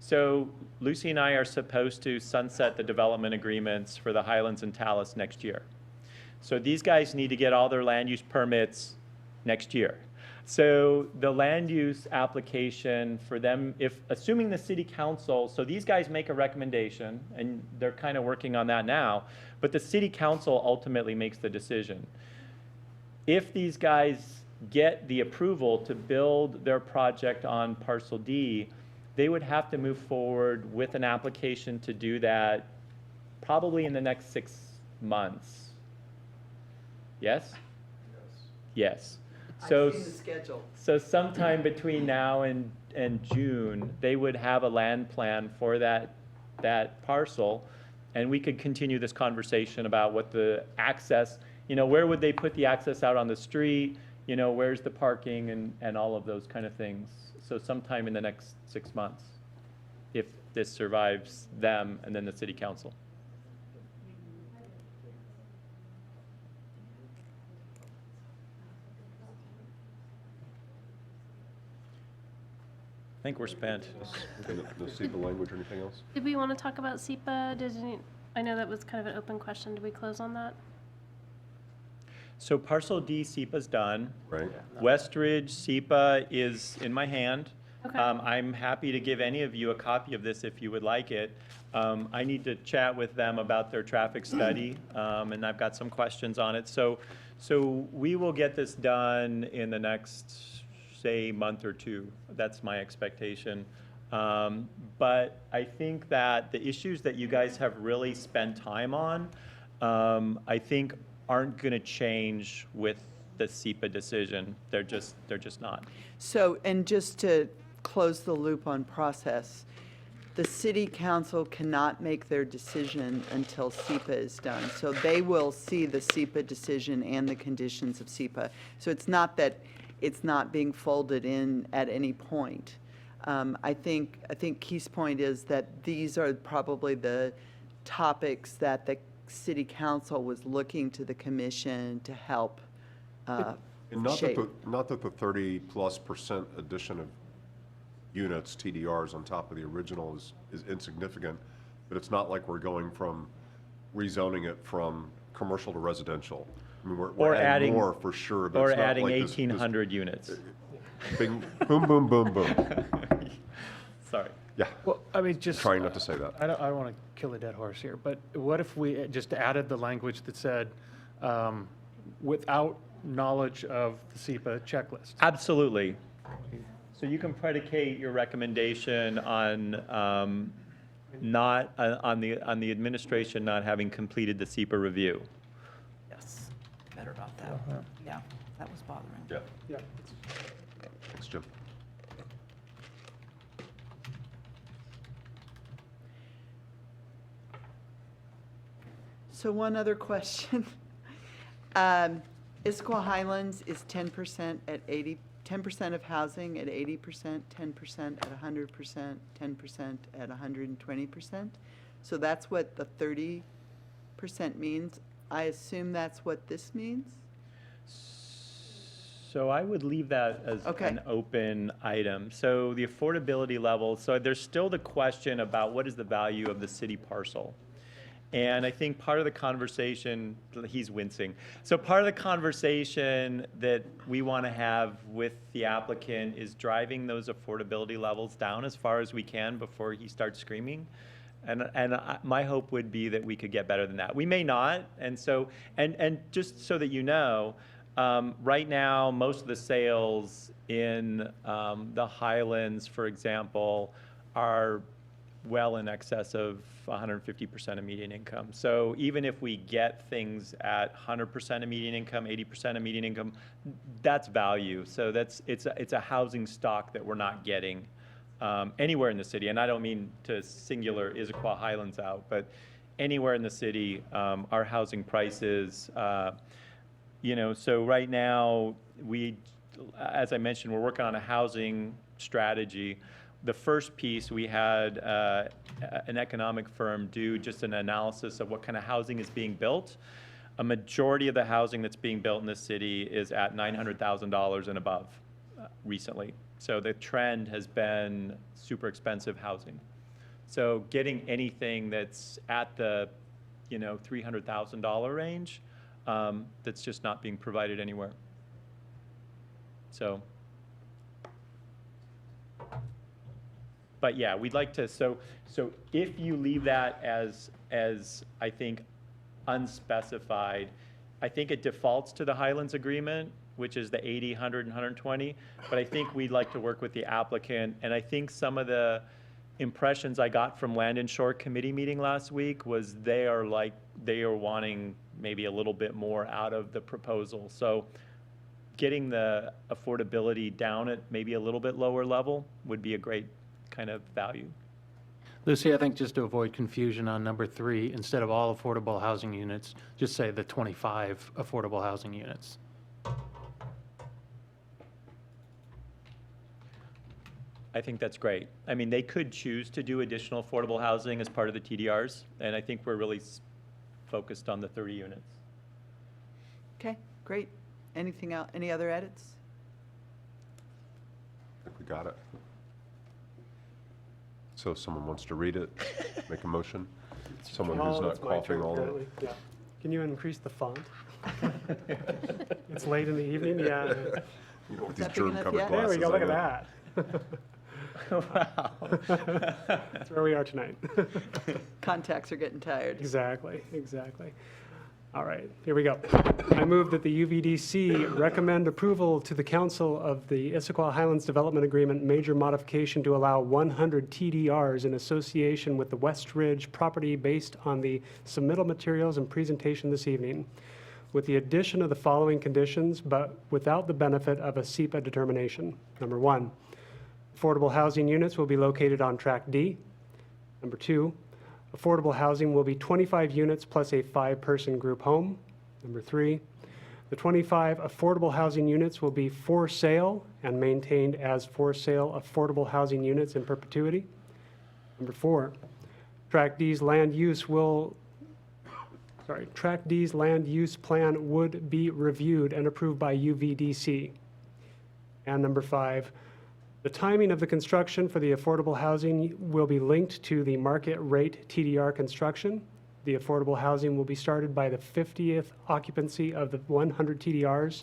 So Lucy and I are supposed to sunset the development agreements for the Highlands and Talus next year. So these guys need to get all their land use permits next year. So the land use application for them, if assuming the city council, so these guys make a recommendation and they're kind of working on that now, but the city council ultimately makes the decision. If these guys get the approval to build their project on parcel D, they would have to move forward with an application to do that probably in the next 6 months. Yes? Yes. So, I've seen the schedule. So sometime between now and June, they would have a land plan for that parcel, and we could continue this conversation about what the access, where would they put the access out on the street, where's the parking and all of those kind of things. So sometime in the next 6 months, if this survives them and then the city council. I think we're spent. The SEPA language or anything else? Did we want to talk about SEPA? I know that was kind of an open question. Did we close on that? So parcel D, SEPA's done. Right. Westridge, SEPA is in my hand. Okay. I'm happy to give any of you a copy of this if you would like it. I need to chat with them about their traffic study, and I've got some questions on it. So we will get this done in the next, say, month or two. That's my expectation. But I think that the issues that you guys have really spent time on, I think aren't going to change with the SEPA decision. They're just not. So, and just to close the loop on process, the city council cannot make their decision until SEPA is done. So they will see the SEPA decision and the conditions of SEPA. So it's not that it's not being folded in at any point. I think Keith's point is that these are probably the topics that the city council was looking to the commission to help And shape. not that the 30+% addition of units, TDRs, on top of the original is insignificant, but it's not like we're going from rezoning it from commercial to residential. I mean, we're Or adding adding- more for sure, but Or it's not adding like this- 1,800 units. Bing, boom, boom, boom, boom. Sorry. Yeah, Well, I mean, just. trying not to say that. I don't want to kill a dead horse here, but what if we just added the language that said, without knowledge of the SEPA checklist? Absolutely. So you can predicate your recommendation on not, on the administration not having completed the SEPA review. Yes, better about that. Yeah, that was bothering me. Yeah, Yeah. thanks, Jim. So one other question. Issaquah Highlands is 10% at 80, 10% of housing at 80%, 10% at 100%, 10% at 120%. So that's what the 30% means. I assume that's what this means? So I would leave that as Okay. an open item. So the affordability level, so there's still the question about what is the value of the city parcel. And I think part of the conversation, he's wincing. So part of the conversation that we want to have with the applicant is driving those affordability levels down as far as we can before he starts screaming. My hope would be that we could get better than that. We may not, and so, and just so that you know, right now, most of the sales in the Highlands, for example, are well in excess of 150% of median income. So even if we get things at 100% of median income, 80% of median income, that's value. So it's a housing stock that we're not getting anywhere in the city. And I don't mean to singular Issaquah Highlands out, but anywhere in the city, our housing prices, so right now, as I mentioned, we're working on a housing strategy. The first piece, we had an economic firm do just an analysis of what kind of housing is being built. A majority of the housing that's being built in this city is at $900,000 and above recently. So the trend has been super expensive housing. So getting anything that's at the, $300,000 range, that's just not being provided anywhere. So. But yeah, we'd like to, so if you leave that as I think unspecified, I think it defaults to the Highlands agreement, which is the 80, 100, and 120. But I think we'd like to work with the applicant. And I think some of the impressions I got from Land and Shore Committee meeting last week was they are wanting maybe a little bit more out of the proposal. So getting the affordability down at maybe a little bit lower level would be a great kind of value. Lucy, I think just to avoid confusion on number 3, instead of all affordable housing units, just say the 25 affordable housing units. I think that's great. I mean, they could choose to do additional affordable housing as part of the TDRs, and I think we're really focused on the 30 units. Okay, great. Anything else, any other edits? I think we got it. So if someone wants to read it, make a motion. Someone who's not It's my coughing turn, all the. apparently. Yeah. Can you increase the font? It's late in the evening, yeah. You know, with Is these that big enough germ-covered yet? There we glasses. go, look I at got. that. That's where we are tonight. Contacts are getting tired. Exactly, exactly. All right, here we go. I move that the UVDC recommend approval to the council of the Issaquah Highlands Development Agreement major modification to allow 100 TDRs in association with the West Ridge property based on the submittal materials and presentation this evening, with the addition of the following conditions, but without the benefit of a SEPA determination. Number one, affordable housing units will be located on Track D. Number two, affordable housing will be 25 units plus a 5-person group home. Number three, the 25 affordable housing units will be for sale and maintained as for sale affordable housing units in perpetuity. Number four, Track D's land use plan would be reviewed and approved by UVDC. And number five, the timing of the construction for the affordable housing will be linked to the market rate TDR construction. The affordable housing will be started by the 50th occupancy of the 100 TDRs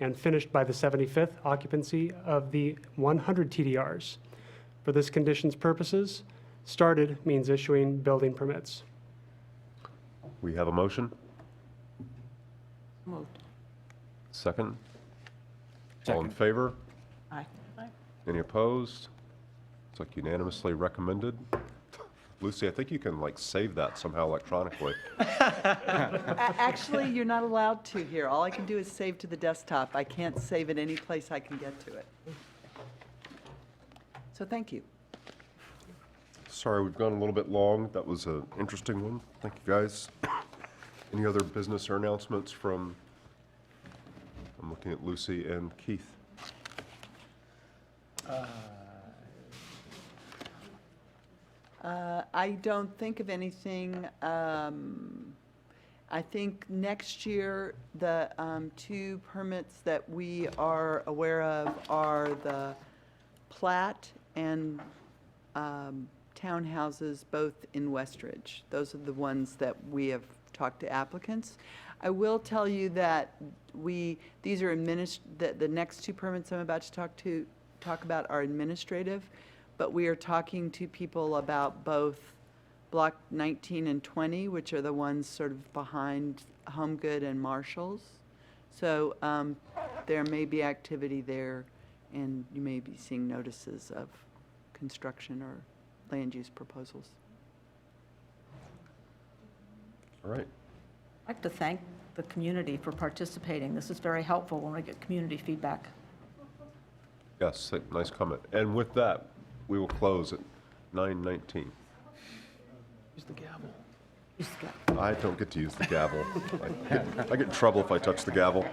and finished by the 75th occupancy of the 100 TDRs. For this condition's purposes, started means issuing building permits. We have a motion? Moved. Second? All in favor? Aye. Any opposed? It's like unanimously recommended. Lucy, I think you can like save that somehow electronically. Actually, you're not allowed to here. All I can do is save to the desktop. I can't save it any place I can get to it. So thank you. Sorry, we've gone a little bit long. That was an interesting one. Thank you, guys. Any other business or announcements from, I'm looking at Lucy and Keith. I don't think of anything. I think next year, the 2 permits that we are aware of are the plat and townhouses, both in Westridge. Those are the ones that we have talked to applicants. I will tell you that these are the next 2 permits I'm about to talk about are administrative, but we are talking to people about both Block 19 and 20, which are the ones sort of behind HomeGood and Marshalls. So there may be activity there, and you may be seeing notices of construction or land use proposals. All right. I'd like to thank the community for participating. This is very helpful when we get community feedback. Yes, nice comment. And with that, we will close at 9:19. Use the gavel. Use the gavel. I don't get to use the gavel. I get in trouble if I touch the gavel.